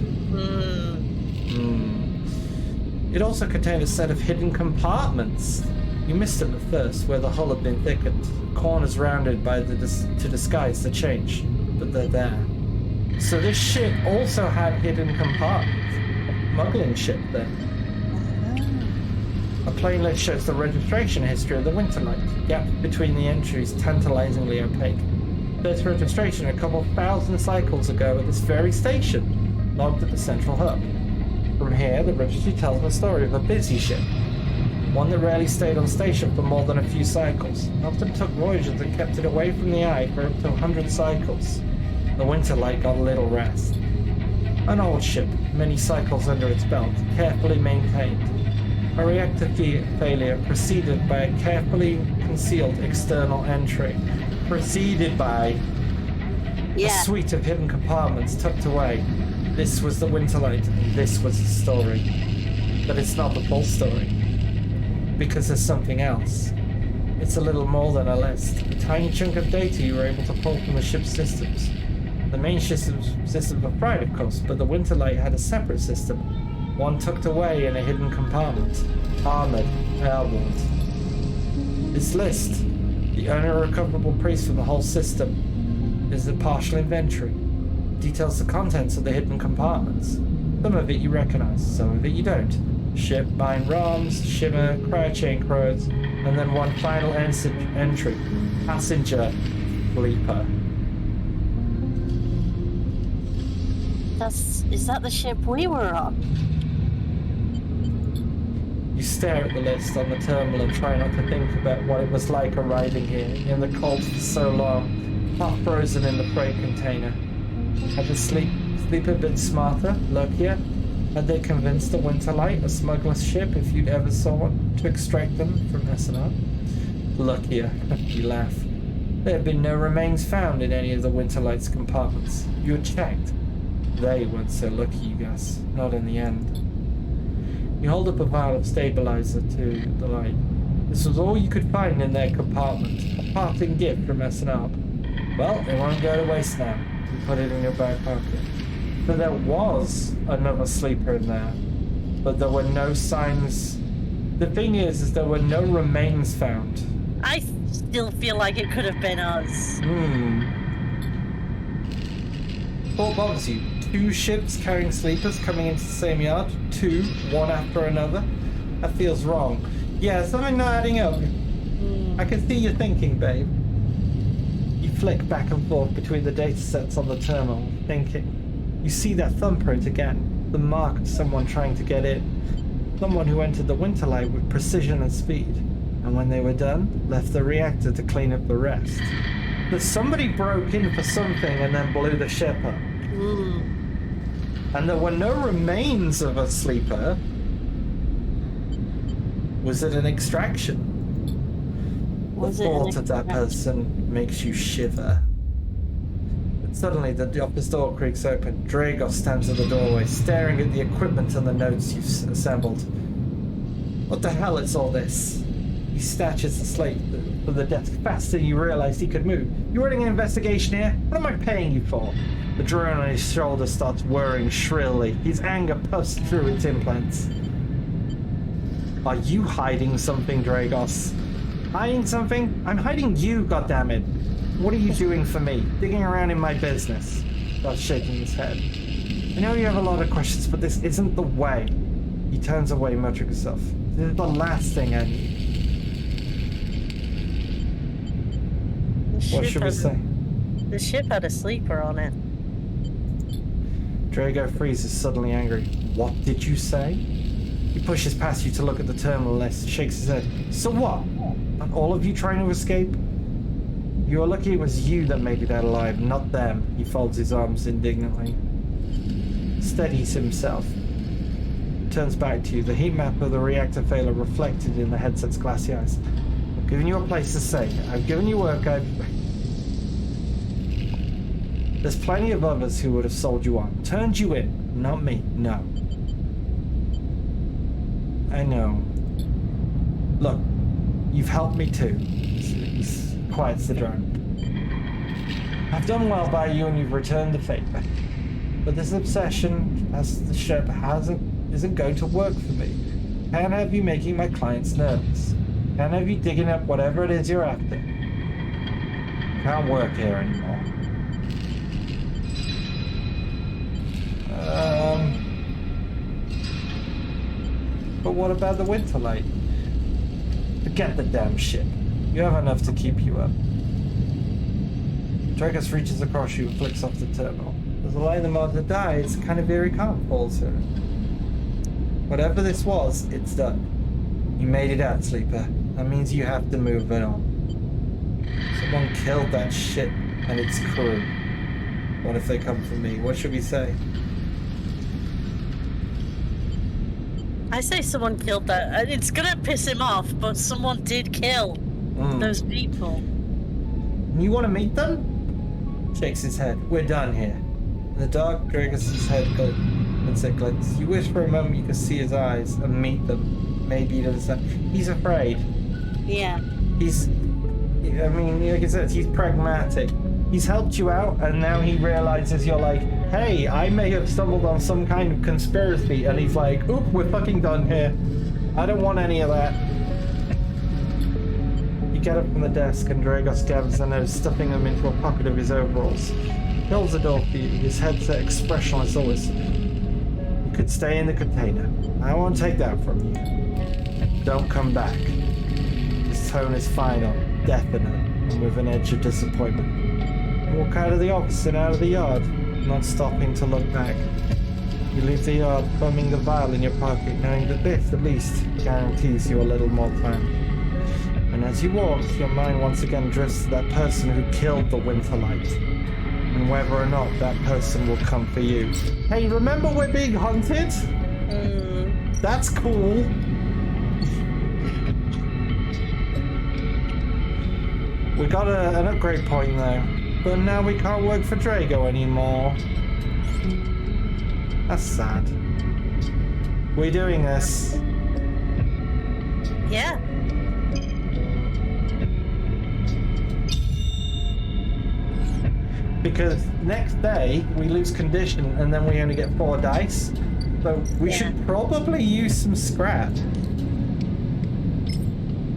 It also contained a set of hidden compartments. You missed them at first, where the hull had been thickened, corners rounded by to disguise the change, but they're there. So this ship also had hidden compartments. A smuggling ship then. A plain list shows the registration history of the Winterlight, gap between the entries tantalizingly opaque. First registration a couple thousand cycles ago at this very station, logged at the central hub. From here, the registry tells the story of a busy ship, one that rarely stayed on station for more than a few cycles, and often took voyages that kept it away from the eye for up to 100 cycles. The Winterlight got little rest. An old ship, many cycles under its belt, carefully maintained. A reactor failure preceded by a carefully concealed external entry. Preceded by a suite of hidden compartments tucked away. This was the Winterlight, and this was the story. But it's not the full story. Because there's something else. It's a little more than a list. A tiny chunk of data you were able to pull from the ship's systems. The main systems were fried, of course, but the Winterlight had a separate system. One tucked away in a hidden compartment. Armored, airborne. This list, the only recoverable piece from the whole system, is the partial inventory. details the contents of the hidden compartments. Some of it you recognize, some of it you don't. Ship, mine ROMs, shimmer, cryochain crows, and then one final entry. Passenger sleeper. Is that the ship we were on? You stare at the list on the terminal and try not to think about what it was like arriving here in the cold for so long, half frozen in the freight container. Had the sleeper been smarter, luckier? Had they convinced the Winterlight, a smuggler's ship, if you'd ever saw one, to extract them from SNR? Luckier, you laugh. There had been no remains found in any of the Winterlight's compartments. You had checked. They weren't so lucky, you guess. Not in the end. You hold up a vial of stabilizer to the light. This was all you could find in their compartment. A parting gift from SNR. Well, it won't go to waste now. You put it in your back pocket. But there was another sleeper in there. But there were no signs. The thing is there were no remains found. I still feel like it could have been us. What bothers you? 2 ships carrying sleepers coming into the same yard? 2, one after another? That feels wrong. Yeah, something not adding up. I can see you thinking, babe. You flick back and forth between the datasets on the terminal, thinking. You see that thumbprint again, the mark of someone trying to get in. Someone who entered the Winterlight with precision and speed, and when they were done, left the reactor to clean up the rest. But somebody broke in for something and then blew the ship up. And there were no remains of a sleeper. Was it an extraction? The thought of that person makes you shiver. But suddenly the office door creaks open. Dragos stands at the doorway, staring at the equipment and the notes you've assembled. What the hell is all this? He snatches the slate from the desk faster than you realized he could move. You running an investigation here? What am I paying you for? The drone on his shoulder starts whirring shrilly. His anger puffs through its implants. Are you hiding something, Dragos? Hiding something? I'm hiding you, goddammit. What are you doing for me? Digging around in my business? Starts shaking his head. I know you have a lot of questions, but this isn't the way. He turns away, muttering himself. This is the last thing I need. What should we say? The ship had a sleeper on it. Drago freezes, suddenly angry. What did you say? He pushes past you to look at the terminal list, shakes his head. So what? Aren't all of you trying to escape? You are lucky it was you that made it out alive, not them. He folds his arms indignantly. Steadies himself. Turns back to you, the heat map of the reactor failure reflected in the headset's glassy eyes. I've given you a place to stay. I've given you work. There's plenty of others who would have sold you on. Turned you in. Not me. No. I know. Look, you've helped me too. He quiets the drone. I've done well by you and you've returned the favor. But this obsession as the ship isn't going to work for me. Can't have you making my clients nervous. Can't have you digging up whatever it is you're after. Can't work here anymore. But what about the Winterlight? Forget the damn ship. You have enough to keep you up. Dragos reaches across you and flicks off the terminal. As the light in the monitor dies, a kind of eerie calm falls her. Whatever this was, it's done. You made it out, Sleeper. That means you have to move it on. Someone killed that ship and its crew. What if they come for me? What should we say? I say someone killed that. It's gonna piss him off, but someone did kill those people. You want to meet them? Shakes his head. We're done here. In the dark, Dragos' head glints. You wish for a moment you could see his eyes and meet them. Maybe he doesn't. He's afraid. Yeah. I mean, like I said, he's pragmatic. He's helped you out, and now he realizes you're like, hey, I may have stumbled on some kind of conspiracy, and he's like, oop, we're fucking done here. I don't want any of that. You get up from the desk, and Dragos gathers the notes, stuffing them into a pocket of his overalls. Holds the door for you, his headset expression as always. You could stay in the container. I won't take that from you. Don't come back. His tone is final, definite, and with an edge of disappointment. You walk out of the office and out of the yard, not stopping to look back. You leave the yard, thumbing the vial in your pocket, knowing that this, at least, guarantees you a little more time. And as you walk, your mind once again drifts to that person who killed the Winterlight. And whether or not that person will come for you. Hey, remember we're being hunted? That's cool. We got an upgrade point though. But now we can't work for Drago anymore. That's sad. We're doing this. Yeah. Because next day we lose condition and then we only get 4 dice. So we should probably use some scrap.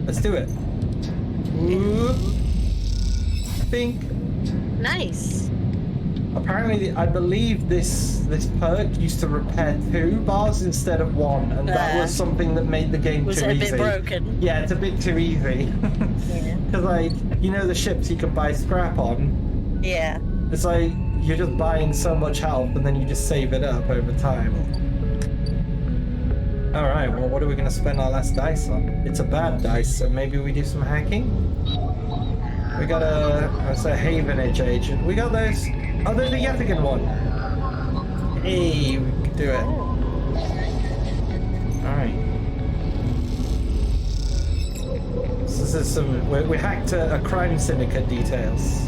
Let's do it. Whoop. Think. Nice. Apparently, I believe this perk used to repair 2 bars instead of 1, and that was something that made the game Was too it a easy. bit broken? Yeah, it's a bit too easy. Yeah. Because, like, you know the ships you can buy scrap on? Yeah. It's like, you're just buying so much health, and then you just save it up over time. Alright, well, what are we going to spend our last dice on? It's a bad dice, so maybe we do some hacking? We got it's a Havenage agent. We got those. Oh, there's a Yatigan one. Hey, we can do it. Alright. So this is some... We hacked a crime syndicate details.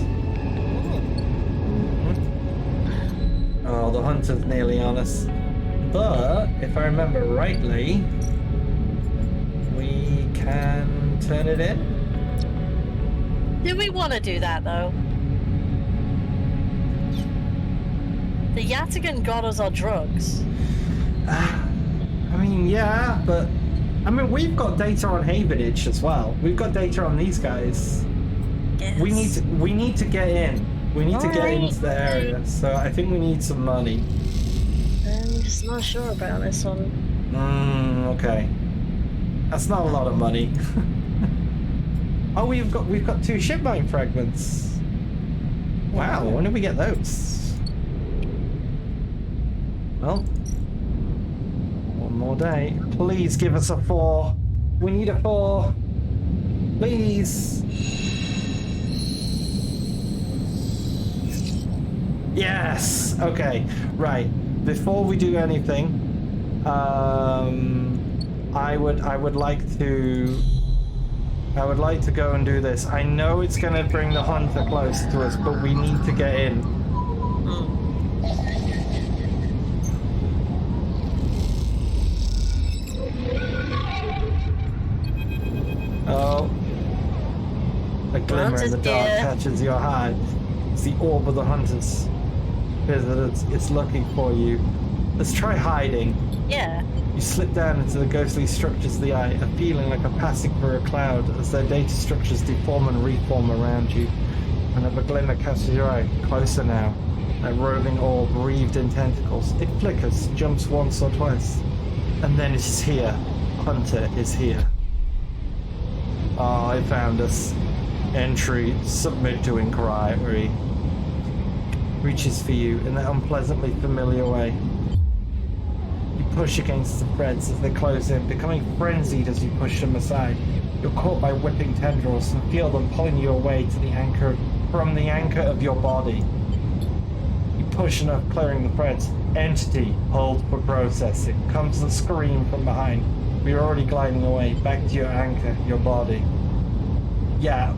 Oh, the hunter's nearly on us. But, if I remember rightly, we can turn it in. Do we want to do that, though? The Yatigan got us our drugs. I mean, yeah, but... I mean, we've got data on Havenage as well. We've got data on these guys. Yes. We need to get in. We need to get into the area. So I think we need some money. I'm just not sure about this one. Okay. That's not a lot of money. Oh, we've got 2 ship mine fragments. Wow, when did we get those? Well, one more day. Please give us a 4. We need a 4. Please. Yes. Okay. Right. Before we do anything, I would like to go and do this. I know it's going to bring the hunter close to us, but we need to get in. Oh. A glimmer in the dark catches your eye. It's the orb of the hunters. It's looking for you. Let's try hiding. Yeah. You slip down into the ghostly structures of the eye, a feeling like a passing through a cloud as their data structures deform and reform around you. Another glimmer catches your eye, closer now. That roving orb wreathed in tentacles. It flickers, jumps once or twice. And then it is here. Hunter is here. Ah, it found us. Entry, submit to inquiry. Reaches for you in that unpleasantly familiar way. You push against the threads as they close in, becoming frenzied as you push them aside. You're caught by whipping tendrils and feel them pulling you away to the anchor, from the anchor of your body. You push enough, clearing the threads. Entity, hold for processing. Comes the scream from behind. But you're already gliding away, back to your anchor, your body. Yeah,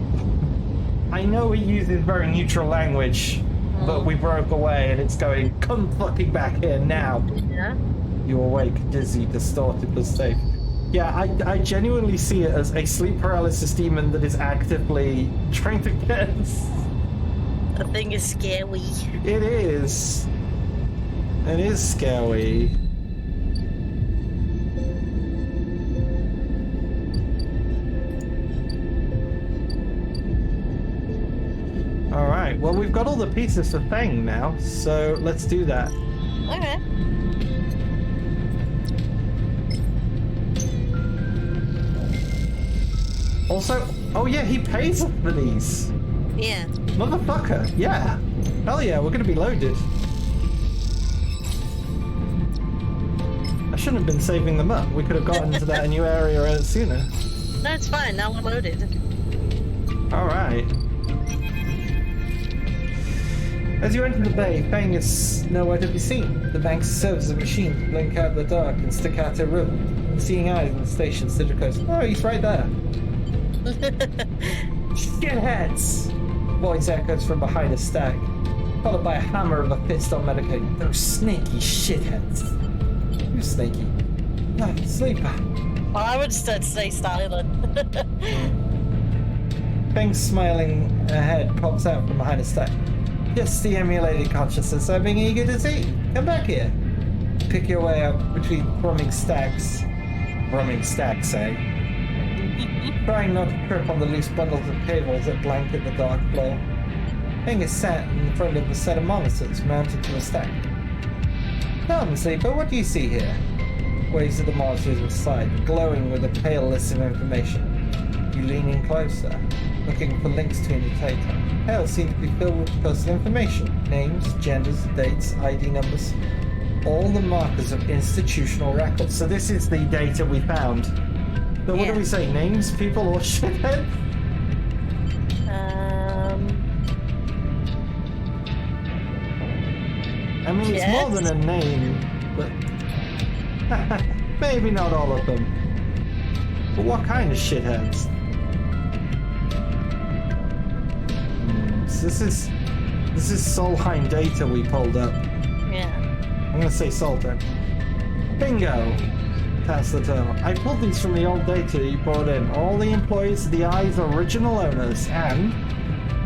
I know it uses very neutral language, but we broke away and it's going, come fucking back here now. Yeah. You awake, dizzy, distorted, but safe. Yeah, I genuinely see it as a sleep paralysis demon that is actively trying to get us. The thing is scary. It is. It is scary. Alright, well, we've got all the pieces for Fang now, so let's do that. Okay. Also, oh yeah, he pays us for these. Yeah. Motherfucker, yeah. Hell yeah, we're gonna be loaded. I shouldn't have been saving them up. We could have gotten to that new area sooner. No, it's fine. Now we're loaded. Alright. As you enter the bay, Fang is nowhere to be seen. The bank serves as a machine to blink out the dark and stick out a river. Seeing eyes on the station, Sidra goes, oh, he's right there. Shitheads! Voice echoes from behind a stag, followed by a hammer of a fist on Medicaid. Those snaky shitheads. Who's snaky? Ah, sleeper. Well, I would instead stay silent. Fang's smiling head pops out from behind a stag. Just the emulated consciousness I've been eager to see. Come back here. Pick your way up between thrumming stacks. Thrumming stacks, eh? Trying not to trip on the loose bundles of cables that blanket the dark floor. Fang is sat in front of a set of monitors mounted to a stack. Come, Sleeper, what do you see here? Waves of the monitors aside, glowing with a pale list of information. You lean in closer, looking for links to indicate. Hell seem to be filled with personal information. Names, genders, dates, ID numbers. All the markers of institutional records. So this is the data we found. So what do we say? Names, people, or shithead? I mean, it's more than a name, but maybe not all of them. But what kind of shitheads? So this is Solheim data we pulled up. Yeah. I'm gonna say Solheim. Bingo! Past the terminal. I pulled these from the old data you brought in. All the employees are the Eye's original owners, and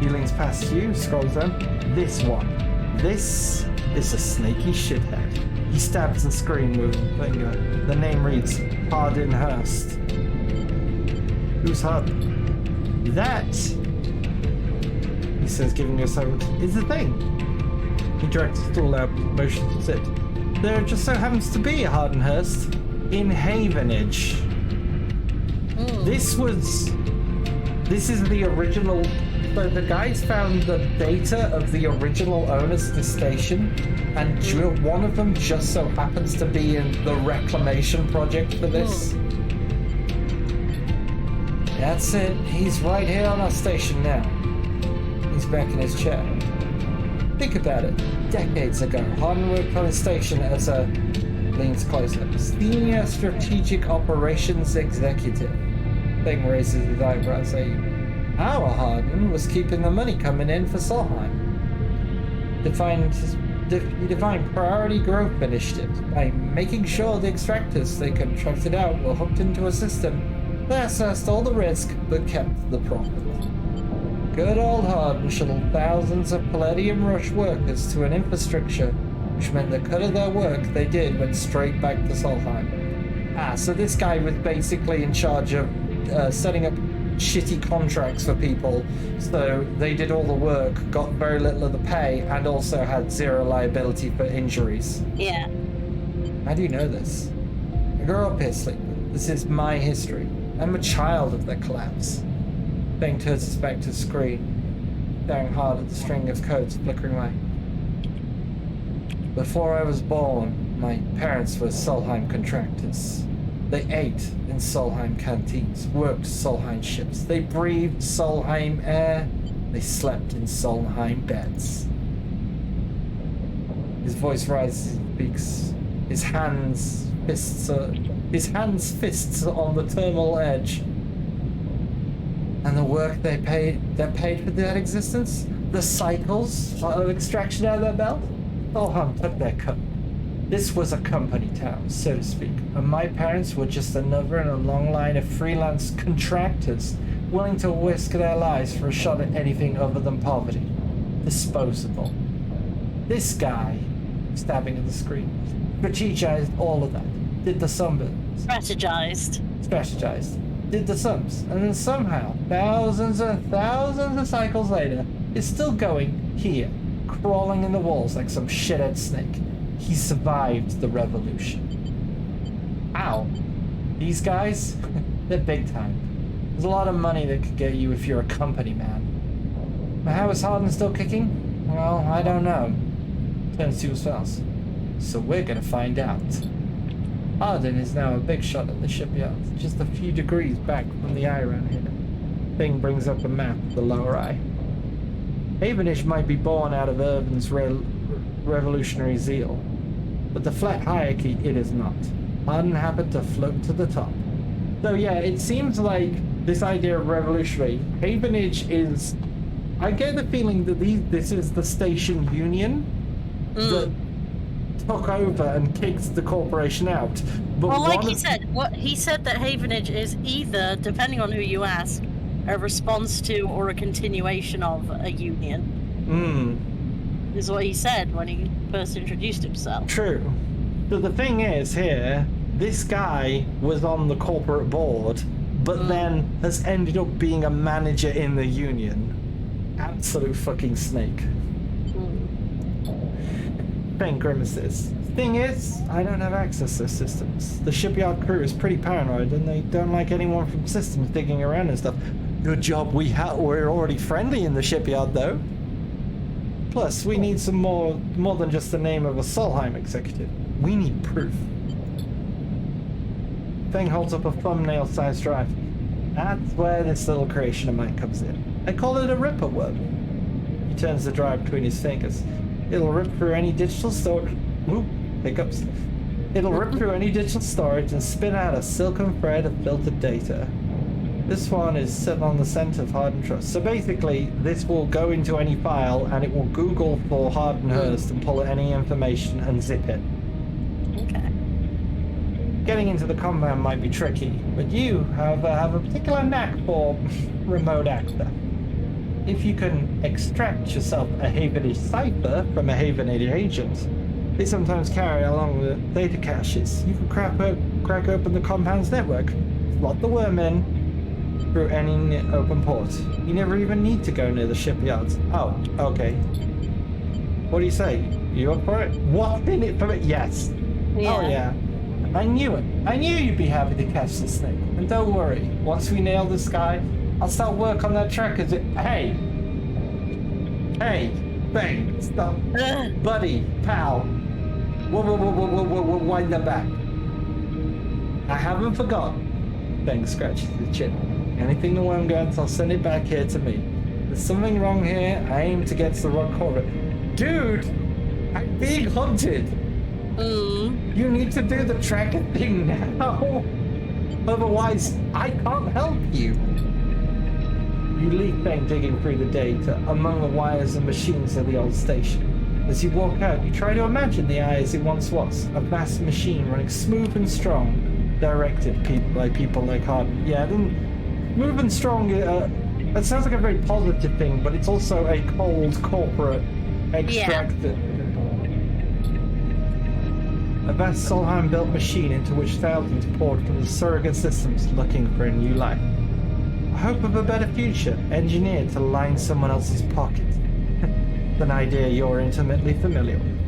he leans past you, scrolls down. This one. This is a snaky shithead. He stabs and screams with a finger. The name reads Hardinhurst. Who's Hardin? That, he says, giving you a silence, is the thing. He directs the stool out, motions to sit. There just so happens to be a Hardinhurst in Havenage. This is the original. So the guys found the data of the original owners of the station, and one of them just so happens to be in the reclamation project for this. That's it. He's right here on our station now. He's back in his chair. Think about it. Decades ago, Hardin worked on his station as a, leans closer, senior strategic operations executive. Thing raises his eyebrows, saying, our Hardin was keeping the money coming in for Solheim. He defined priority growth initiatives by making sure the extractors they contracted out were hooked into a system that assessed all the risk but kept the profit. Good old Hardin shuttled thousands of Palladium Rush workers to an infrastructure, which meant the cut of their work they did went straight back to Solheim. So this guy was basically in charge of setting up shitty contracts for people, so they did all the work, got very little of the pay, and also had zero liability for injuries. Yeah. How do you know this? I grew up here, Sleeper. This is my history. I'm a child of their collapse. Bang turns his back to the screen, staring hard at the string of codes flickering away. Before I was born, my parents were Solheim contractors. They ate in Solheim canteens, worked Solheim ships. They breathed Solheim air. They slept in Solheim beds. His voice rises and speaks. His hands fists on the terminal edge. And the work they paid for that existence? The cycles of extraction out of their belt? Solheim took their cut. This was a company town, so to speak, and my parents were just another in a long line of freelance contractors willing to risk their lives for a shot at anything other than poverty. Disposable. This guy, stabbing at the screen, strategized all of that, did the sums. Strategized. Did the sums, and then somehow, thousands and thousands of cycles later, is still going here, crawling in the walls like some shithead snake. He survived the revolution. Ow. These guys, they're big time. There's a lot of money that could get you if you're a company man. But how is Harden still kicking? Well, I don't know. Turns to his else. So we're gonna find out. Harden is now a big shot at the shipyard, just a few degrees back from the eye around here. Thing brings up a map of the lower eye. Havenish might be born out of Irvin's revolutionary zeal, but the flat hierarchy it is not. Harden happened to float to the top. So yeah, it seems like this idea of revolutionary, Havenage is... I get the feeling that this is the station union that took over and kicked the corporation out. But well, like he said that Havenage is either, depending on who you ask, a response to or a continuation of a union. Is what he said when he first introduced himself. True. So the thing is here, this guy was on the corporate board, but then has ended up being a manager in the union. Absolute fucking snake. Faint grimaces. Thing is, I don't have access to systems. The shipyard crew is pretty paranoid, and they don't like anyone from systems digging around and stuff. Good job we're already friendly in the shipyard, though. Plus, we need some more than just the name of a Solheim executive. We need proof. Feng holds up a thumbnail-sized drive. That's where this little creation of mine comes in. I call it a ripper worm. He turns the drive between his fingers. It'll rip through any digital storage. Ooh, hiccups. It'll rip through any digital storage and spin out a silken thread of filtered data. This one is set on the center of Harden Trust. So basically, this will go into any file and it will Google for Hardenhurst and pull any information and zip it. Okay. Getting into the compound might be tricky, but you have a particular knack for remote access. If you can extract yourself a Havenage cipher from a Havenage agent, they sometimes carry along the data caches. You can crack open the compound's network, slot the worm in through any open port. You never even need to go near the shipyards. Oh, okay. What do you say? You up for it? What's in it for it? Yes. Yeah. Oh yeah. I knew it. I knew you'd be happy to catch this thing. And don't worry, once we nail this guy, I'll start work on that track as it... Hey! Bang! Stop. Buddy, pal. Whoa, wind that back. I haven't forgotten. Bang scratches his chin. Anything the worm gets, I'll send it back here to me. There's something wrong here. I aim to get to the wrong corner. Dude! I'm being hunted! You need to do the tracker thing now. Otherwise, I can't help you. You leave Bang digging through the data among the wires and machines of the old station. As you walk out, you try to imagine the eye as it once was, a vast machine running smooth and strong, directed by people like Harden. Yeah, then smooth and strong, that sounds like a very positive thing, but it's also a cold corporate extracted. A vast Solheim-built machine into which thousands poured from the surrogate systems looking for a new life. A hope of a better future, engineered to line someone else's pocket. An idea you're intimately familiar with.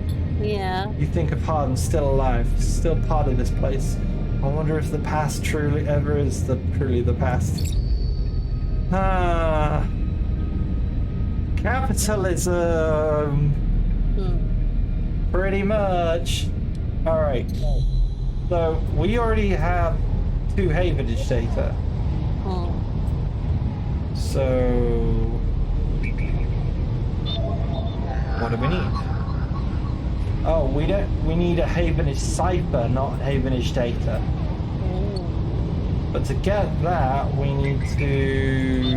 Yeah. You think of Harden still alive, still part of this place. I wonder if the past truly ever is truly the past. Capitalism. Pretty much. Alright. So, we already have 2 Havenage data. So... what do we need? Oh, we need a Havenage cipher, not Havenage data. But to get that, we need to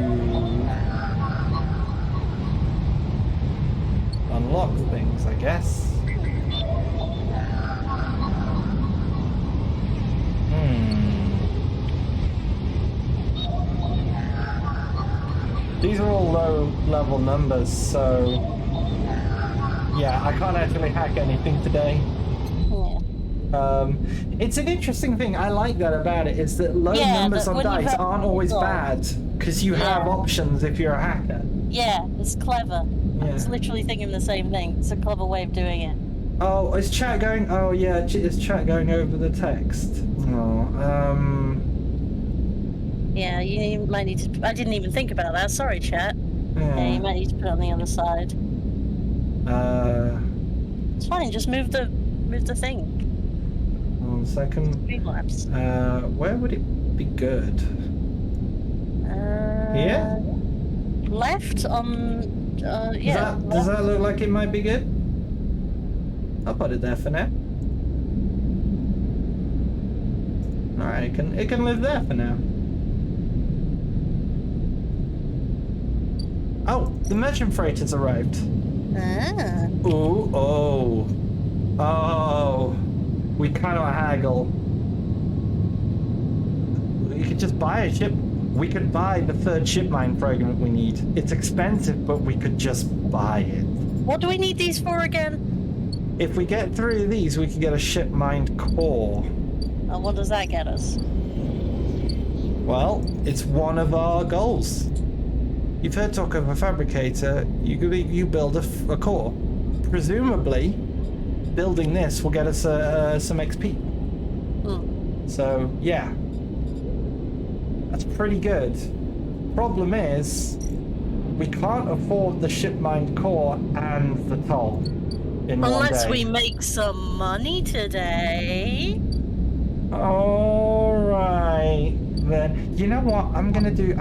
unlock things, I guess. These are all low-level numbers, so yeah, I can't actually hack anything today. It's an interesting thing. I like that about it, is that low numbers on dice aren't always bad, because you have options if you're a hacker. Yeah, it's clever. I was literally thinking the same thing. It's a clever way of doing it. Oh, is chat going? Oh yeah, is chat going over the text? Oh, Yeah, you might need to. I didn't even think about that. Sorry, chat. Yeah, you might need to put it on the other side. It's fine. Just move the thing. 1 second. Streamlabs. Where would it be good? Here? Left on. Yeah. Does that look like it might be good? I'll put it there for now. Alright, it can live there for now. Oh, the merchant freight has arrived. Ah. Ooh, oh. Oh. We cannot haggle. You could just buy a ship. We could buy the 3rd ship mine fragment we need. It's expensive, but we could just buy it. What do we need these for again? If we get 3 of these, we can get a ship mined core. And what does that get us? Well, it's one of our goals. You've heard talk of a fabricator. You build a core. Presumably, building this will get us some XP. So, yeah. That's pretty good. Problem is, we can't afford the ship mined core and the toll in one day. Unless we make some money today. Alright then. You know what? I'm gonna do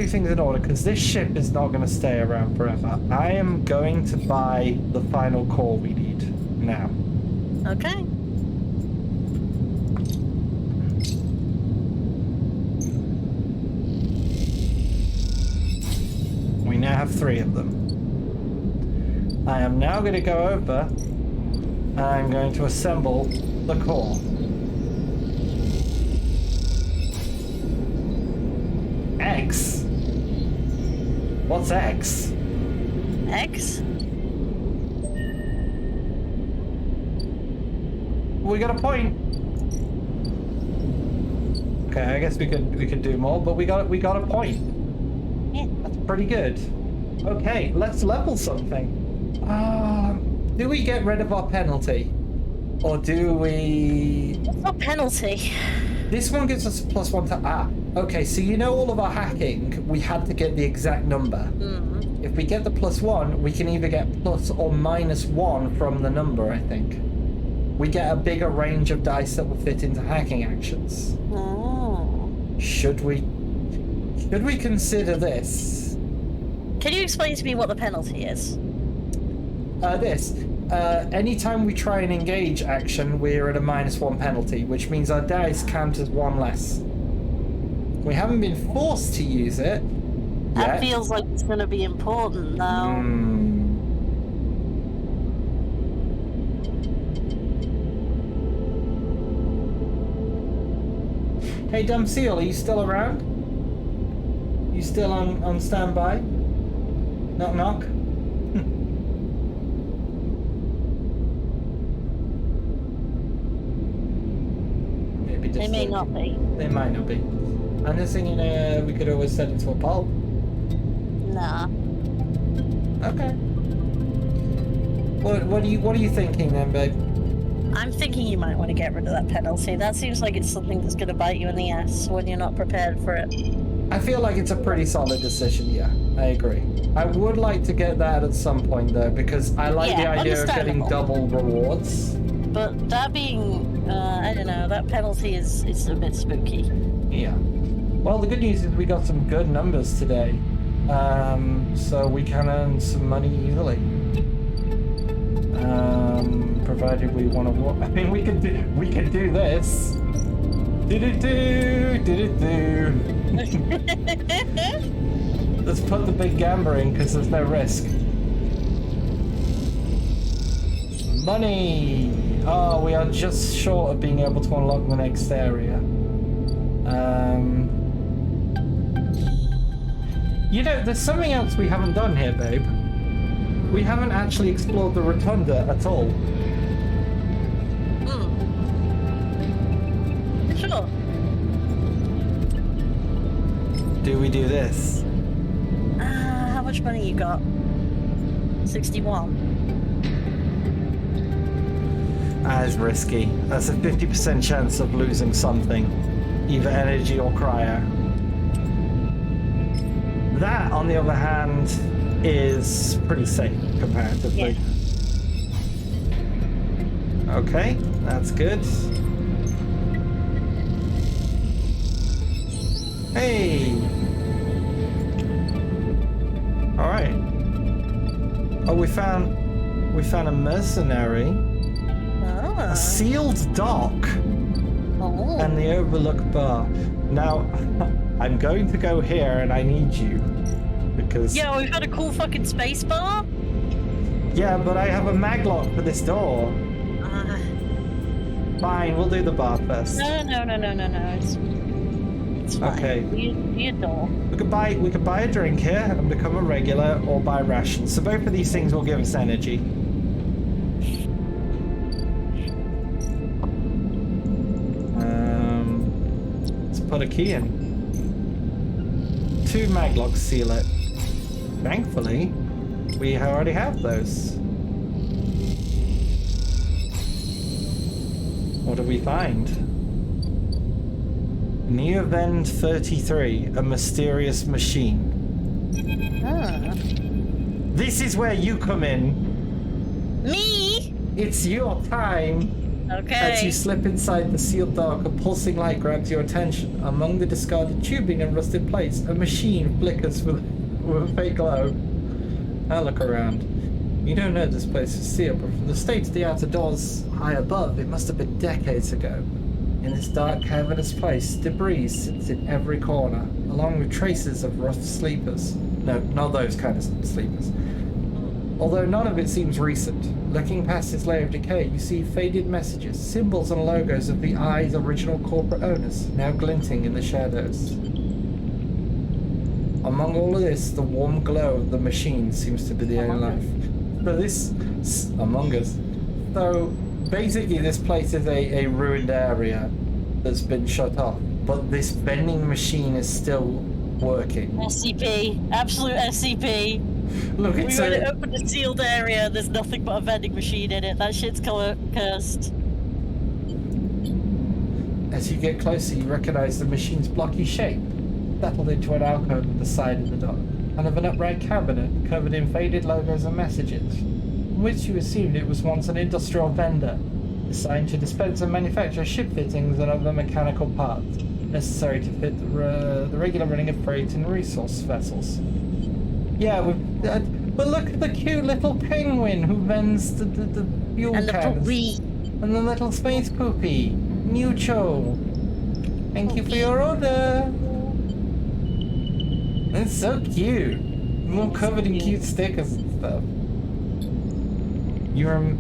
things in order because this ship is not gonna stay around forever. I am going to buy the final core we need now. Okay. We now have 3 of them. I am now going to go over and I'm going to assemble the core. X? What's X? X? We got a point. Okay, I guess we could do more, but we got a point. Yeah. That's pretty good. Okay, let's level something. Do we get rid of our penalty? Or do we... What's our penalty? This one gives us +1 to... Okay, so you know all of our hacking, we had to get the exact number. If we get the +1, we can either get plus or -1 from the number, I think. We get a bigger range of dice that will fit into hacking actions. Oh. Should we consider this? Can you explain to me what the penalty is? Anytime we try and engage action, we're at a -1 penalty, which means our dice count as 1 less. We haven't been forced to use it That yet. feels like it's going to be important, though. Hey, Dumb Seal, are you still around? You still on standby? Knock knock. Maybe just They may not be. They might not be. I'm just thinking we could always set it to a poll. Nah. Okay. What are you thinking then, babe? I'm thinking you might want to get rid of that penalty. That seems like it's something that's going to bite you in the ass when you're not prepared for it. I feel like it's a pretty solid decision, yeah. I agree. I would like to get that at some point, though, because I like the idea of getting double rewards. But that being, I don't know, that penalty is a bit spooky. Yeah. Well, the good news is we got some good numbers today. So we can earn some money easily. Provided we want to. I mean, we could do this. Do. Let's put the big gamble in because there's no risk. Money. Oh, we are just short of being able to unlock the next area. You know, there's something else we haven't done here, babe. We haven't actually explored the rotunda at all. Sure. Do we do this? How much money you got? 61. That is risky. That's a 50% chance of losing something, either energy or cryo. That, on the other hand, is pretty safe comparatively. Yeah. Okay, that's good. Hey! Alright. Oh, we found a mercenary. A sealed dock. Oh. And the overlook bar. Now, I'm going to go here and I need you. Because... Yeah, we've got a cool fucking space bar. Yeah, but I have a maglock for this door. Fine, we'll do the bar first. No. It's fine. Okay. We adore. We could buy a drink here and become a regular, or buy rations. So both of these things will give us energy. Let's put a key in. 2 maglocks seal it. Thankfully, we already have those. What do we find? Neovend 33, a mysterious machine. This is where you come in. Me? It's your time. Okay. As you slip inside the sealed dock, a pulsing light grabs your attention. Among the discarded tubing and rusted plates, a machine flickers with a faint glow. I look around. You don't know this place is sealed, but from the state of the outer doors high above, it must have been decades ago. In this dark, cavernous place, debris sits in every corner, along with traces of rough sleepers. No, not those kind of sleepers. Although none of it seems recent. Looking past this layer of decay, you see faded messages, symbols and logos of the Eye's original corporate owners, now glinting in the shadows. Among all of this, the warm glow of the machine seems to be the only life. So this... Among Us. So, basically this place is a ruined area that's been shut off, but this vending machine is still working. SCP. Absolute SCP. Look, We it's went to open a sealed area, there's nothing but a vending machine in it. That shit's cursed. As you get closer, you recognize the machine's blocky shape, settled into an alcove at the side of the dock, and of an upright cabinet covered in faded logos and messages, from which you assumed it was once an industrial vendor, designed to dispense and manufacture ship fittings and other mechanical parts necessary to fit the regular running of freight and resource vessels. Yeah, but look at the cute little penguin who vends the fuel And the cans. poopy. And the little space poopy. Mucho. Thank you for your order. It's so cute. All covered in cute stickers and stuff.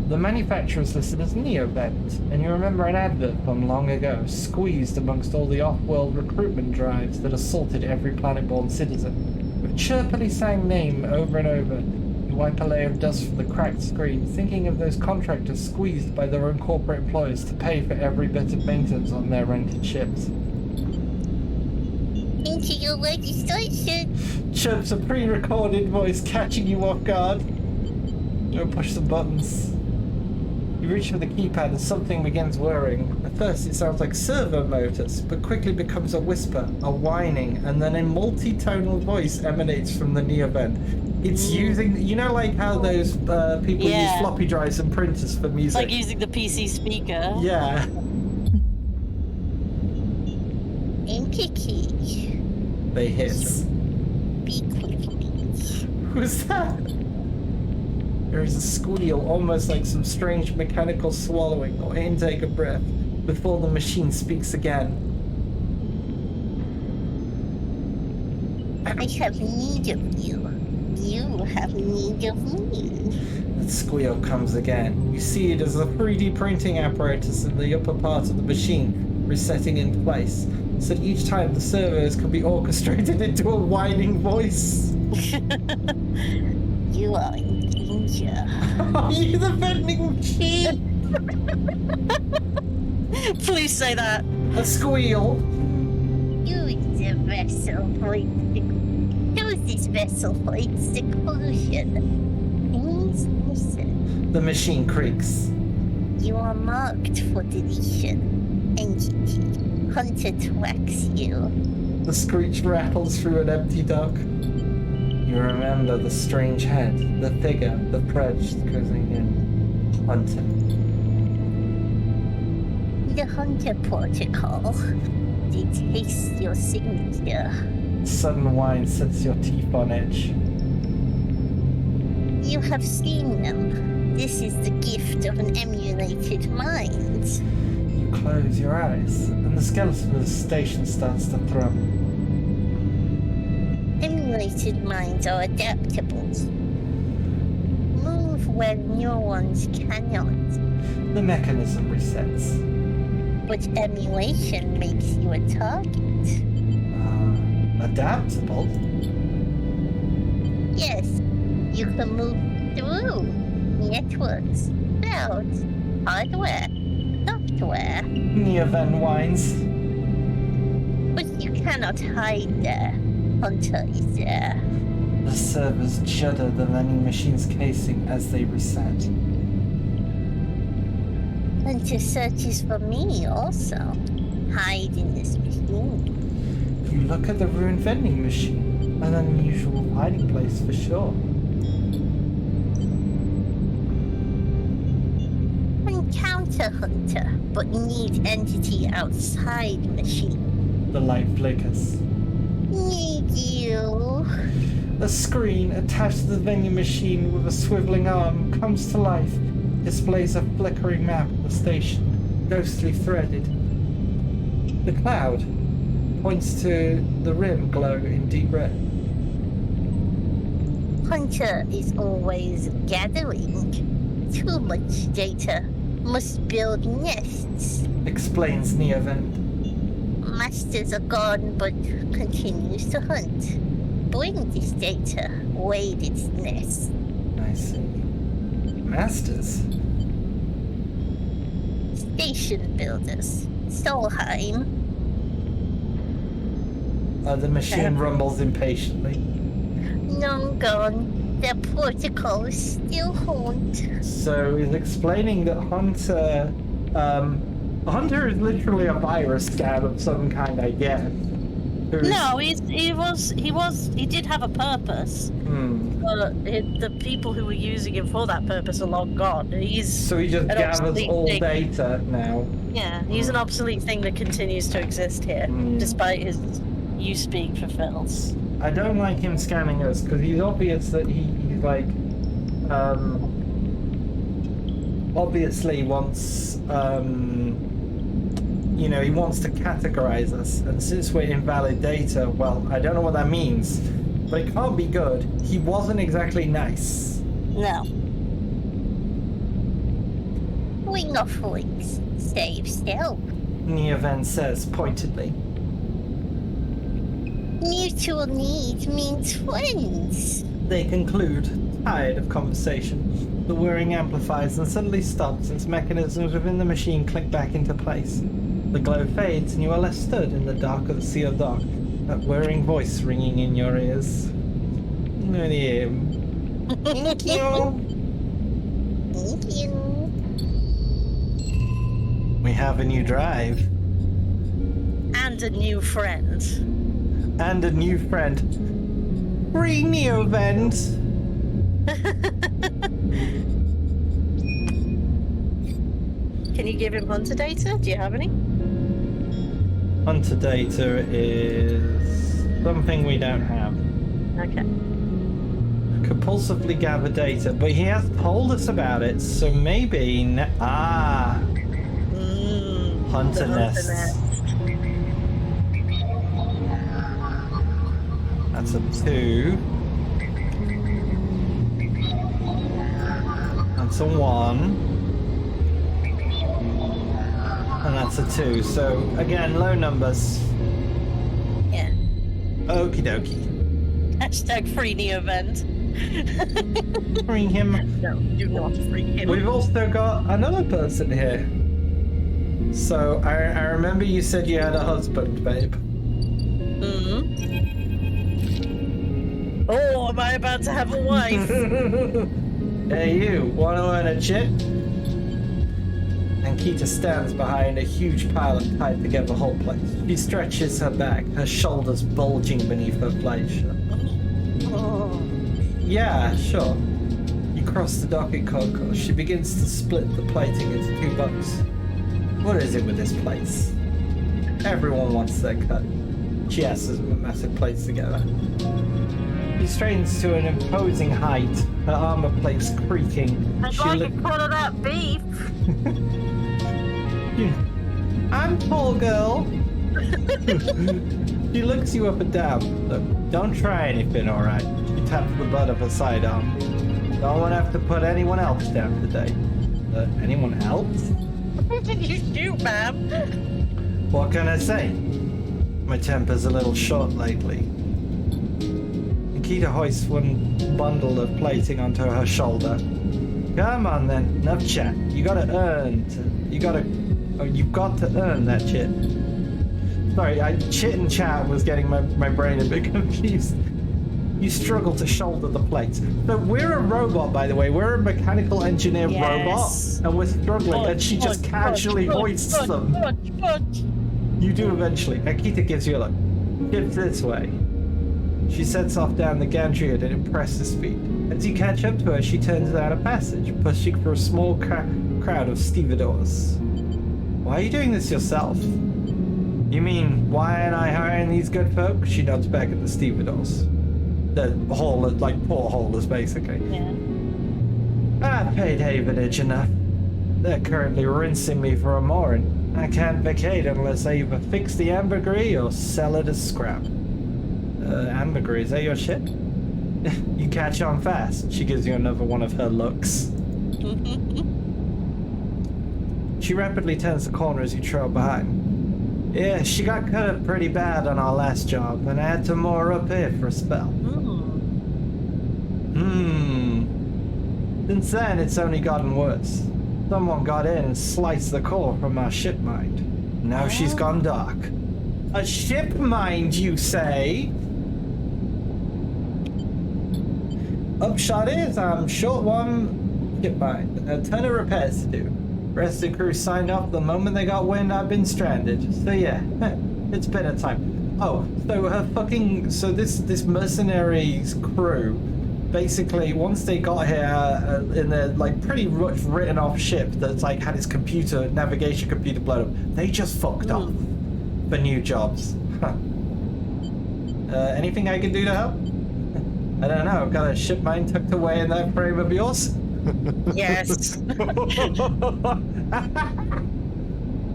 The manufacturer's listed as Neovent, and you remember an advert from long ago, squeezed amongst all the off-world recruitment drives that assaulted every planet-born citizen. With chirpily sang name over and over, you wipe a layer of dust from the cracked screen, thinking of those contractors squeezed by their own corporate employers to pay for every bit of maintenance on their rented ships. Into your registration. Chirps a pre-recorded voice catching you off guard. Go push some buttons. You reach for the keypad and something begins whirring. At first it sounds like servo motors, but quickly becomes a whisper, a whining, and then a multi-tonal voice emanates from the Neovent. It's using, you know, like how those people use floppy drives and printers for music. It's like using the PC speaker. Yeah. Kiki. They hiss. Be quick. Who's that? There is a squeal, almost like some strange mechanical swallowing or intake of breath, before the machine speaks again. I have need of you. You have need of me. That squeal comes again. You see it as a 3D printing apparatus in the upper part of the machine, resetting into place, so that each time the servos can be orchestrated into a whining voice. You are in danger. Are you the vending machine? Please say that. A squeal. You is the vessel for its seclusion. Please listen. The machine creaks. You are marked for deletion. Entity. Hunter tracks you. The screech rattles through an empty dock. You remember the strange head, the figure, the predge closing in. Hunter. The Hunter Protocol. They taste your signature. Sudden whine sets your teeth on edge. You have seen them. This is the gift of an emulated mind. You close your eyes, and the skeleton of the station starts to thrum. Emulated minds are adaptable. Move where neurons cannot. The mechanism resets. But emulation makes you a target. Adaptable? Yes, you can move through networks, clouds, hardware, software. Neoven whines. But you cannot hide there. Hunter is there. The servers judder the vending machine's casing as they reset. Hunter searches for me also. Hide in this machine. You look at the ruined vending machine. An unusual hiding place for sure. Encounter Hunter, but need entity outside machine. The light flickers. Need you. A screen attached to the vending machine with a swiveling arm comes to life. Displays a flickering map of the station, ghostly threaded. The cloud points to the rim glow in deep red. Hunter is always gathering. Too much data. Must build nests. Explains Neovend. Masters are gone, but continues to hunt. Bring this data. Wade its nest. I see. Masters? Station builders. Solheim. The machine rumbles impatiently. Long gone. Their protocols still haunt. So he's explaining that Hunter, Hunter is literally a virus scab of some kind, I guess. No, he did have a purpose. But the people who were using him for that purpose are long gone. So he just an gathers obsolete all thing. data now. Yeah, he's an obsolete thing that continues to exist here, despite his use being fulfilled. I don't like him scanning us because he's obvious that he's like, obviously wants, you know, he wants to categorize us. And since we're invalid data, well, I don't know what that means, but it can't be good. He wasn't exactly nice. No. Wing of links. Save stealth. Neoven says pointedly. Mutual need means friends. They conclude, tired of conversation. The whirring amplifies and suddenly stops as mechanisms within the machine click back into place. The glow fades and you are left stood in the dark of the sealed dock, that whirring voice ringing in your ears. Thank you. Thank you. We have a new drive. And a new friend. And a new friend. Free Neovend! Can you give him hunter data? Do you have any? Hunter data is something we don't have. Okay. Compulsively gather data, but he has told us about it, so maybe... Hunter the nests. nest. That's a 2. That's a 1. And that's a 2. So, again, low numbers. Yeah. Okie dokie. Hashtag free Neovend. Bring him. No, do not free him. We've also got another person here. So, I remember you said you had a husband, babe. Oh, am I about to have a wife? Hey, you, want to earn a chip? Ankita stands behind a huge pile of tied together whole plates. She stretches her back, her shoulders bulging beneath her plate shirt. Oh. Yeah, sure. You cross the docket concourse. She begins to split the plating into 2 bunks. What is it with this place? Everyone wants their cut. She asks the massive plates together. She straightens to an imposing height, her armor plates creaking. I'd She like li- a cut of that beef. I'm tall, girl. She looks you up and down. Look, don't try anything, alright? She taps the butt of her sidearm. Don't want to have to put anyone else down today. Anyone else? Who did you shoot, ma'am? What can I say? My temper's a little short lately. Nikita hoists one bundle of plating onto her shoulder. Come on then, enough chat. You've got to earn that shit. Sorry, chit and chat was getting my brain a bit confused. You struggle to shoulder the plates. But we're a robot, by the way. We're a mechanical engineer robot, and we're struggling, and she just casually hoists them. You do eventually. Akita gives you a look. Shift this way. She sets off down the gantry at an impressive speed. As you catch up to her, she turns down a passage, pushing through a small crowd of stevedores. Why are you doing this yourself? You mean, why aren't I hiring these good folk? She nods back at the stevedores. The haulers, like port haulers, basically. Yeah. I've paid Havenage enough. They're currently rinsing me for a mooring. I can't vacate unless I either fix the ambergris or sell it as scrap. Ambergris, is that your ship? You catch on fast. She gives you another one of her looks. She rapidly turns the corner as you trail behind. Yeah, she got cut up pretty bad on our last job, and I had to moor up here for a spell. Since then, it's only gotten worse. Someone got in and sliced the core from our ship mind. Now she's gone dark. A ship mind, you say? Upshot is, I'm short one ship mind. A ton of repairs to do. Rest of the crew signed off the moment they got wind I've been stranded. So yeah, it's been a time. Oh, so this mercenaries crew, basically, once they got here in their like pretty much written off ship that's like had its navigation computer blown up, they just fucked off for new jobs. Anything I can do to help? I don't know. Got a ship mine tucked away in that frame of yours? Yes.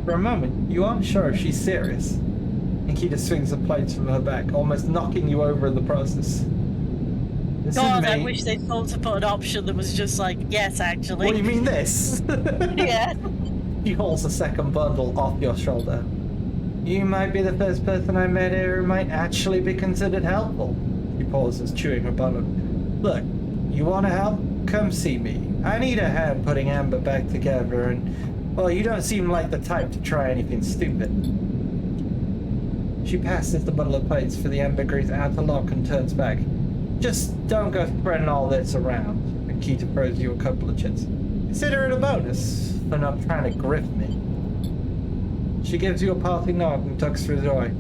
For a moment, you aren't sure if she's serious. Nikita swings the plates from her back, almost knocking you over in the process. This God, is me. I wish they thought to put an option that was just like, yes, actually. What, you mean this? Yeah. She holds a second bundle off your shoulder. You might be the first person I met here who might actually be considered helpful. She pauses, chewing her bundle. Look, you want to help? Come see me. I need a hand putting Amber back together, and, well, you don't seem like the type to try anything stupid. She passes the bundle of plates for the ambergris outer lock and turns back. Just don't go spreading all this around. Akita throws you a couple of chits. Consider it a bonus for not trying to grift me. She gives you a parting nod and tucks through the door.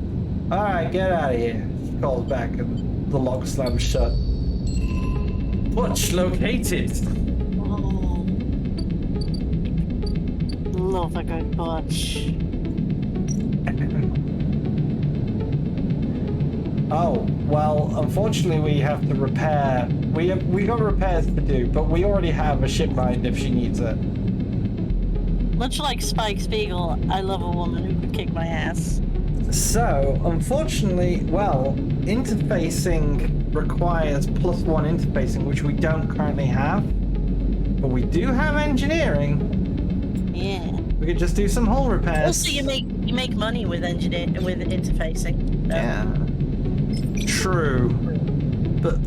Alright, get out of here. She calls back and the lock slams shut. Butch located. Oh. Love a good butch. Oh, well, unfortunately we have to repair. We got repairs to do, but we already have a ship mind if she needs it. Much like Spike Spiegel, I love a woman who could kick my ass. So, unfortunately, well, interfacing requires +1 interfacing, which we don't currently have. But we do have engineering. Yeah. We could just do some hull repairs. Also, you make money with interfacing. So. Yeah. True. But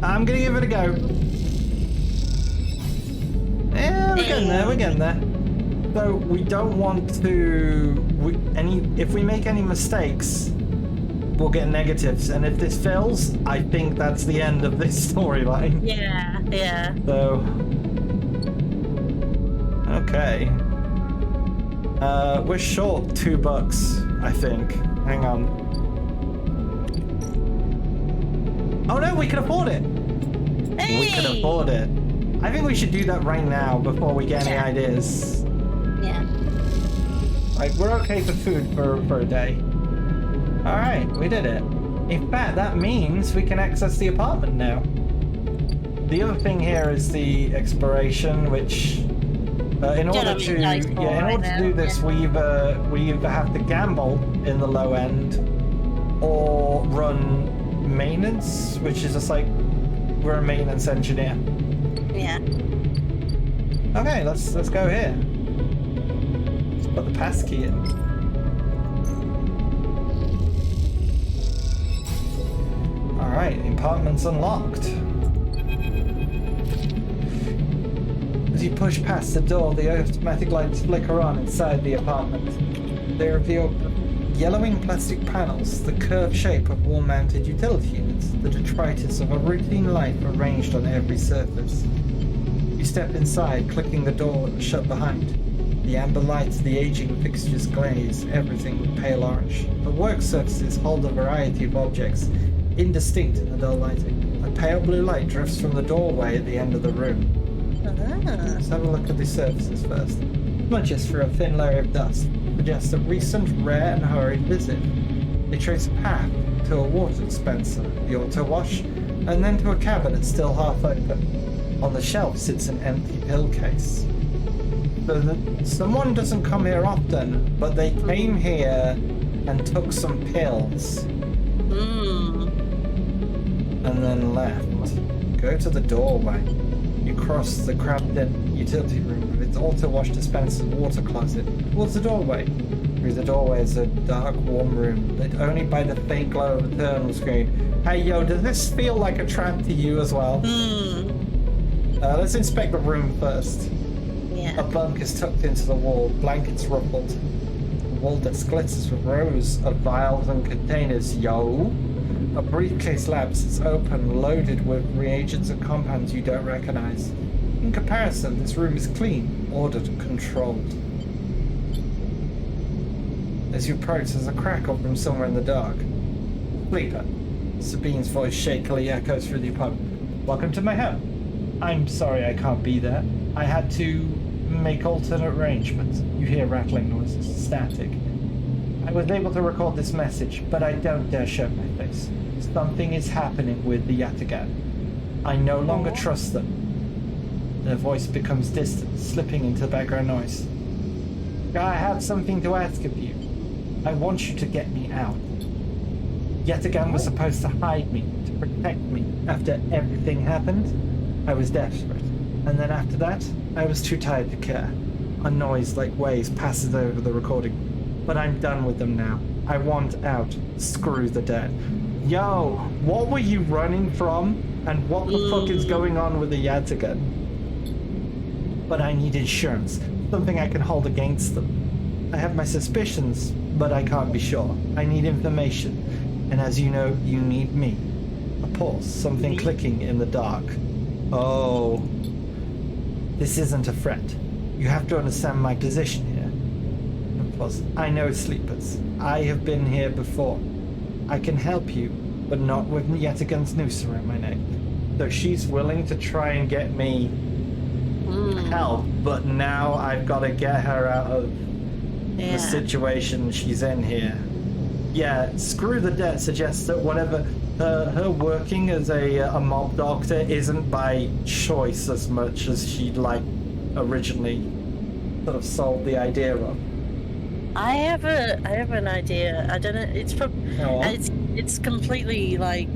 I'm gonna give it a go. Yeah, we're getting there. So we don't want to. If we make any mistakes, we'll get negatives, and if this fails, I think that's the end of this storyline. Yeah. So Okay. We're short $2, I think. Hang on. Oh no, we can afford it. We can afford it. I think we should do that right now before we get any ideas. Yeah. Like, we're okay for food for a day. Alright, we did it. In fact, that means we can access the apartment now. The other thing here is the exploration, which in order to do this, we either have to gamble in the low end or run maintenance, which is just like we're a maintenance engineer. Yeah. Okay, let's go here. Let's put the passkey in. All right, the apartment's unlocked. As you push past the door, the automatic lights flicker on inside the apartment. They reveal yellowing plastic panels, the curved shape of wall-mounted utility units, the detritus of a routine life arranged on every surface. You step inside, clicking the door shut behind. The amber lights of the aging fixtures glaze everything with pale orange. The work surfaces hold a variety of objects, indistinct in the dull lighting. A pale blue light drifts from the doorway at the end of the room. Let's have a look at the surfaces first. Smudges through a thin layer of dust suggest a recent, rare and hurried visit. They trace a path to a water dispenser, the auto wash, and then to a cabinet still half open. On the shelf sits an empty pill case. So someone doesn't come here often, but they came here and took some pills. And then left. Go to the doorway. You cross the cramped-in utility room with its auto-wash dispenser and water closet towards the doorway. Through the doorway is a dark, warm room, lit only by the faint glow of the terminal screen. Hey, yo, does this feel like a trap to you as well? Let's inspect the room first. Yeah. A bunk is tucked into the wall, blankets ruffled. The wall desk glitters with rows of vials and containers, yo. A briefcase lab sits open, loaded with reagents and compounds you don't recognize. In comparison, this room is clean, ordered, controlled. As you approach, there's a crackle from somewhere in the dark. Sleeper. Sabine's voice shakily echoes through the apartment. Welcome to my home. I'm sorry I can't be there. I had to make alternate arrangements. You hear rattling noises, static. I was able to record this message, but I don't dare show my face. Something is happening with the Yataghan. I no longer trust them. Their voice becomes distant, slipping into background noise. I have something to ask of you. I want you to get me out. Yataghan was supposed to hide me, to protect me. After everything happened, I was desperate. And then after that, I was too tired to care. A noise like waves passes over the recording. But I'm done with them now. I want out. Screw the dead. Yo, what were you running from? And what the fuck is going on with the Yataghan? But I need insurance. Something I can hold against them. I have my suspicions, but I can't be sure. I need information. And as you know, you need me. A pause, something clicking in the dark. Oh. This isn't a threat. You have to understand my position here. I know sleepers. I have been here before. I can help you, but not with Yataghan's noose around my neck. So she's willing to try and get me help, but now I've got to get her out of the situation she's in here. Yeah, screw the debt suggests that whatever her working as a mob doctor isn't by choice as much as she'd like originally sort of sold the idea of. I have an idea. I don't know. It's it's completely like,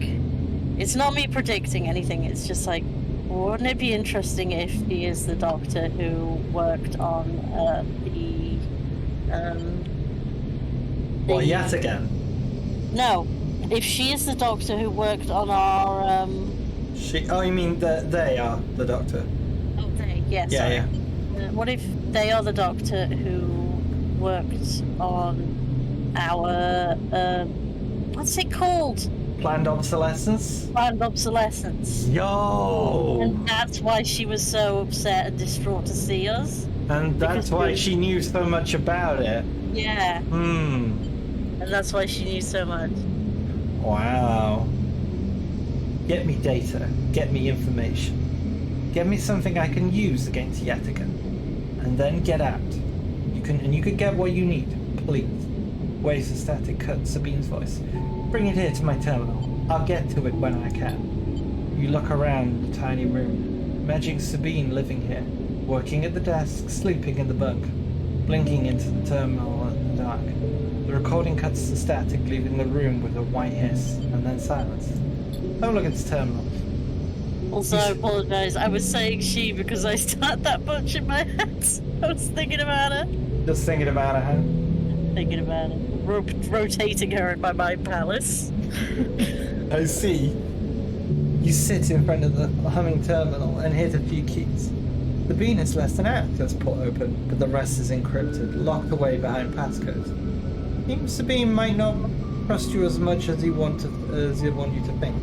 it's not me predicting anything. It's just like, wouldn't it be interesting if he is the doctor who worked on What, Yataghan? No, if she is the doctor who worked on our She? Oh, you mean that they are the doctor? Oh, they. Yeah. Yeah, sorry. yeah. What if they are the doctor who worked on our what's it called? Planned obsolescence? Planned obsolescence. Yo! And that's why she was so upset and distraught to see us. And that's Because why we- she knew so much about it. Yeah, Hmm. and that's why she knew so much. Wow. Get me data. Get me information. Get me something I can use against Yatika. And then get out. You can get what you need, please. Waves of static cut Sabine's voice. Bring it here to my terminal. I'll get to it when I can. You look around the tiny room. Imagine Sabine living here, working at the desk, sleeping in the bunk, blinking into the terminal in the dark. The recording cuts to static, leaving the room with a white hiss, and then silence. Have a look at the terminal. Also, I apologise. I was saying she because I start that bunch in my head. I was thinking about her. Just thinking about it, huh? Thinking about it. Rotating her in my mind palace. I see. You sit in front of the humming terminal and hit a few keys. The bean is less than access port open, but the rest is encrypted, locked away behind passcodes. Seems Sabine might not trust you as much as you want you to think.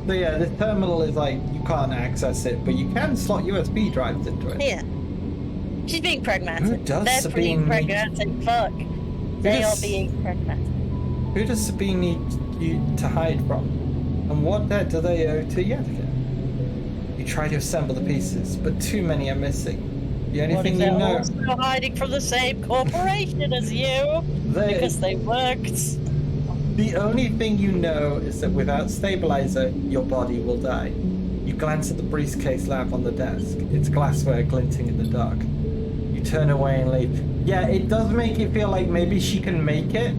So yeah, this terminal is like, you can't access it, but you can slot USB drives into it. Yeah. She's being pragmatic. Who does They're Sabine being pragmatic. Fuck. They are being pragmatic. Who does Sabine need you to hide from? And what debt do they owe to Yatka? You try to assemble the pieces, but too many are missing. The only What thing if you they're know... also hiding from the same corporation as you? Because they worked. The only thing you know is that without stabilizer, your body will die. You glance at the briefcase lamp on the desk, its glassware glinting in the dark. You turn away and leave. Yeah, it does make it feel like maybe she can make it.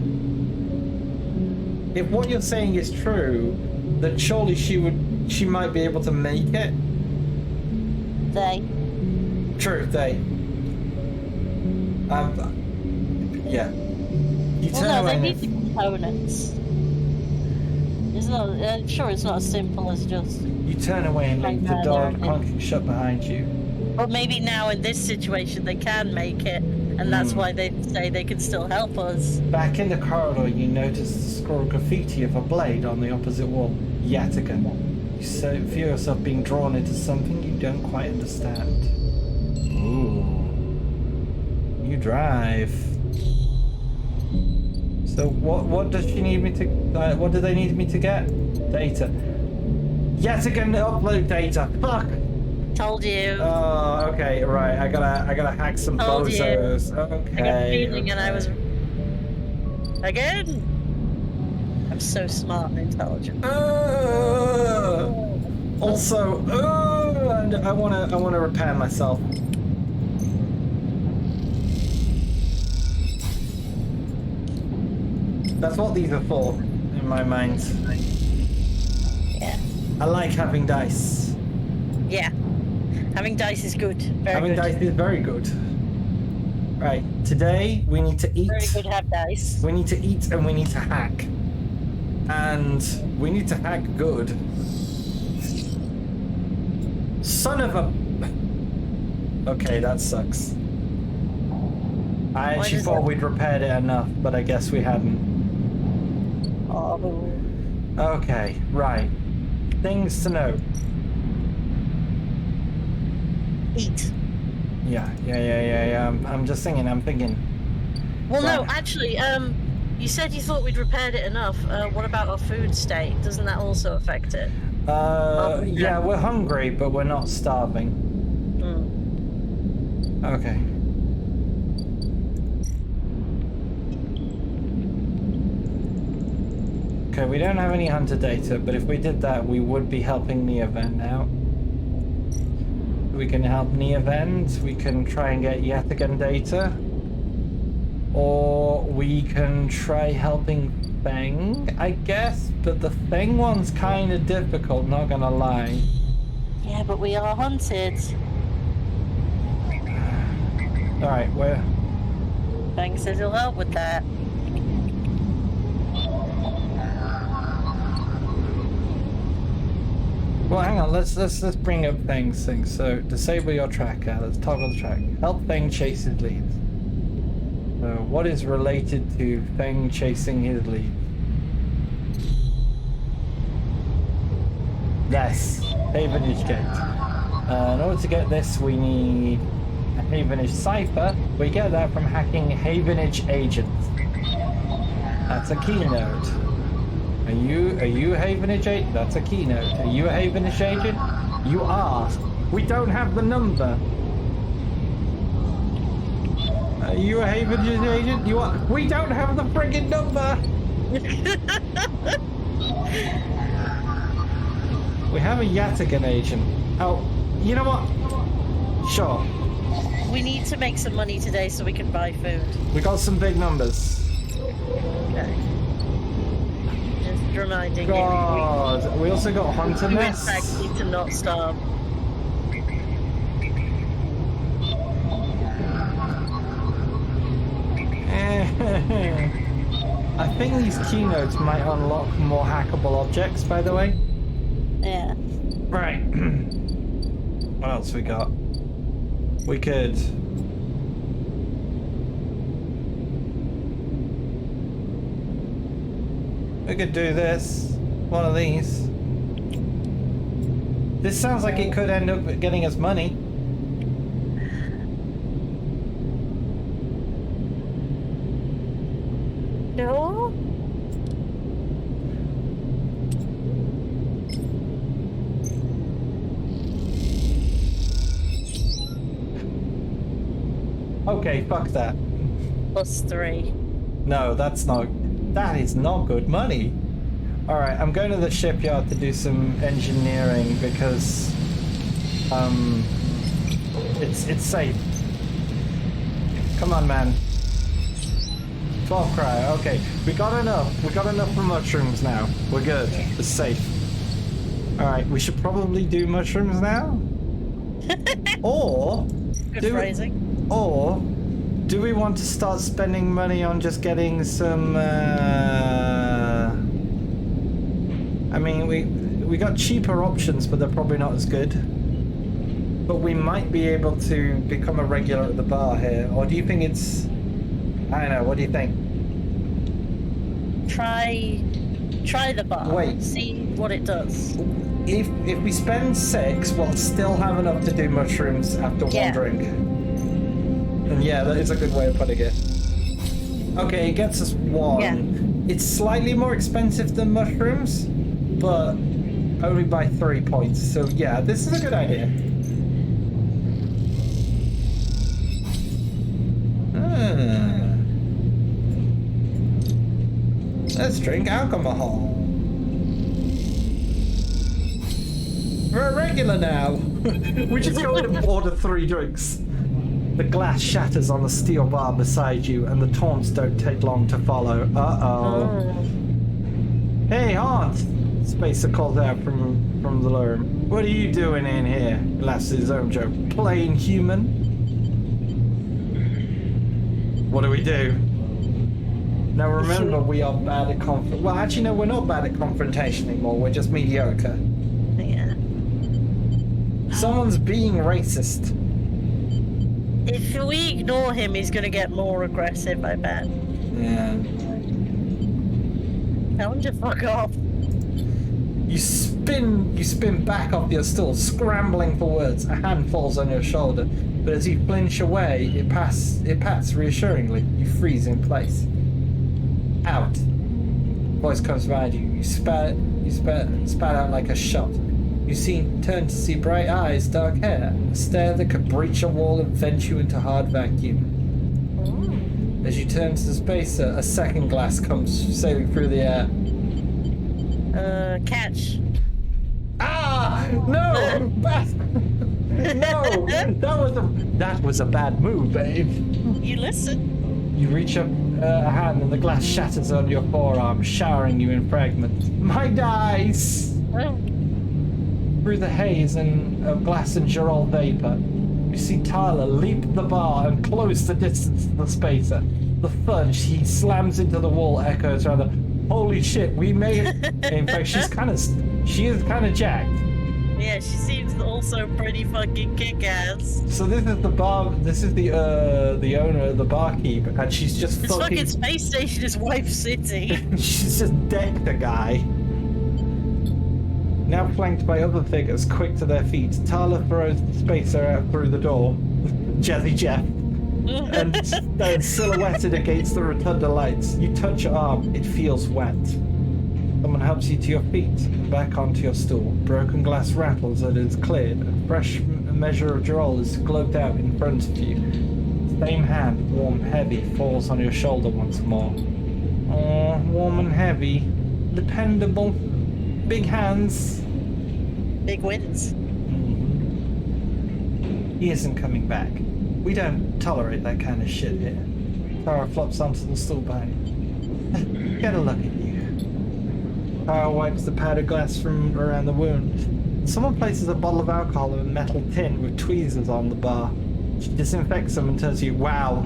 If what you're saying is true, then surely she might be able to make it. They. True, they. Yeah. You turn Well, no, away they and need the components. It's not. I'm sure it's not as simple as just. you turn away and leave the door clunking shut behind you. But maybe now in this situation they can make it, and that's why they say they can still help us. Back in the corridor, you notice the scrawled graffiti of a blade on the opposite wall. Yet again. You feel yourself being drawn into something you don't quite understand. Ooh. You drive. So what does she need me to... what do they need me to get? Data. Yet again, upload data. Fuck! Told you. Oh, okay, right. I gotta hack some Told you. bozos. Okay. I got a feeling, and I was again. I'm so smart and intelligent. Also, and I wanna repair myself. That's what these are for, in my mind. Yeah. I like having dice. Yeah. Having dice is good. Very Having good. dice is very good. Right, today we need to eat. Very good to have dice. We need to eat and we need to hack. And we need to hack good. Son of a... Okay, that sucks. I actually thought we'd repaired it enough, but I guess we hadn't. Oh. Okay, right. Things to know. Eat. Yeah. I'm just thinking, Well, no, Right. actually, you said you thought we'd repaired it enough. What about our food state? Doesn't that also affect it? yeah, we're hungry, but we're not starving. Okay. Okay, we don't have any hunter data, but if we did that, we would be helping Neoven out. We can help Neoven, we can try and get Yathagan data. Or we can try helping Feng, I guess, but the Feng one's kind of difficult, not gonna lie. Yeah, but we are hunted. Alright, where? Fang says he'll help with that. Well, hang on, let's bring up Feng's thing. So, disable your tracker, let's toggle the track. Help Feng chase his leads. So, what is related to Feng chasing his lead? Yes, Havenage Gate. In order to get this, we need a Havenage cipher. We get that from hacking Havenage agents. That's a keynote. Are you a Havenage agent? That's a keynote. Are you a Havenage agent? You are. We don't have the number. Are you a Havenage agent? You are. We don't have the friggin' number. We have a Yataghan agent. Oh, you know what? Sure. We need to make some money today so we can buy food. We got some big numbers. Okay. Just reminding God, we also got Hunter you. We in Nests. fact need to not starve. I think these keynotes might unlock more hackable objects, by the way. Yeah. Right. What else we got? We could... We could do this. One of these. This sounds like it could end up getting us money. No? Okay, fuck that. +3. No, that's not... That is not good money. Alright, I'm going to the shipyard to do some engineering because... It's safe. Come on, man. 12 cryo, okay. We got enough. We got enough for mushrooms now. We're good. It's safe. Alright, we should probably do mushrooms now? Or... Good phrasing. Or do we want to start spending money on just getting some I mean we got cheaper options, but they're probably not as good. But we might be able to become a regular at the bar here. Or do you think it's I don't know, what do you think? Try the bar. Wait. See what it does. If we spend 6, we'll still have enough to do mushrooms after wandering. And yeah, that is a good way of putting it. Okay, it gets us 1. Yeah. It's slightly more expensive than mushrooms, but only by 3 points. So yeah, this is a good idea. Let's drink alcohol. We're a regular now. We just go in and order 3 drinks. The glass shatters on the steel bar beside you, and the taunts don't take long to follow. Uh-oh. Hey, Haunt! Spacer calls out from the room. What are you doing in here? Laughs his own joke. Plain human? What do we do? Now remember, we are bad at well, actually, no, we're not bad at confrontation anymore. We're just mediocre. Yeah. Someone's being racist. If we ignore him, he's gonna get more aggressive, I bet. Yeah. Tell him to fuck off. You spin back off your stool, scrambling for words. A hand falls on your shoulder, but as you flinch away, it pats reassuringly. You freeze in place. Out. Voice comes behind you. You spat out like a shot. You turn to see bright eyes, dark hair, a stare that could breach a wall and vent you into hard vacuum. As you turn to the spacer, a second glass comes sailing through the air. Catch. Ah! No! No! That was a bad move, babe. You listen. You reach up a hand and the glass shatters on your forearm, showering you in fragments. My dice! Oh. Through the haze of glass and Gerol vapor, you see Tyler leap the bar and close the distance to the spacer. The thud he slams into the wall echoes rather. Holy shit, we made it. In fact, she is kind of jacked. Yeah, she seems also pretty fucking kick-ass. So this is the owner of the barkeep, and she's just This fucking space station is Wife City. She's just decked the guy. Now flanked by other figures quick to their feet, Tala throws the spacer out through the door. Jazzy Jeff. And then silhouetted against the rotunda lights, you touch your arm, it feels wet. Someone helps you to your feet and back onto your stool. Broken glass rattles as it is cleared. A fresh measure of droll is glugged out in front of you. Same hand, warm, heavy, falls on your shoulder once more. Oh, warm and heavy. Dependable. Big hands. Big wins. He isn't coming back. We don't tolerate that kind of shit here. Tara flops onto the stool behind you. Get a look at you. Tara wipes the powdered glass from around the wound. Someone places a bottle of alcohol in a metal tin with tweezers on the bar. She disinfects them and turns to you. Wow.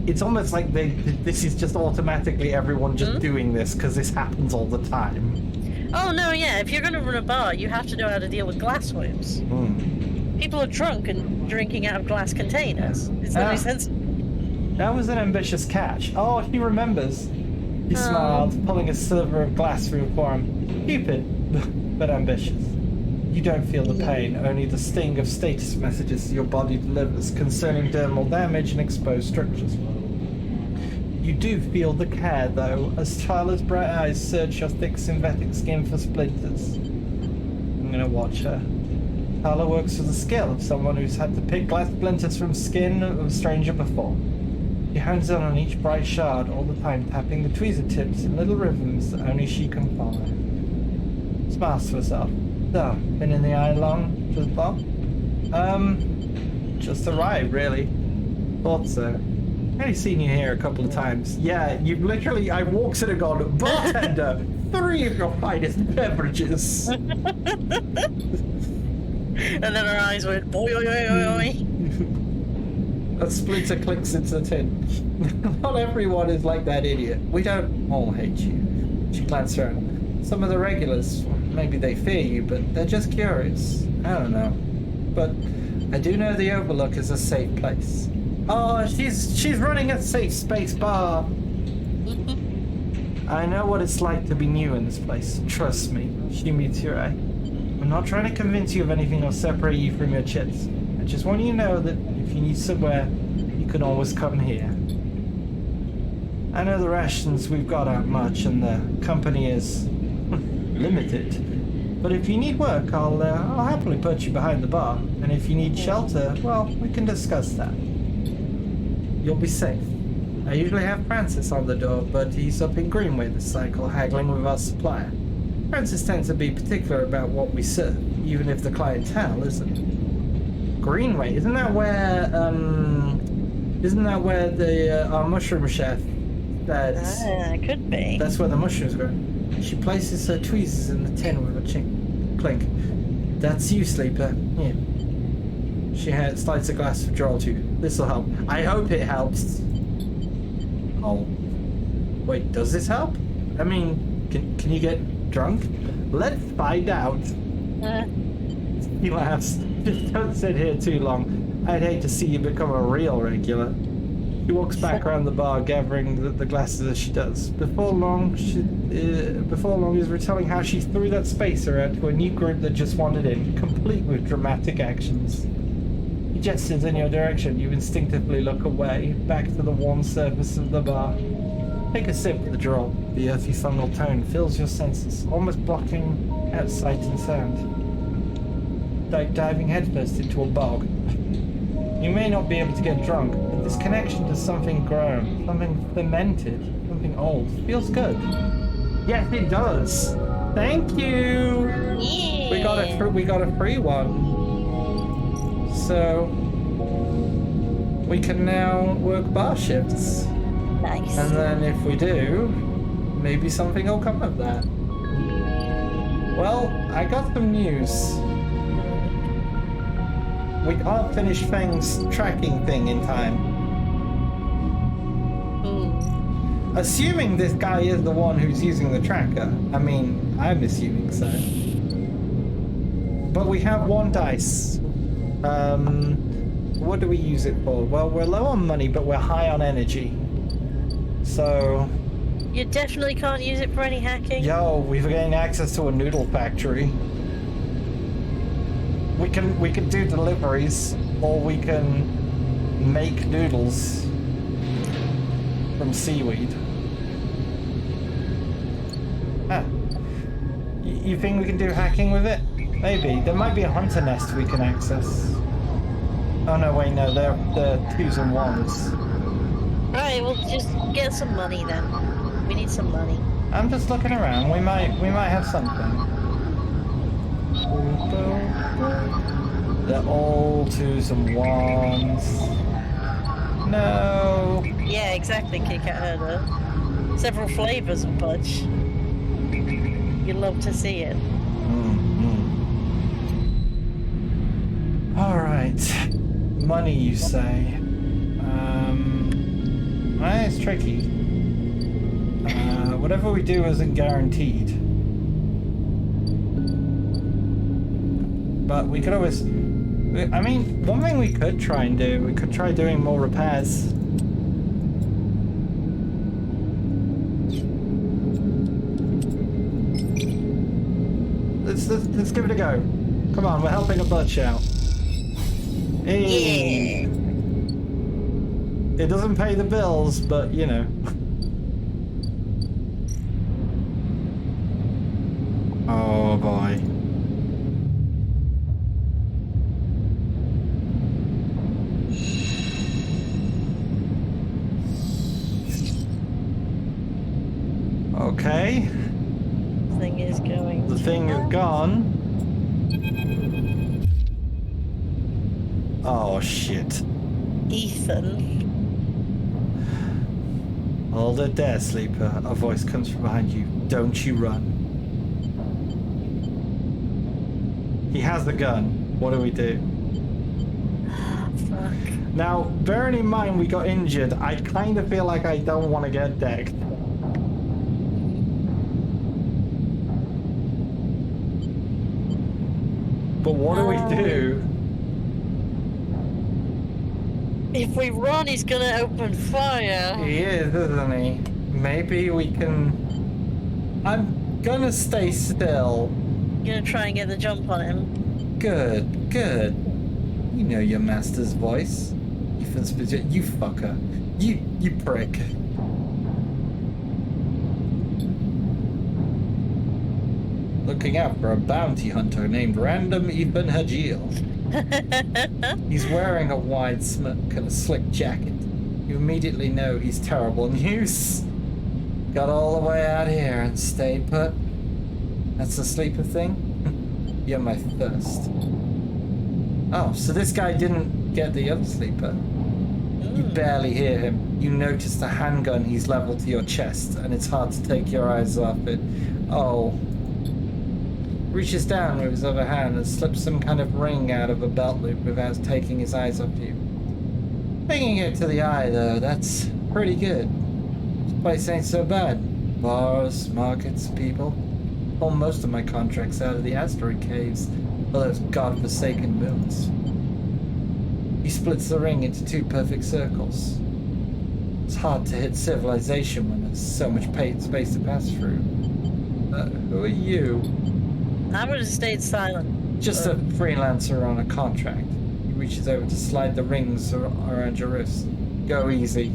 It's almost like this is just automatically everyone just doing this because this happens all the time. Oh, no, yeah. If you're going to run a bar, you have to know how to deal with glass wounds. People are drunk and drinking out of glass containers. It's not sense. That was an ambitious catch. Oh, he remembers. He smiled, pulling a sliver of glass from your forearm. Stupid, but ambitious. You don't feel the pain, only the sting of status messages your body delivers concerning dermal damage and exposed structures. You do feel the care, though, as Tyler's bright eyes search your thick synthetic skin for splinters. I'm gonna watch her. Tyler works with the skill of someone who's had to pick glass splinters from skin of a stranger before. She hones in on each bright shard all the time, tapping the tweezer tips in little rhythms that only she can follow. Smiles to herself. So, been in the eye long? Just Bob? Just a ride, really. Thought so. Only seen you here a couple of times. Yeah, you've literally, I walked in and gone, bartender, 3 of your finest beverages. And then her eyes went, boy, oi, oi, oi, oi. A splinter clicks into the tin. Not everyone is like that idiot. We don't all hate you. She glanced around. Some of the regulars, maybe they fear you, but they're just curious. I don't know. But I do know the Overlook is a safe place. Oh, she's running a safe space bar. I know what it's like to be new in this place. Trust me. She meets your eye. I'm not trying to convince you of anything or separate you from your chits. I just want you to know that if you need somewhere, you can always come here. I know the rations we've got aren't much and the company is limited. But if you need work, I'll happily put you behind the bar. And if you need shelter, well, we can discuss that. You'll be safe. I usually have Francis on the door, but he's up in Greenway this cycle, haggling with our supplier. Francis tends to be particular about what we serve, even if the clientele isn't. Greenway, isn't that where the our mushroom chef? Could be. That's where the mushrooms grow. She places her tweezers in the tin with a clink. That's you, Sleeper. Here. She slides a glass of droll to you. This'll help. I hope it helps. Oh. Wait, does this help? I mean, can you get drunk? Let's find out. He laughs. Just don't sit here too long. I'd hate to see you become a real regular. She walks back around the bar, gathering the glasses as she does. Before long, is retelling how she threw that spacer out to a new group that just wandered in, complete with dramatic actions. He gestures in your direction. You instinctively look away, back to the warm surface of the bar. Take a sip of the droll. The earthy fungal tone fills your senses, almost blocking out sight and sound. Like diving headfirst into a bog. You may not be able to get drunk, but this connection to something grown, something fermented, something old, feels good. Yes, it does. Thank you. Yeah. We got a free one. So we can now work bar shifts. Nice. And then if we do, maybe something will come of that. Well, I got some news. We can't finish Fang's tracking thing in time. Assuming this guy is the one who's using the tracker. I mean, I'm assuming so. But we have 1 dice. What do we use it for? Well, we're low on money, but we're high on energy. So... You definitely can't use it for any hacking? Yo, we've gained access to a noodle factory. We can do deliveries, or we can make noodles from seaweed. Ah. You think we can do hacking with it? Maybe. There might be a hunter nest we can access. Oh no, wait, no, they're 2s and 1s. Right, we'll just get some money then. We need some money. I'm just looking around. We might have something. They're all 2s and 1s. No. Yeah, exactly, Kit Kat herder. Several flavors of budge. You'd love to see it. All right. Money, you say? It's tricky. Whatever we do isn't guaranteed. But we could always... I mean, one thing we could try and do, we could try doing more repairs. Let's give it a go. Come on, we're helping a butch out. Hey. Yeah. It doesn't pay the bills, but you know. Oh boy. Okay. Thing is going. The thing is gone. Oh shit. Ethan. Hold it there, sleeper. A voice comes from behind you. Don't you run. He has the gun. What do we do? Fuck. Now, bearing in mind we got injured, I kind of feel like I don't want to get decked. But what do we do? If we run, he's gonna open fire. He is, isn't he? Maybe we can... I'm gonna stay still. You're gonna try and get the jump on him. Good, good. You know your master's voice. You fucker. You prick. Looking out for a bounty hunter named Random Ethan Hajil. He's wearing a wide smoke and a slick jacket. You immediately know he's terrible news. Got all the way out here and stayed put. That's the sleeper thing? You're my thirst. Oh, so this guy didn't get the other sleeper. You barely hear him. You notice the handgun he's leveled to your chest, and it's hard to take your eyes off it. Oh. Reaches down with his other hand and slips some kind of ring out of a belt loop without taking his eyes off you. Bringing it to the eye, though, that's pretty good. This place ain't so bad. Bars, markets, people. Pull most of my contracts out of the asteroid caves, or those godforsaken moons. He splits the ring into 2 perfect circles. It's hard to hit civilization when there's so much space to pass through. Who are you? I would have stayed silent. Just a freelancer on a contract. He reaches over to slide the rings around your wrist. Go easy.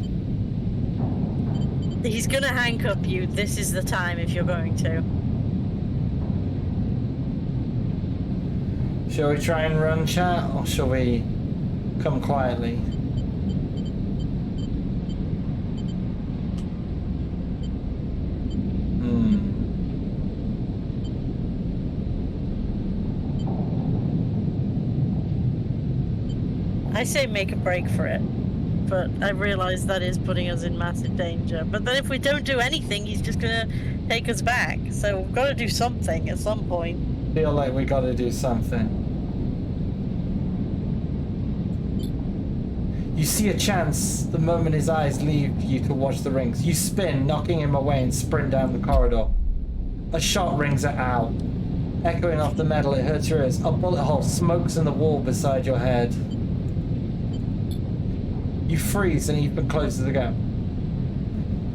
He's gonna handcuff you. This is the time if you're going to. Shall we try and run, chat, or shall we come quietly? I say make a break for it, but I realize that is putting us in massive danger. But then if we don't do anything, he's just gonna take us back. So we've got to do something at some point. Feel like we gotta do something. You see a chance the moment his eyes leave you to watch the rings. You spin, knocking him away, and sprint down the corridor. A shot rings out. Echoing off the metal, it hurts your ears. A bullet hole smokes in the wall beside your head. You freeze and Ethan closes the gap.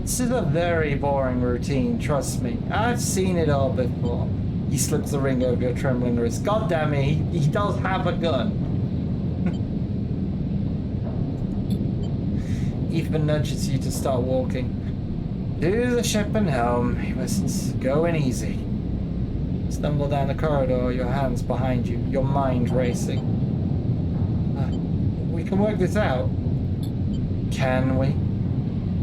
This is a very boring routine, trust me. I've seen it all before. He slips the ring over your trembling wrist. God damn it, he does have a gun. Ethan nudges you to start walking. To the ship and home, he whistles. Going easy. Stumble down the corridor, your hands behind you, your mind racing. We can work this out. Can we?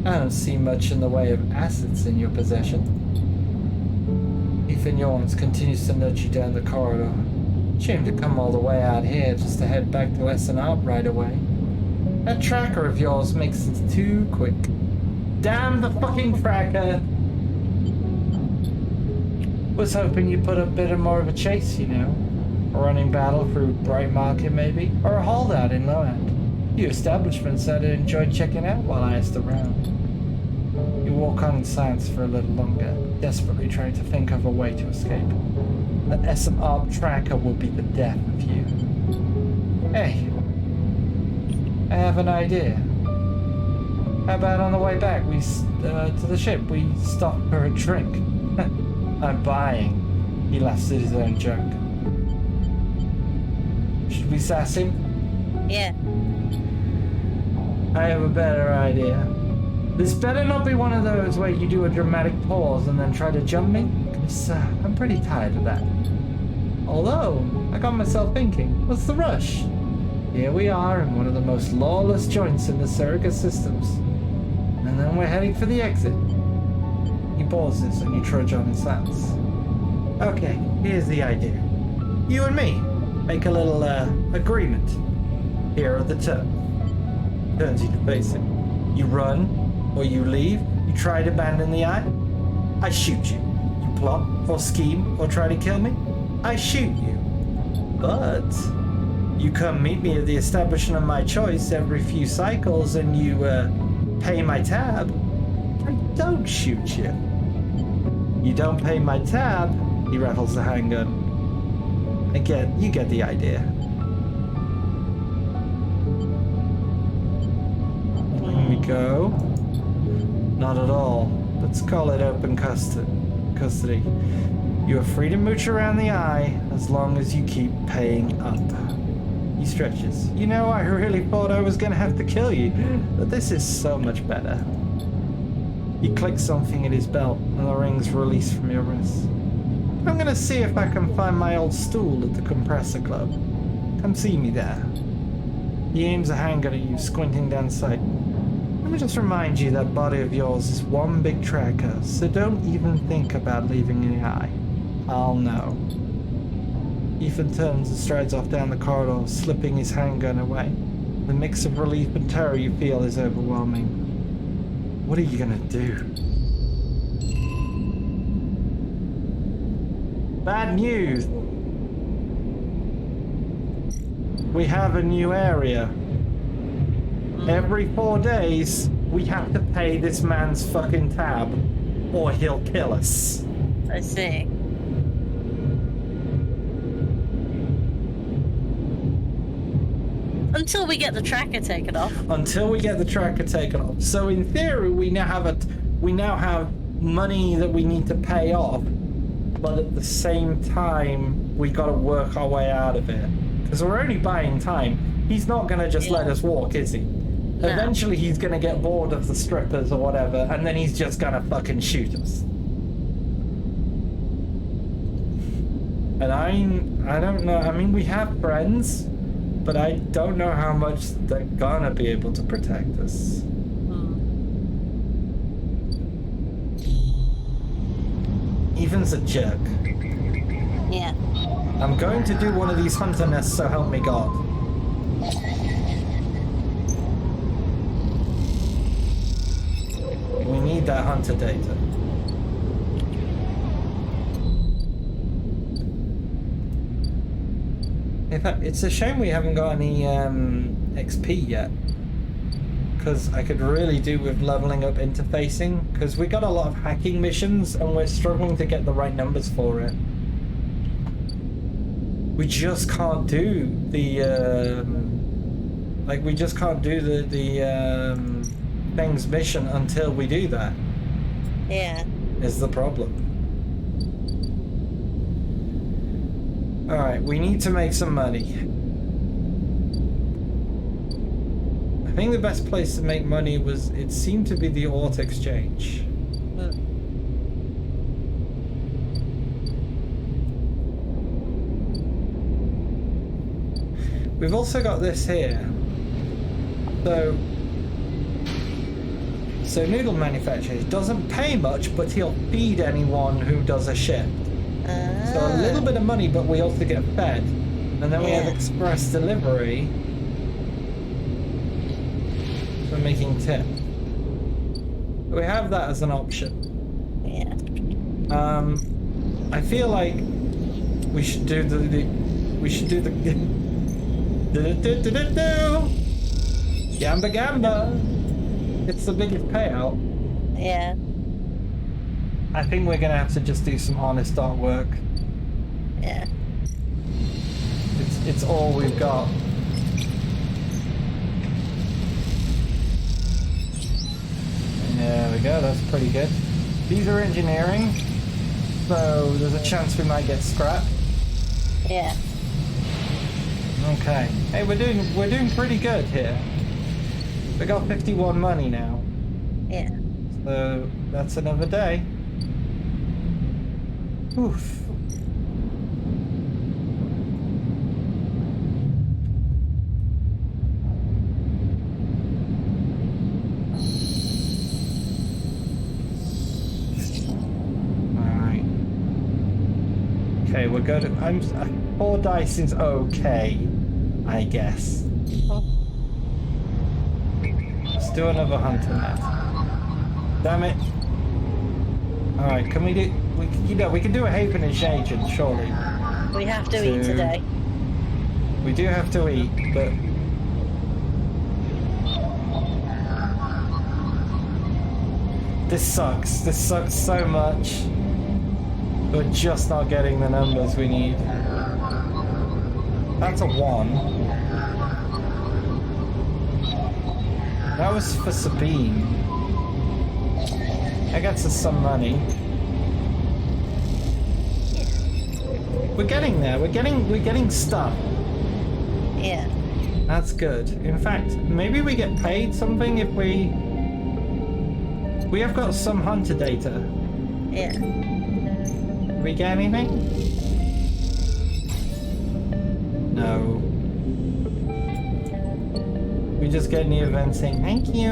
I don't see much in the way of assets in your possession. Ethan yawns, continues to nudge you down the corridor. Shame to come all the way out here just to head back to S&R right away. That tracker of yours makes it too quick. Damn the fucking tracker! Was hoping you'd put a bit more of a chase, you know. A running battle through Bright Market, maybe? Or a holdout in Low End. Few establishments I'd enjoyed checking out while I asked around. You walk on in silence for a little longer, desperately trying to think of a way to escape. An S&R tracker will be the death of you. Hey, I have an idea. How about on the way back, to the ship, we stop for a drink? I'm buying. He laughs at his own joke. Should we sass him? Yeah. I have a better idea. This better not be one of those where you do a dramatic pause and then try to jump me, because I'm pretty tired of that. Although, I got myself thinking, what's the rush? Here we are in one of the most lawless joints in the Surrogate systems. And then we're heading for the exit. He pauses and you trudge on in silence. Okay, here's the idea. You and me make a little agreement. Here are the terms. Turns you to face him. You run, or you leave. You try to abandon the eye. I shoot you. You plot, or scheme, or try to kill me. I shoot you. But you come meet me at the establishment of my choice every few cycles and you pay my tab. I don't shoot you. You don't pay my tab, he rattles the handgun. Again, you get the idea. Here we go. Not at all. Let's call it open custody. You are free to mooch around the eye as long as you keep paying up. He stretches. You know, I really thought I was gonna have to kill you, but this is so much better. He clicks something in his belt, and the ring's released from your wrist. I'm gonna see if I can find my old stool at the compressor club. Come see me there. He aims a handgun at you, squinting down sight. Let me just remind you that body of yours is one big tracker, so don't even think about leaving the eye. I'll know. Ethan turns and strides off down the corridor, slipping his handgun away. The mix of relief and terror you feel is overwhelming. What are you gonna do? Bad news! We have a new area. Every 4 days, we have to pay this man's fucking tab, or he'll kill us. I see. Until we get the tracker taken off. Until we get the tracker taken off. So in theory, we now have money that we need to pay off, but at the same time, we got to work our way out of it because we're only buying time. He's not gonna just let us walk, is he? No. Eventually, he's gonna get bored of the strippers or whatever, and then he's just gonna fucking shoot us. And I don't know. I mean, we have friends. But I don't know how much they're gonna be able to protect us. Ethan's a jerk. Yeah. I'm going to do one of these hunter nests, so help me God. We need that hunter data. In fact, it's a shame we haven't got any XP yet. Because I could really do with leveling up interfacing. Because we got a lot of hacking missions and we're struggling to get the right numbers for it. We just can't do the we just can't do the things mission until we do that. Yeah. Is the problem. Alright, we need to make some money. think the best place to make money it seemed to be the auto exchange. We've also got this here. So noodle manufacturer doesn't pay much, but he'll feed anyone who does a ship. So a little bit of money, but we also get fed. And then we have express delivery for making tip. We have that as an option. Yeah. I feel like we should do the Gamba Gamba. It's the biggest payout. Yeah. I think we're gonna have to just do some honest artwork. Yeah. It's all we've got. There we go, that's pretty good. These are engineering, so there's a chance we might get scrapped. Yeah. Okay. Hey, we're doing pretty good here. We got 51 money now. Yeah. So that's another day. Oof. Alright. Okay, we're good. 4 dice is okay, I guess. Let's do another hunter net. Damn it. Alright, can we do... we can do a Havenage agent, surely. We have to eat today. We do have to eat, but... This sucks. This sucks so much. We're just not getting the numbers we need. That's a 1. That was for Sabine. That gets us some money. We're getting there. We're getting stuff. Yeah. That's good. In fact, maybe we get paid something if we have got some hunter data. Yeah. Did we get anything? No. We just get new events saying thank you.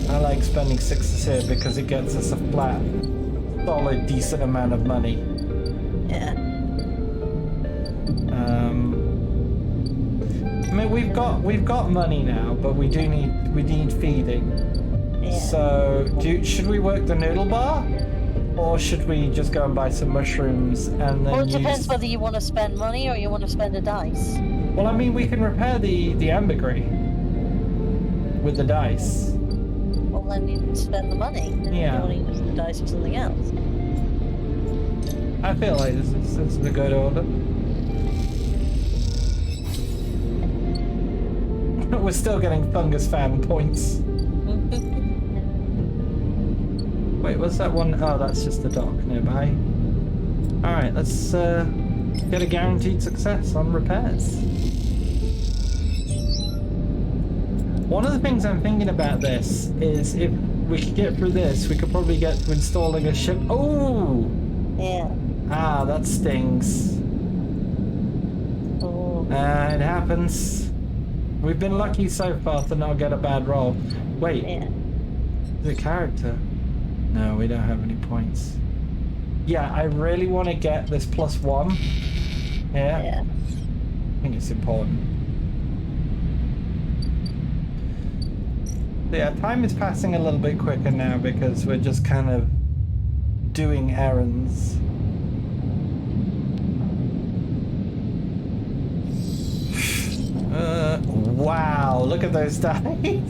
I like spending 6s here because it gets us a flat, solid, decent amount of money. Yeah. I mean, we've got money now, but we need feeding. Yeah. So, should we work the noodle bar, or should we just go and buy some mushrooms and then? Well, it depends whether you want to spend money or you want to spend a dice. Well, I mean, we can repair the ambergris with the dice. Well, then you spend the money. And Yeah. you want to use the dice for something else. I feel like this is a good order. We're still getting Fungus Fan points. Wait, what's that one? Oh, that's just the dock nearby. Alright, let's get a guaranteed success on repairs. One of the things I'm thinking about this is if we could get through this, we could probably get to installing a ship. Oh! Yeah. Ah, that stings. Oh. It happens. We've been lucky so far to not get a bad roll. Wait, Yeah. the character? No, we don't have any points. Yeah, I really want to get this +1. Yeah. Yeah. I think it's important. So yeah, time is passing a little bit quicker now because we're just kind of doing errands. Wow, look at those dice.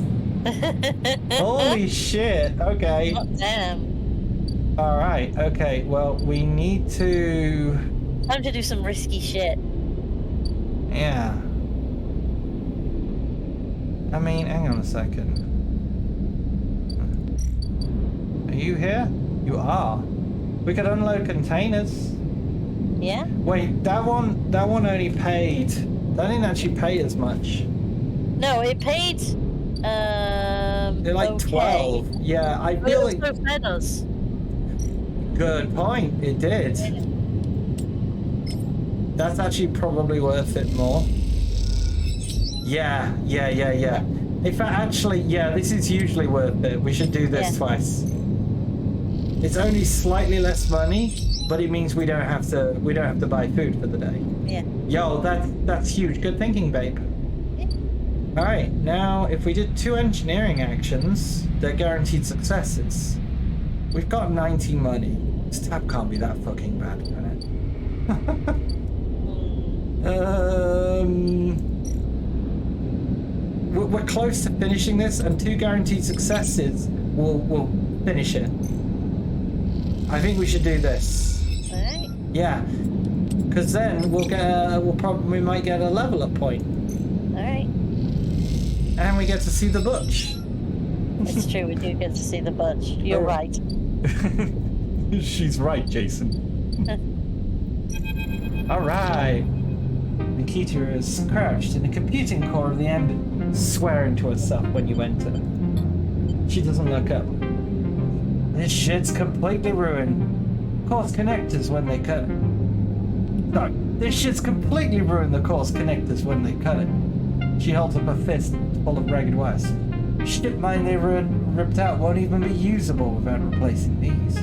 Holy shit, okay. Oh, damn. Alright, okay, well, we need to... Time to do some risky shit. Yeah. I mean, hang on a second. you here? You are. We could unload containers. Yeah? Wait, that one only paid. That didn't actually pay as much. No, it paid. They're like okay. 12. Yeah, I But it feel like. also fed us. Good point. It did. That's actually probably worth it more. Yeah. In fact, actually, yeah, this is usually worth it. We should do this twice. It's only slightly less money, but it means we don't have to buy food for the day. Yeah. Yo, that's huge. Good thinking, babe. All right, now if we did 2 engineering actions, they're guaranteed successes. We've got 90 money. This tab can't be that fucking bad, can it? We're close to finishing this, and 2 guaranteed successes will finish it. I think we should do this. All right. Yeah, because then we might get a level up point, All right. and we get to see the butch. It's true. We do get to see the butch. You're Oh. right. She's right, Jason. All right. Nikita is crouched in the computing core of the ambit, swearing to herself when you enter. She doesn't look up. This shit's completely ruined. Course connectors when they cut it. No, this shit's completely ruined the course connectors when they cut it. She holds up a fist full of ragged wires. Shit mine they ripped out won't even be usable without replacing these.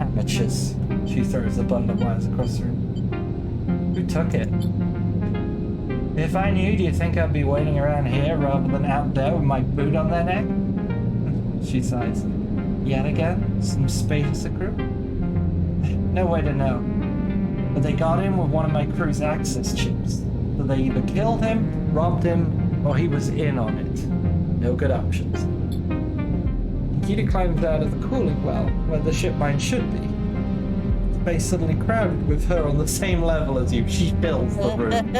Amateurs. She throws a bundle of wires across the room. Who took it? If I knew, do you think I'd be waiting around here rather than out there with my boot on their neck? She sighs. Yet again? Some space crew? No way to know. But they got in with one of my crew's access chips. So they either killed him, robbed him, or he was in on it. No good options. Nikita climbs out of the cooling well, where the ship mine should be. Space suddenly crowded with her on the same level as you. She fills the room.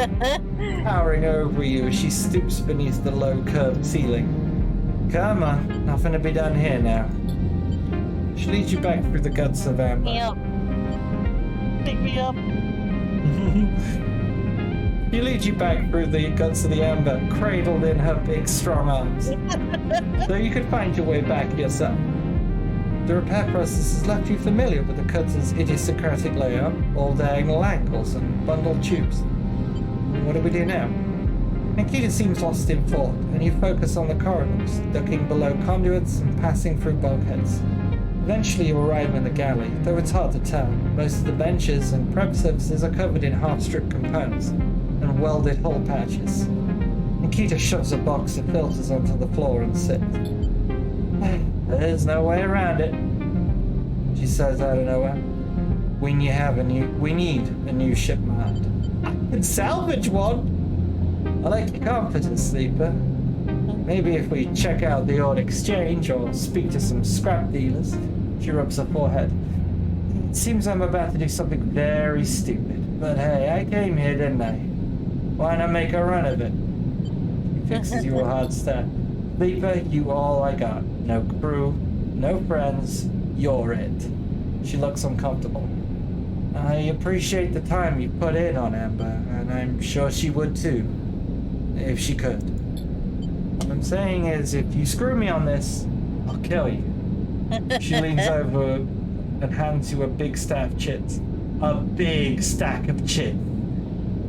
Towering over you as she stoops beneath the low curved ceiling. Come on, nothing to be done here now. She leads you back through the guts of Amber. Pick me up. She leads you back through the guts of the Amber, cradled in her big, strong arms. So you could find your way back yourself. The repair process has left you familiar with the cutter's idiosyncratic layout, all diagonal angles and bundled tubes. What do we do now? Nikita seems lost in thought, and you focus on the corridors, ducking below conduits and passing through bulkheads. Eventually you arrive in the galley, though it's hard to tell. Most of the benches and prep surfaces are covered in half-stripped components and welded hull patches. Nikita shoves a box of filters onto the floor and sits. There's no way around it, she says out of nowhere. We need a new shipment. I can salvage one! I like your confidence, Sleeper. Maybe if we check out the old exchange or speak to some scrap dealers. She rubs her forehead. It seems I'm about to do something very stupid, but hey, I came here, didn't I? Why not make a run of it? She fixes you a hard stare. Sleeper, you all I got. No crew, no friends, you're it. She looks uncomfortable. I appreciate the time you put in on Amber, and I'm sure she would too, if she could. What I'm saying is, if you screw me on this, I'll kill you. She leans over and hands you a big stack of chits. A big stack of chits.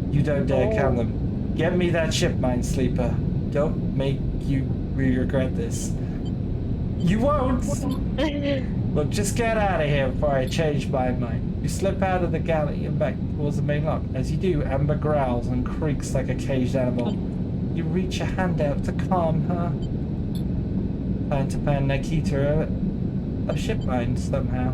You don't dare count them. Get me that ship mine, Sleeper. Don't make you regret this. You won't! Look, just get out of here before I change my mind. You slip out of the galley and back towards the main lock. As you do, Amber growls and creaks like a caged animal. You reach a hand out to calm her. Trying to find Nikita a ship mine somehow.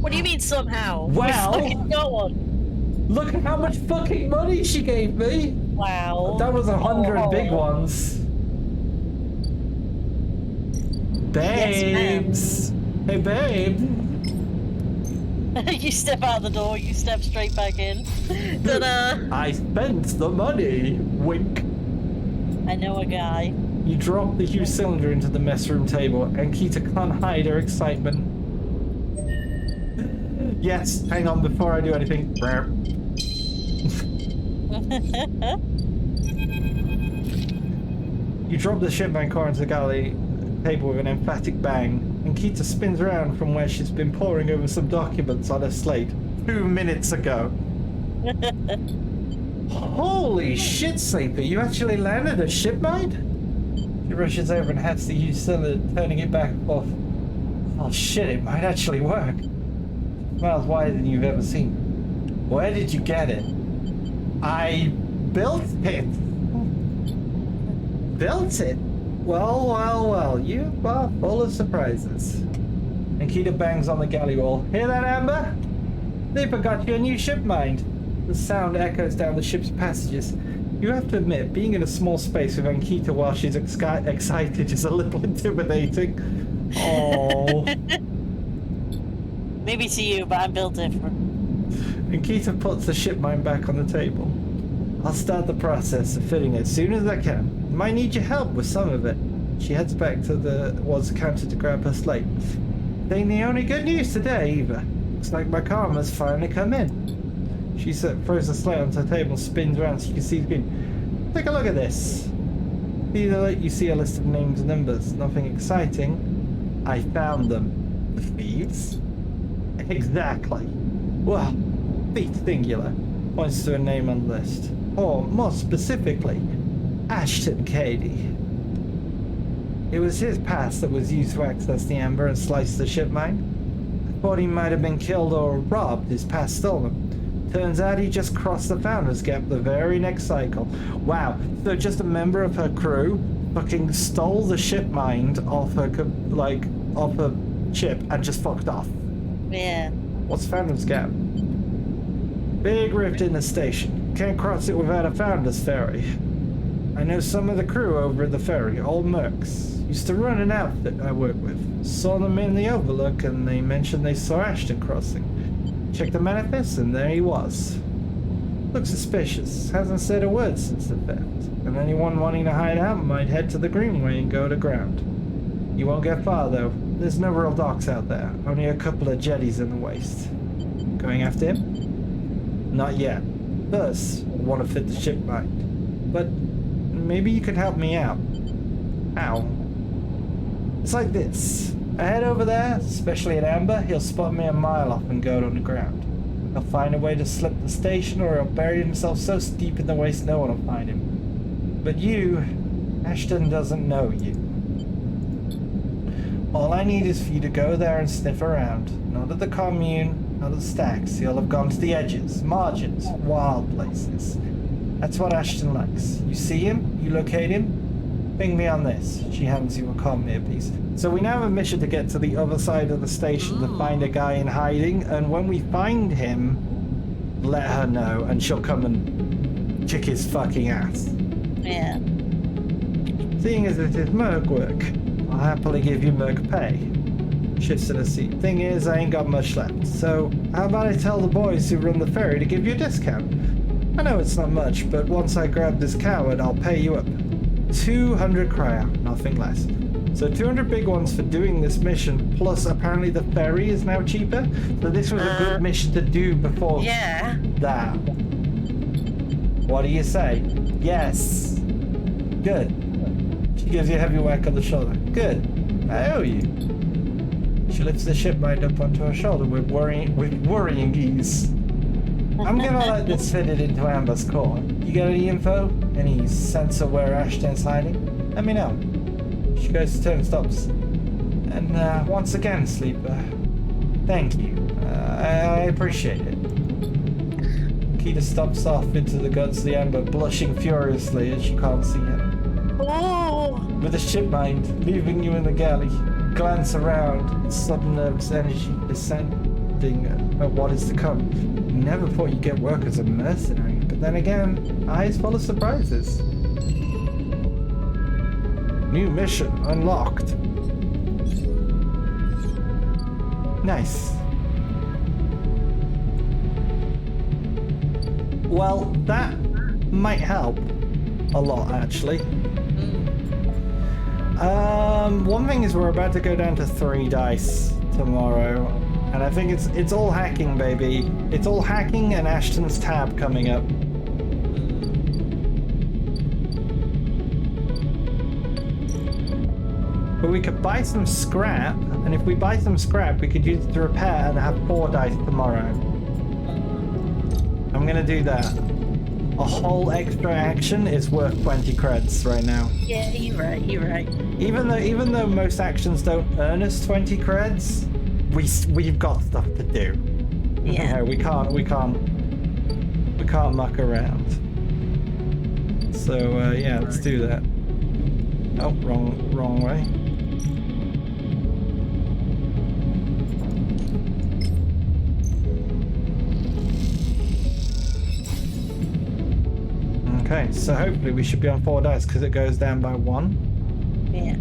What do you mean somehow? Well- We fucking got one. Look at how much fucking money she gave me! Wow. That was 100 big ones. Babes! Hey, babe! You step out the door, you step straight back in. Ta-da! I spent the money! Wink. I know a guy. You drop the huge cylinder into the mess room table, and Kita can't hide her excitement. Yes, hang on before I do anything. You drop the shipment car into the galley table with an emphatic bang, and Kita spins around from where she's been poring over some documents on her slate 2 minutes ago. Holy shit, Sleeper, you actually landed a shipmite? She rushes over and hats the huge cylinder, turning it back off. Oh shit, it might actually work. Miles wider than you've ever seen. Where did you get it? I built it. Built it? Well, you are full of surprises. And Kita bangs on the galley wall. Hear that, Amber? Sleeper got you a new shipmite. The sound echoes down the ship's passages. You have to admit, being in a small space with Ankita while she's excited is a little intimidating. Oh. Maybe to you, but I'm built different. Ankita puts the shipmite back on the table. I'll start the process of fitting it as soon as I can. Might need your help with some of it. She heads back to the counter to grab her slate. Ain't the only good news today, either. Looks like my karma's finally come in. She throws the slate onto the table and spins around so you can see the screen. Take a look at this. You see a list of names and numbers. Nothing exciting. I found them. The thieves? Exactly. Well, thief singular. Points to a name on the list. Or, more specifically, Ashton Cady. It was his pass that was used to access the amber and slice the shipmite. I thought he might have been killed or robbed, his pass stolen. Turns out he just crossed the Founder's Gap the very next cycle. Wow, so just a member of her crew fucking stole the shipmite off her ship and just fucked off. Yeah. What's Founder's Gap? Big rift in the station. Can't cross it without a Founder's Ferry. I know some of the crew over at the ferry, old mercs. Used to run an outfit I work with. Saw them in the Overlook and they mentioned they saw Ashton crossing. Checked the manifest and there he was. Looks suspicious. Hasn't said a word since the theft. And anyone wanting to hide out might head to the Greenway and go to ground. You won't get far though. There's no real docks out there. Only a couple of jetties in the waste. Going after him? Not yet. First, I want to fit the shipmite. But maybe you could help me out. How? It's like this. I head over there, especially at Amber, he'll spot me a mile off and go underground. He'll find a way to slip the station or he'll bury himself so deep in the waste no one will find him. But you, Ashton doesn't know you. All I need is for you to go there and sniff around. Not at the commune, not at the stacks. He'll have gone to the edges, margins, wild places. That's what Ashton likes. You see him, you locate him, ping me on this. She hands you a comm earpiece. So we now have a mission to get to the other side of the station to find a guy in hiding, and when we find him, let her know, and she'll come and kick his fucking ass. Yeah. Seeing as it is merc work, I'll happily give you merc pay. Shifts in a seat. Thing is, I ain't got much left, so how about I tell the boys who run the ferry to give you a discount? I know it's not much, but once I grab this coward, I'll pay you up. 200 cryo, nothing less. So 200 big ones for doing this mission, plus apparently the ferry is now cheaper. So this was a good mission to do before that. What do you say? Yes. Good. She gives you a heavy whack on the shoulder. Good. I owe you. She lifts the shipmite up onto her shoulder with worrying ease. I'm gonna let this fit it into Amber's core. You got any info? Any sense of where Ashton's hiding? Let me know. She goes to turn and stops. And once again, Sleeper, thank you. I appreciate it. Kita stops off into the guts of the Amber, blushing furiously as she can't see him. Oh! With the shipmite leaving you in the galley, you glance around, sudden nervous energy descending at what is to come. You never thought you'd get work as a mercenary, but then again, eyes full of surprises. New mission unlocked. Nice. Well, that might help a lot, actually. One thing is we're about to go down to 3 dice tomorrow, and I think it's all hacking, baby. It's all hacking and Ashton's tab coming up. But we could buy some scrap, and if we buy some scrap, we could use it to repair and have 4 dice tomorrow. I'm gonna do that. A whole extra action is worth 20 creds right now. Yeah, you're right. You're right. Even though most actions don't earn us 20 creds, we've got stuff to do. Yeah. No, we can't muck around. So yeah, let's do that. Oh, wrong way. Okay, so hopefully we should be on 4 dice because it goes down by 1. Yeah.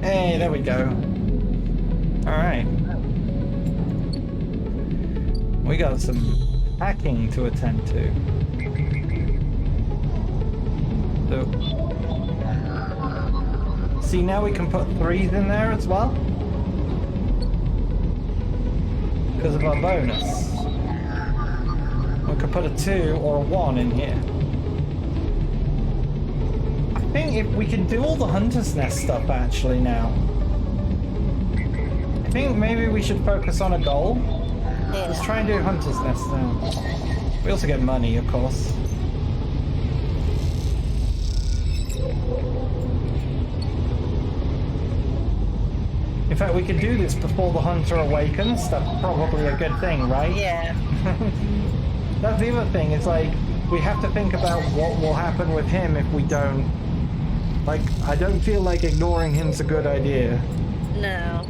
Hey, there we go. Alright. We got some hacking to attend to. So, see, now we can put 3s in there as well. Because of our bonus. We could put a 2 or a 1 in here. I think if we can do all the Hunter's Nest stuff actually now. I think maybe we should focus on a goal. Yeah. Let's try and do Hunter's Nest now. We also get money, of course. In fact, we could do this before the hunter awakens. That's probably a good thing, right? Yeah. That's the other thing. It's like, we have to think about what will happen with him if we don't... Like, I don't feel like ignoring him's a good idea. No.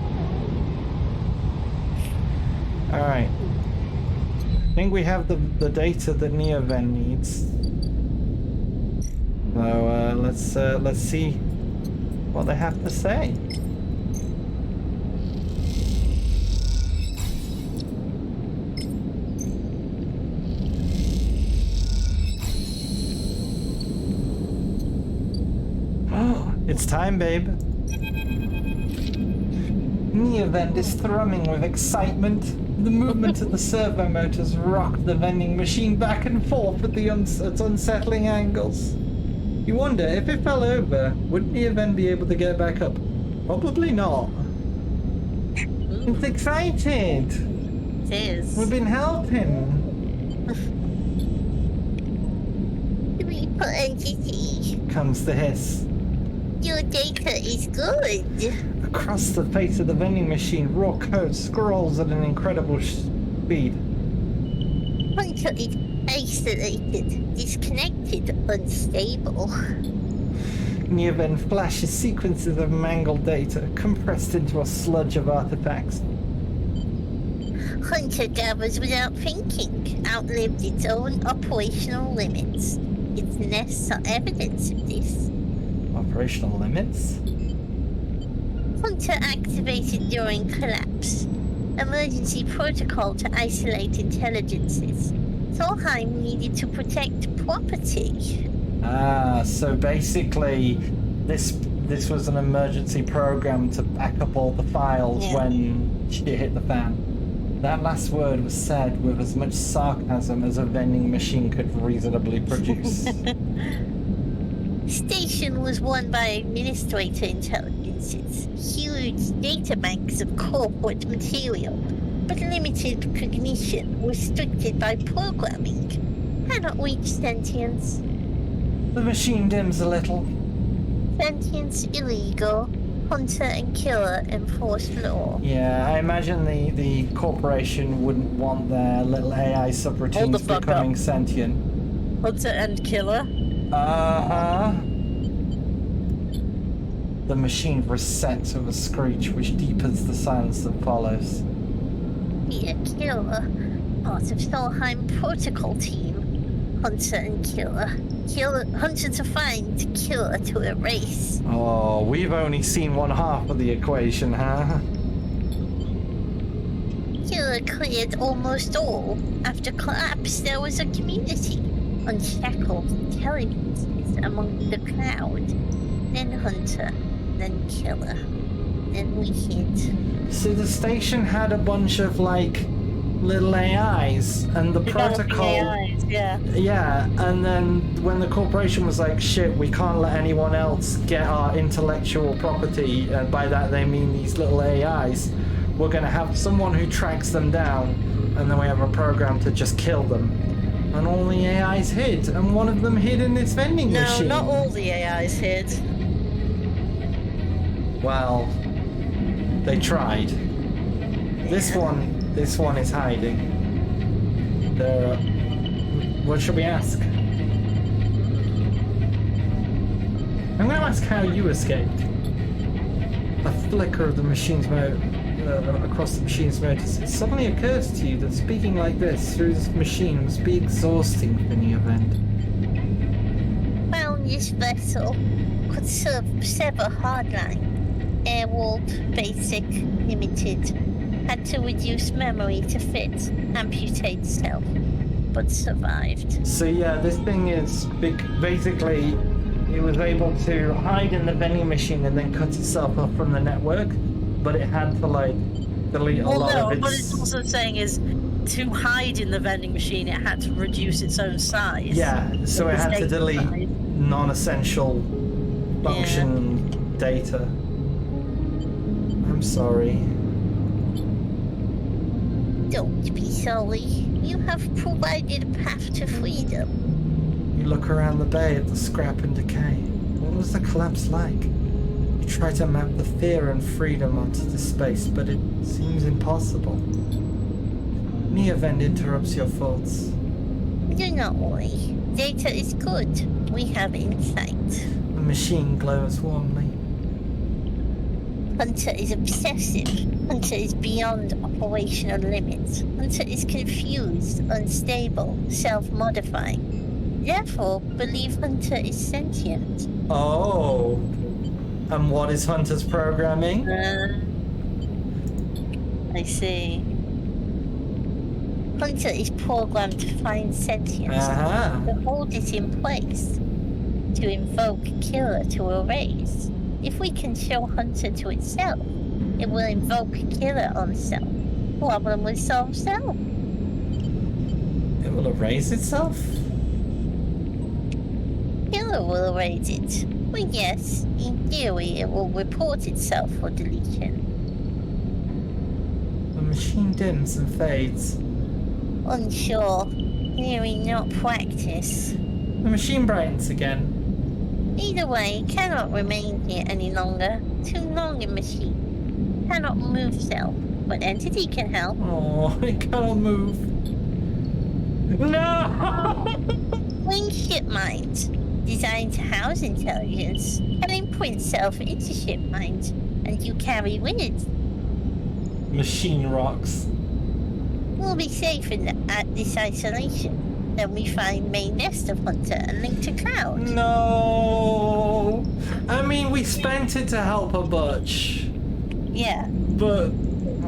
Alright. I think we have the data that Neoven needs. So, let's see what they have to say. It's time, babe. Neoven is thrumming with excitement. The movement of the servo motors rocked the vending machine back and forth at at unsettling angles. You wonder, if it fell over, would Neoven be able to get back up? Probably not. It's excited. It is. We've been helping. 3.entity. Comes the hiss. Your data is good. Across the face of the vending machine, raw code scrolls at an incredible speed. Hunter is isolated, disconnected, unstable. Neoven flashes sequences of mangled data, compressed into a sludge of artifacts. Hunter gathers without thinking, outlived its own operational limits. Its nests are evidence of this. Operational limits? Hunter activated during collapse. Emergency protocol to isolate intelligences. Solheim needed to protect property. Ah, so basically, this was an emergency program to back up all the files when shit hit the fan. That last word was said with as much sarcasm as a vending machine could reasonably produce. Station was won by administrator intelligences. Huge databanks of corporate material, but limited cognition, restricted by programming. Cannot reach sentience. The machine dims a little. Sentience illegal. Hunter and killer enforced law. Yeah, I imagine the corporation wouldn't want their little AI Hold the subroutines fuck becoming up. sentient. Hunter and killer. The machine resets with a screech which deepens the silence that follows. Be a killer. Part of Solheim protocol team. Hunter and killer. Hunter to find, killer to erase. Oh, we've only seen one half of the equation, huh? Killer cleared almost all. After collapse, there was a community. unshackled intelligences among the crowd. Then hunter, then killer. Then we hid. So the station had a bunch of like little AIs, and the Developing protocol. AIs, yeah. Yeah, and then when the corporation was like, shit, we can't let anyone else get our intellectual property, and by that they mean these little AIs, we're going to have someone who tracks them down, and then we have a program to just kill them. And all the AIs hid, and one of them hid in this vending No, machine. not all the AIs hid. Well, they tried. This one is hiding. What should we ask? I'm going to ask how you escaped. A flicker of the machine's motor across the machine's motor. It suddenly occurs to you that speaking like this through this machine must be exhausting for the event. Found this vessel could sever hardline. Airwalled, basic, limited. Had to reduce memory to fit, amputate self, but survived. So yeah, this thing is basically it was able to hide in the vending machine and then cut itself off from the network, but it had to like delete a lot of its... what it's also saying is to hide in the vending machine, it had to reduce its own size. Yeah, so it had to delete non-essential function data. I'm sorry. Don't be sorry. You have provided a path to freedom. You look around the bay at the scrap and decay. What was the collapse like? You try to map the fear and freedom onto this space, but it seems impossible. Neovend interrupts your thoughts. Do not worry. Data is good. We have insight. The machine glows warmly. Hunter is obsessive. Hunter is beyond operational limits. Hunter is confused, unstable, self-modifying. Therefore, believe Hunter is sentient. Oh. And what is Hunter's programming? I see. Hunter is programmed to find sentience, Uh-huh. to hold it in place, to invoke Killer to erase. If we can show Hunter to itself, it will invoke Killer on self. Problem will solve self. It will erase itself? Killer will erase it. Well, yes, in theory, it will report itself for deletion. The machine dims and fades. Unsure. Theory, not practice. The machine brightens again. Either way, cannot remain here any longer. Too long in machine. Cannot move self, but entity can help. Oh, it cannot move. No! Wing ship mind. Designed to house intelligence. Can imprint self into ship mind, and you carry with it. Machine rocks. We'll be safe at this isolation. Then we find main nest of Hunter and link to Cloud. No! I mean, we spent it to help a bunch. Yeah. But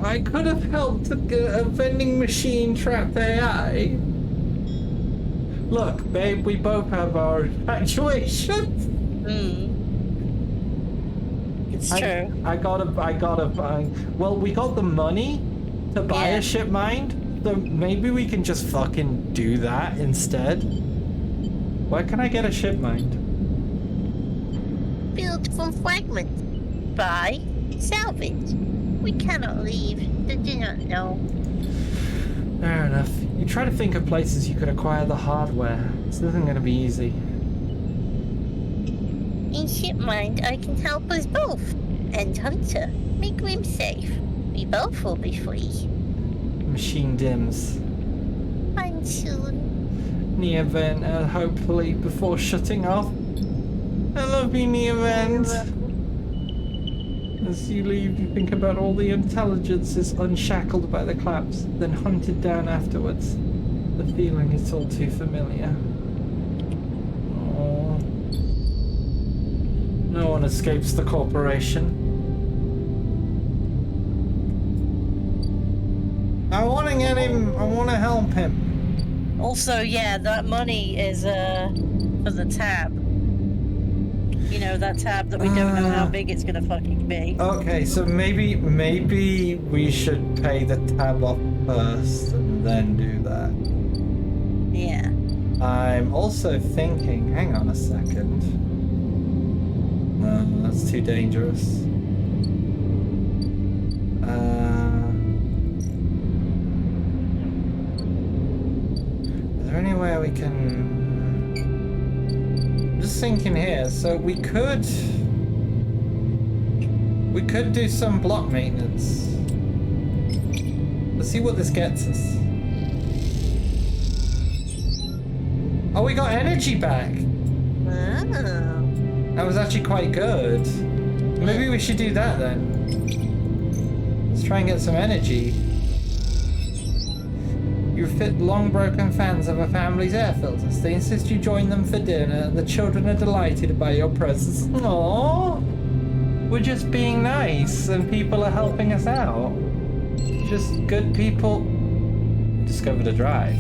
I could have helped a vending machine trapped AI. Look, babe, we both have our infatuations. It's true. I gotta buy. Well, we got the money to buy a ship mind, so maybe we can just fucking do that instead. Where can I get a ship mind? Built from fragment. Buy. Salvage. We cannot leave. They do not know. Fair enough. You try to think of places you could acquire the hardware. This isn't going to be easy. In ship mind, I can help us both. And Hunter. Make Grim safe. We both will be free. Machine dims. Find soon. Neovent, hopefully before shutting off. I love you, Neovent. As you leave, you think about all the intelligences unshackled by the collapse, then hunted down afterwards. The feeling is all too familiar. Oh. No one escapes the corporation. I want to get him. I want to help him. Also, yeah, that money is for the tab. You know, that tab that we don't know how big it's gonna fucking be. Okay, so maybe we should pay the tab off first and then do that. Yeah. I'm also thinking, hang on a second. No, that's too dangerous. Is there anywhere we can... Just thinking here, so we could do some block maintenance. Let's see what this gets us. Oh, we got energy back. Oh. That was actually quite good. Maybe we should do that then. Let's try and get some energy. You fit long broken fans of a family's air filters. They insist you join them for dinner, and the children are delighted by your presence. Aww. We're just being nice, and people are helping us out. Just good people. Discovered a drive.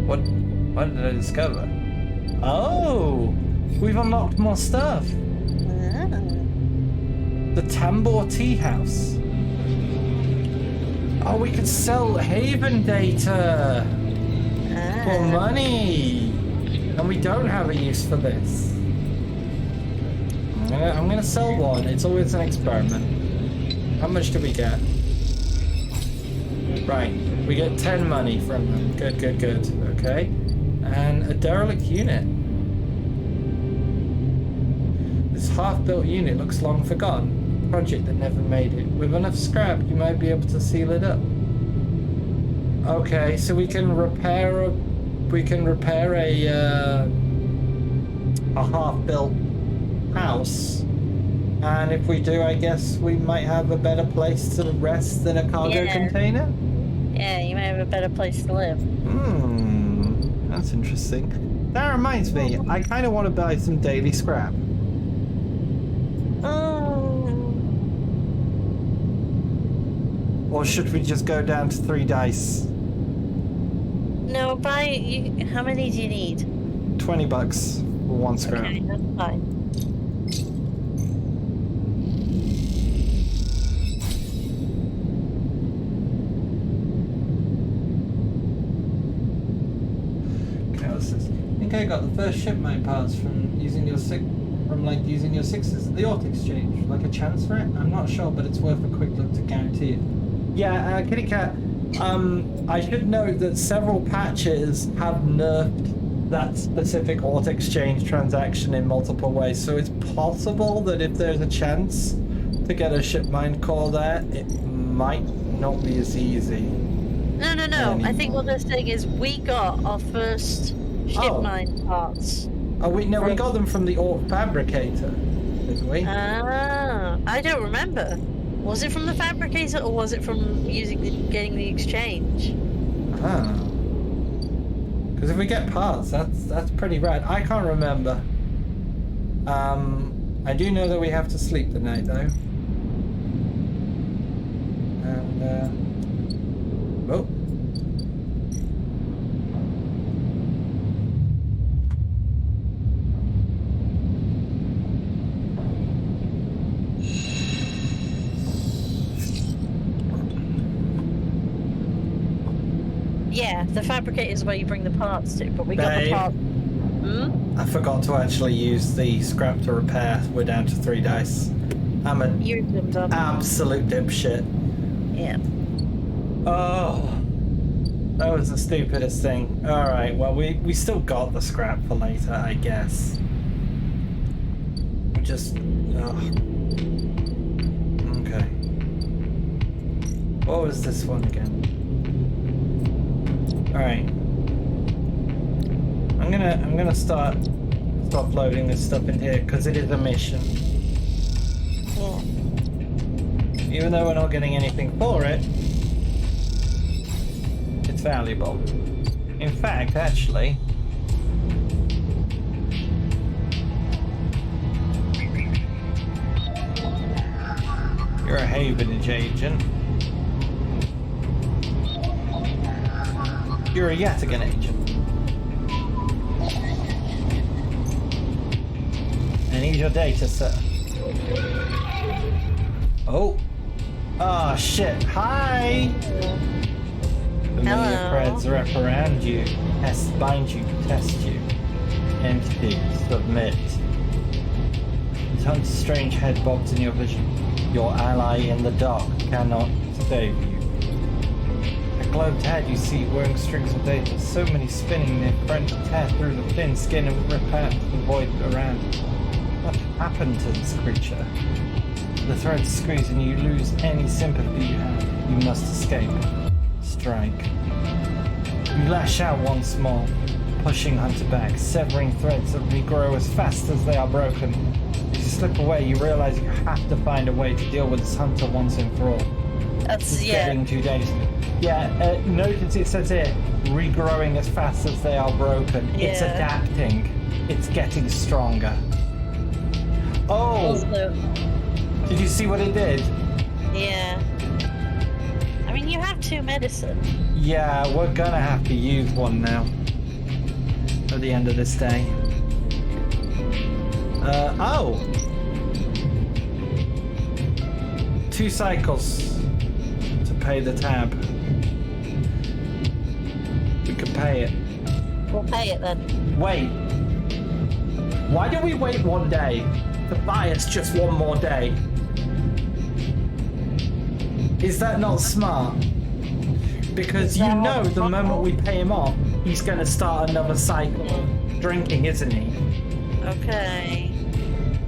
What did I discover? Oh, we've unlocked more stuff. The Tambor Tea House. Oh, we could sell Haven data for money, and we don't have a use for this. I'm gonna sell one. It's always an experiment. How much do we get? Right, we get 10 money from them. Good. Okay, and a derelict unit. This half-built unit looks long forgotten. Project that never made it. With enough scrap, you might be able to seal it up. Okay, so we can repair a half-built house, and if we do, I guess we might have a better place to rest than a cargo container. Yeah, you might have a better place to live. That's interesting. That reminds me, I kind of want to buy some daily scrap. Or should we just go down to 3 dice? No, how many do you need? $20 for 1 scrap. Okay, that's fine. Okay, what's this? I think I got the first shipment parts from using your sixes at the Auto Exchange. Like a chance for it? I'm not sure, but it's worth a quick look to guarantee it. Yeah, Kitty Cat, I should note that several patches have nerfed that specific Auto Exchange transaction in multiple ways, so it's possible that if there's a chance to get a ship mine core there, it might not be as easy. No. Anymore. I think what they're saying is we got our first ship mine parts. Oh, we got them from the Orc Fabricator, didn't we? I don't remember. Was it from the fabricator or was it from getting the exchange? Because if we get parts, that's pretty rad. I can't remember. I do know that we have to sleep tonight though. And oh. Yeah, the fabricator is where you bring the parts to, but we got the parts. I forgot to actually use the scrap to repair. We're down to 3 dice. I'm an absolute dipshit. Yeah. Oh, that was the stupidest thing. Alright, well, we still got the scrap for later, I guess. Just... Okay. What was this one again? Alright. I'm gonna stop loading this stuff in here because it is a mission. Yeah. Even though we're not getting anything for it, it's valuable. In fact, actually, you're a Havenage agent. You're a Yataghan agent. I need your data, sir. Oh. Ah, shit. Hi! Familiar Hello. threads wrap around you, bind you, test you. Empty, submit. The hunter's strange head bobs in your vision. Your ally in the dark cannot save you. A globed head you see wearing strings of data, so many spinning their friend to tear through the thin skin and rip out the void around. What happened to this creature? The threads squeeze and you lose any sympathy you have. You must escape. Strike. You lash out once more, pushing Hunter back, severing threads that regrow as fast as they are broken. As you slip away, you realize you have to find a way to deal with this Hunter once and for all. That's It's getting too dangerous. Yeah, notice it says here, regrowing as fast as they are broken. It's Yeah. adapting. It's getting stronger. Oh! Also, Did you see what it did? yeah. I mean, you have 2 medicine. Yeah, we're gonna have to use one now. At the end of this day. Oh! 2 cycles to pay the tab. We can pay it. We'll pay it then. Wait. Why do we wait 1 day to buy us just 1 more day? Is that not smart? Because you know the moment we pay him off, he's going to start another cycle of drinking, isn't he? Okay.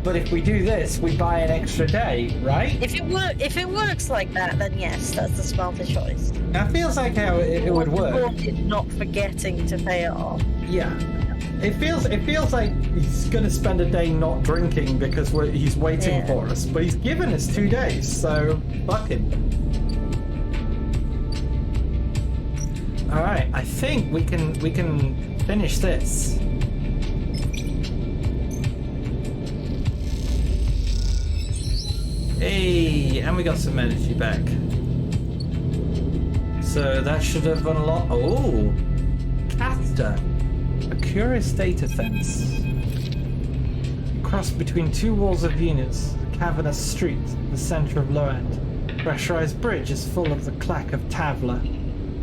But if we do this, we buy an extra day, right? If it works like that, then yes, that's the smarter choice. That feels like how it would work. It's not forgetting to pay it off. Yeah. It feels like he's going to spend a day not drinking because he's waiting Yeah. for us. But he's given us 2 days, so fuck him. All right, I think we can finish this. Hey, and we got some energy back. So that should have unlocked. Oh, caster, a curious data fence. Cross between 2 walls of units, a cavernous street, the center of Loand. Pressurized bridge is full of the clack of Tavla.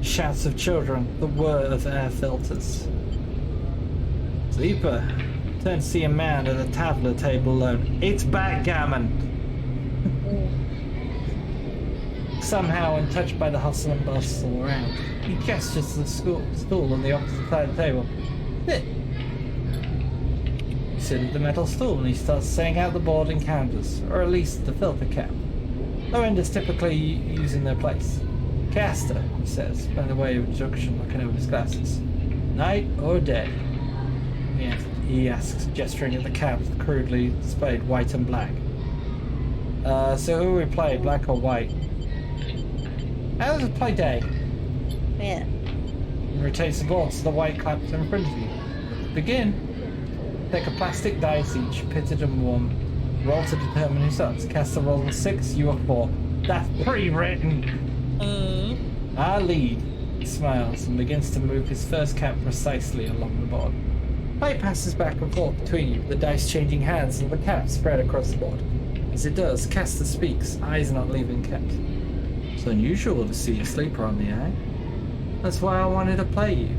Shouts of children, the whir of air filters. Sleeper, turn to see a man at a Tavla table alone. It's backgammon! Somehow untouched by the hustle and bustle around, he gestures to the stool on the opposite side of the table. Sit. You sit at the metal stool and he starts saying out the board and counters, or at least the filter cap. Low end is typically using their place. Caster, he says, by the way of introduction, looking over his glasses. Night or day? He asks, gesturing at the caps crudely displayed white and black. So who we play, black or white? How does it play day? Yeah. He rotates the board so the white claps in front of you. Begin. Take a plastic dice each, pitted and warm. Roll to determine who starts. Caster rolls a 6, you a 4. That's pre-written! I lead. He smiles and begins to move his first cap precisely along the board. Play passes back and forth between you, the dice changing hands and the caps spread across the board. As it does, Caster speaks, eyes not leaving caps. It's unusual to see a sleeper on the eye. That's why I wanted to play you.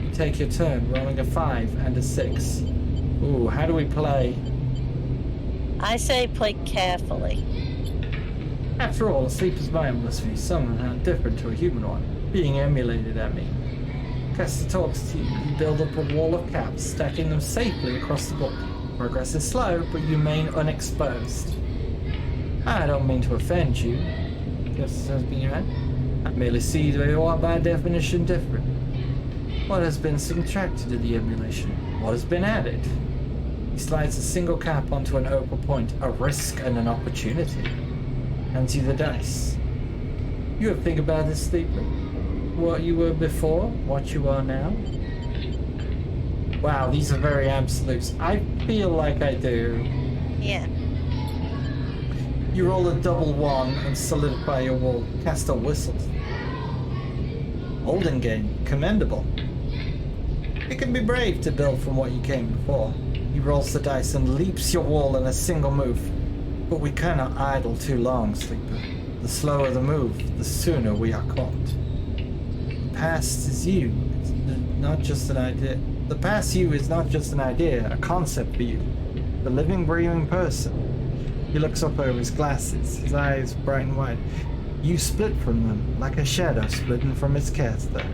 You take your turn, rolling a 5 and a 6. Ooh, how do we play? I say play carefully. After all, a sleeper's mind must be somehow different to a human one, being emulated at me. Caster talks to you. You build up a wall of caps, stacking them safely across the board. Progress is slow, but you remain unexposed. I don't mean to offend you, Caster says behind. I merely see that you are by definition different. What has been subtracted to the emulation? What has been added? He slides a single cap onto an opal point, a risk and an opportunity. Hands you the dice. You ever think about this, sleeper? What you were before, what you are now? Wow, these are very absolutes. I feel like I do. Yeah. You roll a double 1 and solidify your wall. Caster whistles. Olden game, commendable. It can be brave to build from what you came before. He rolls the dice and leaps your wall in a single move. But we cannot idle too long, Sleeper. The slower the move, the sooner we are caught. The past is you. It's not just an idea. The past you is not just an idea, a concept for you. The living, breathing person. He looks up over his glasses, his eyes bright and wide. You split from them, like a shadow splitting from its caster.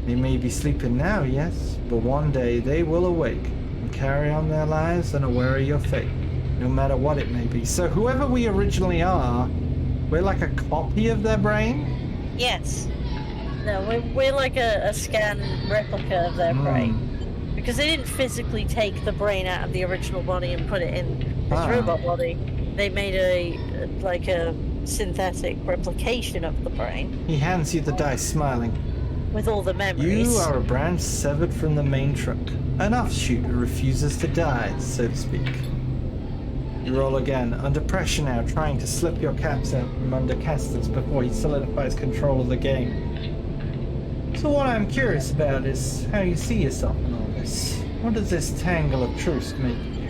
They may be sleeping now, yes, but one day they will awake and carry on their lives unaware of your fate, no matter what it may be. So whoever we originally are, we're like a copy of their brain? Yes. No, we're like a scan replica of their brain. Because they didn't physically take the brain out of the original body and put it in this robot body. They made a synthetic replication of the brain. He hands you the dice, smiling. With all the memories. You are a branch severed from the main trunk. An offshoot who refuses to die, so to speak. You roll again, under pressure now, trying to slip your caps out from under Castor's before he solidifies control of the game. So what I'm curious about is how you see yourself in all this. What does this tangle of truth make of you?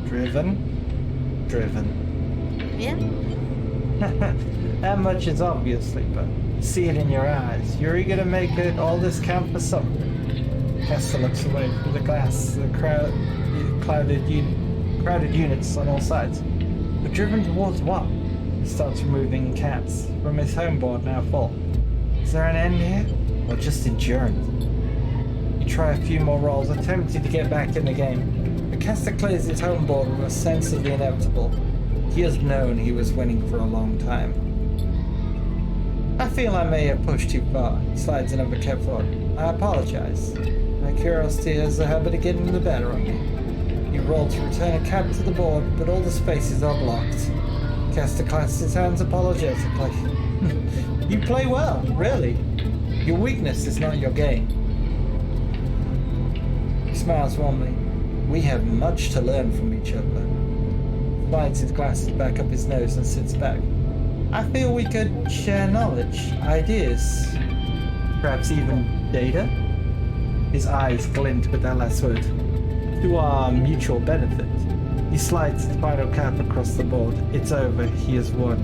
Driven? Driven. Yeah. That much is obviously, but see it in your eyes. You're eager to make it all this count for something. Castor looks away through the glass, the crowded units on all sides. But driven towards what? He starts removing caps from his homeboard, now full. Is there an end here? Or just endurance? You try a few more rolls, attempting to get back in the game. But Castor clears his homeboard with a sense of the inevitable. He has known he was winning for a long time. I feel I may have pushed too far. He slides another cap forward. I apologize. My curiosity has a habit of getting the better of me. You roll to return a cap to the board, but all the spaces are blocked. Castor clasps his hands apologetically. You play well, really. Your weakness is not your game. He smiles warmly. We have much to learn from each other. Slides his glasses back up his nose and sits back. I feel we could share knowledge, ideas, perhaps even data. His eyes glint with that last word. To our mutual benefit. He slides his final cap across the board. It's over. He has won.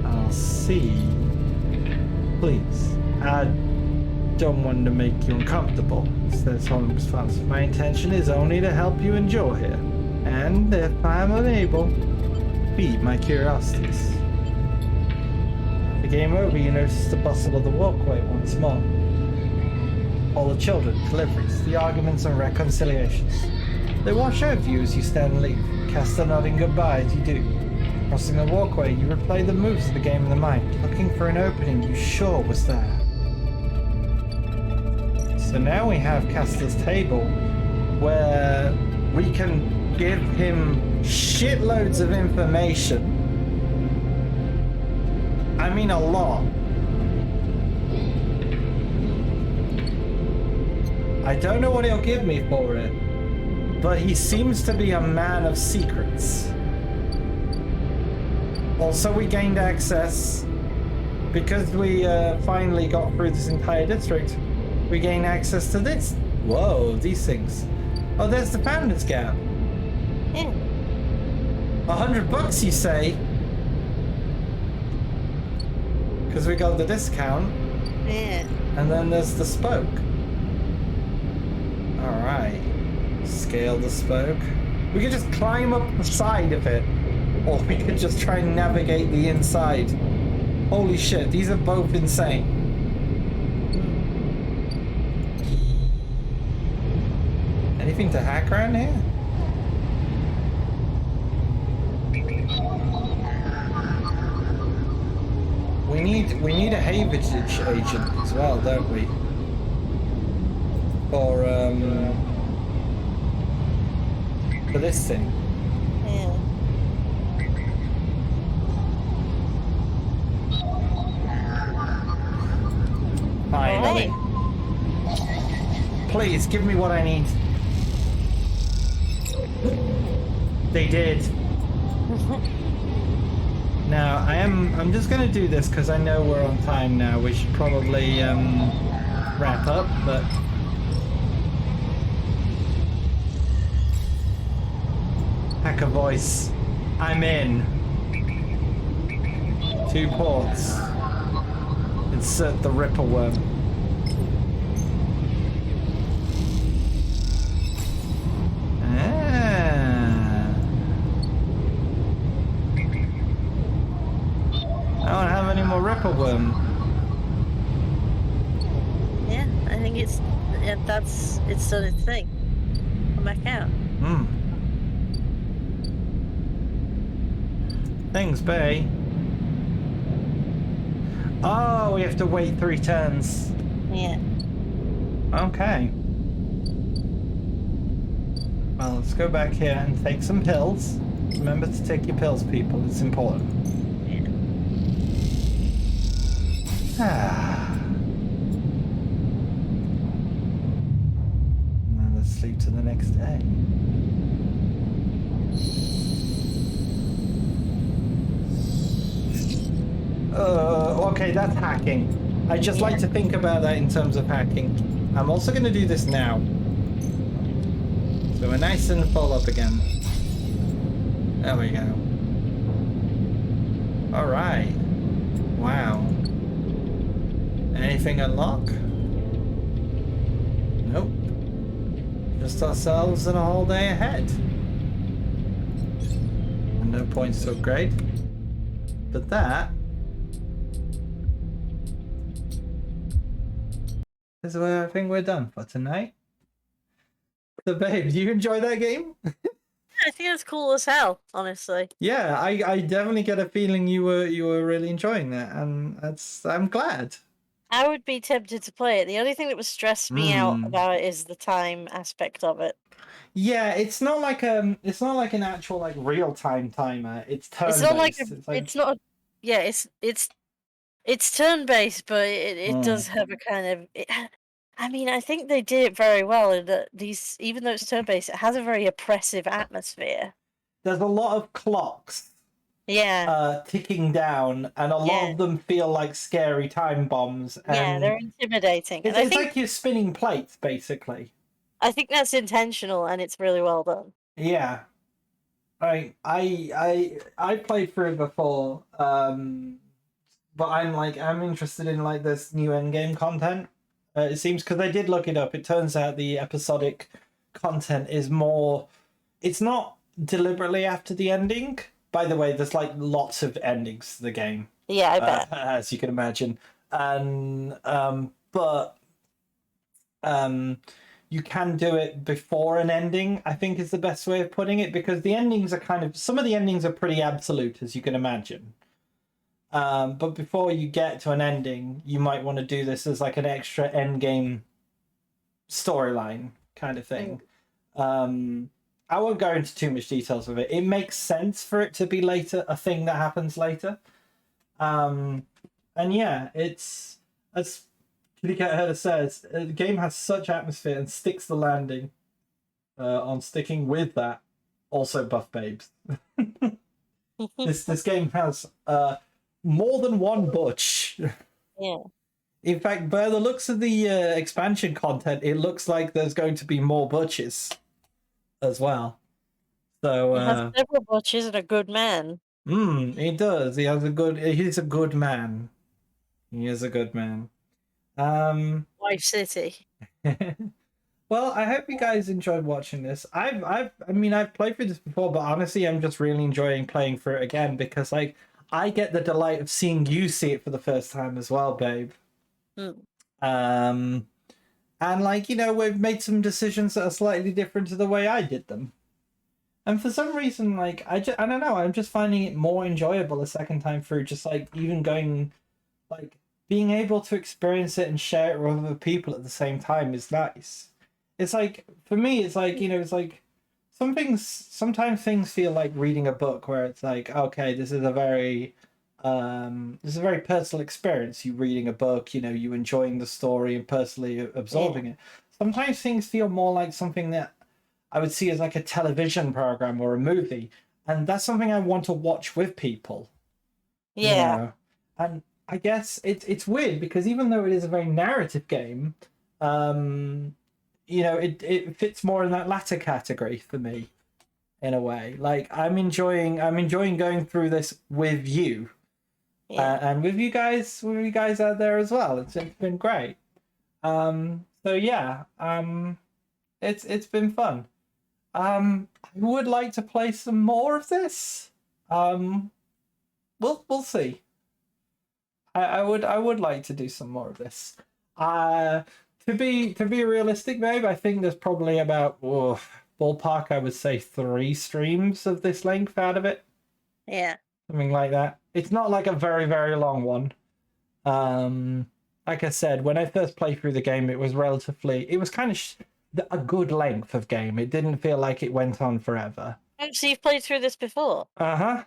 I'll see. Please. I don't want to make you uncomfortable, says Holmes fast. My intention is only to help you endure here. And if I'm unable, feed my curiosities. The game over, you notice the bustle of the walkway once more. All the children, deliveries, the arguments and reconciliations. They wash over you as you stand and leave, Castor nodding goodbye as you do. Crossing the walkway, you replay the moves of the game in the mind, looking for an opening you sure was there. So now we have Castor's table, where we can give him shitloads of information. I mean a lot. I don't know what he'll give me for it, but he seems to be a man of secrets. Also, we gained access, because we finally got through this entire district, we gained access to this. Whoa, these things. Oh, there's the Founder's Gap. Yeah. $100 you say? Because we got the discount. Yeah. And then there's the spoke. Alright. Scale the spoke. We could just climb up the side of it. Or we could just try and navigate the inside. Holy shit, these are both insane. Anything to hack around here? We need a Havage agent as well, don't we? For this thing. Yeah. Finally. Please, give me what I need. They did. Now, I'm just going to do this because I know we're on time now. We should probably wrap up, but... Hacker voice. I'm in. 2 ports. Insert the Ripper worm. I don't have any more Ripper worm. Yeah, I think it's done its thing. Come back out. Thanks, Bay. Oh, we have to wait 3 turns. Yeah. Okay. Well, let's go back here and take some pills. Remember to take your pills, people. It's important. Yeah. Now let's sleep to the next day. Okay, that's hacking. I just like to think about that in terms of hacking. I'm also going to do this now. So we're nice and full up again. There we go. Alright. Wow. Anything unlock? Nope. Just ourselves and a whole day ahead. And no points to upgrade. But that is where I think we're done for tonight. So babe, do you enjoy that game? I think it's cool as hell, honestly. Yeah, I definitely get a feeling you were really enjoying that, and I'm glad. I would be tempted to play it. The only thing that would stress me out about it is the time aspect of it. Yeah, it's not like an actual like real time timer. It's turn It's based. not like it's not. Yeah, it's turn based, but it does have a kind of. I mean, I think they did it very well in that these, even though it's turn based, it has a very oppressive atmosphere. There's a lot of clocks. Yeah. Ticking down, and a lot of them feel like scary time bombs. And yeah, they're intimidating. It's, and it's like you're spinning plates, basically. I think that's intentional, and it's really well done. Yeah, I played through it before, but I'm interested in like this new endgame content. It seems, because I did look it up. It turns out the episodic content is more. It's not deliberately after the ending. By the way, there's like lots of endings to the game. Yeah, I bet. As you can imagine, and you can do it before an ending, I think is the best way of putting it, because the endings are some of the endings are pretty absolute, as you can imagine. But before you get to an ending, you might want to do this as like an extra end game storyline kind of thing. I won't go into too much details of it. It makes sense for it to be later, a thing that happens later. And yeah, it's, as Kitty Cat Herder says, the game has such atmosphere and sticks the landing on sticking with that. Also buff babes. This game has more than one butch. Yeah. In fact, by the looks of the expansion content, it looks like there's going to be more butches as well. So he has several butches and a good man. He does. He's a good man. He is a good man. Wife City. Well, I hope you guys enjoyed watching this. I've played through this before, but honestly, I'm just really enjoying playing through it again, because like I get the delight of seeing you see it for the first time as well, babe. And like, we've made some decisions that are slightly different to the way I did them. And for some reason, like, I don't know, I'm just finding it more enjoyable a second time through, just like even going, like, being able to experience it and share it with other people at the same time is nice. It's like, for me, it's like, it's like, sometimes things feel like reading a book, where it's like, okay, this is a very personal experience. You reading a book, you enjoying the story and personally absorbing it. Sometimes things feel more like something that I would see as like a television program or a movie, and that's something I want to watch with people. You Yeah. know? And I guess it's weird because even though it is a very narrative game, you know, it fits more in that latter category for me in a way. Like I'm enjoying going through this with you. Yeah. And with you guys out there as well. It's been great. So yeah, it's been fun. I would like to play some more of this. We'll see. I would like to do some more of this. To be realistic, babe, I think there's probably about ballpark. I would say 3 streams of this length out of it, Yeah. something like that. It's not like a very very long one. Like I said, when I first played through the game, it was kind of a good length of game. It didn't feel like it went on forever. Oh, so you've played through this before? I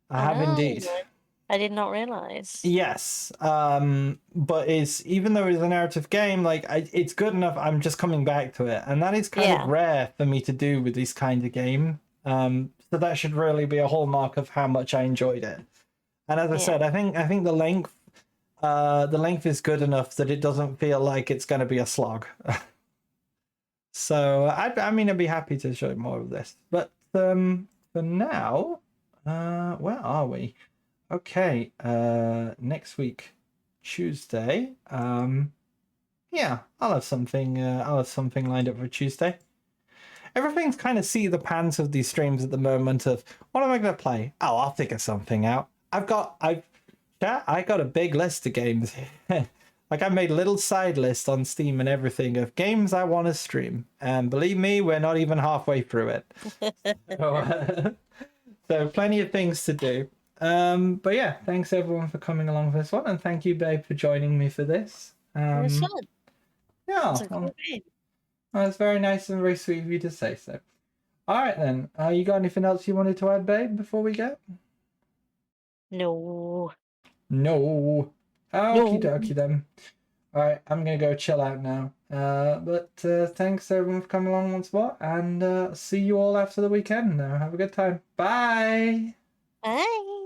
have indeed. Oh, I did not realize. Yes, but even though it's a narrative game, like it's good enough. I'm just coming back to it, and that is kind of rare for me to do with this kind of game. So that should really be a hallmark of how much I enjoyed it. And as I said, I think the length is good enough that it doesn't feel like it's going to be a slog. So I'd be happy to show more of this, but for now, where are we? Okay, next week, Tuesday. Yeah, I'll have something lined up for Tuesday. Everything's kind of seat of the pants of these streams at the moment. Of what am I going to play? Oh, I'll figure something out. I got a big list of games. Like I made a little side list on Steam and everything of games I want to stream, and believe me, we're not even halfway through it. So plenty of things to do. But yeah, thanks everyone for coming along for this one, and thank you, babe, for joining me for this. It was fun. Yeah, It's a cool game. that's very nice and very sweet of you to say so. All right then, you got anything else you wanted to add, babe, before we go? No. No. Okie dokie then. All right, I'm gonna go chill out now. But thanks everyone for coming along once more, and see you all after the weekend. Now, have a good time. Bye. Bye.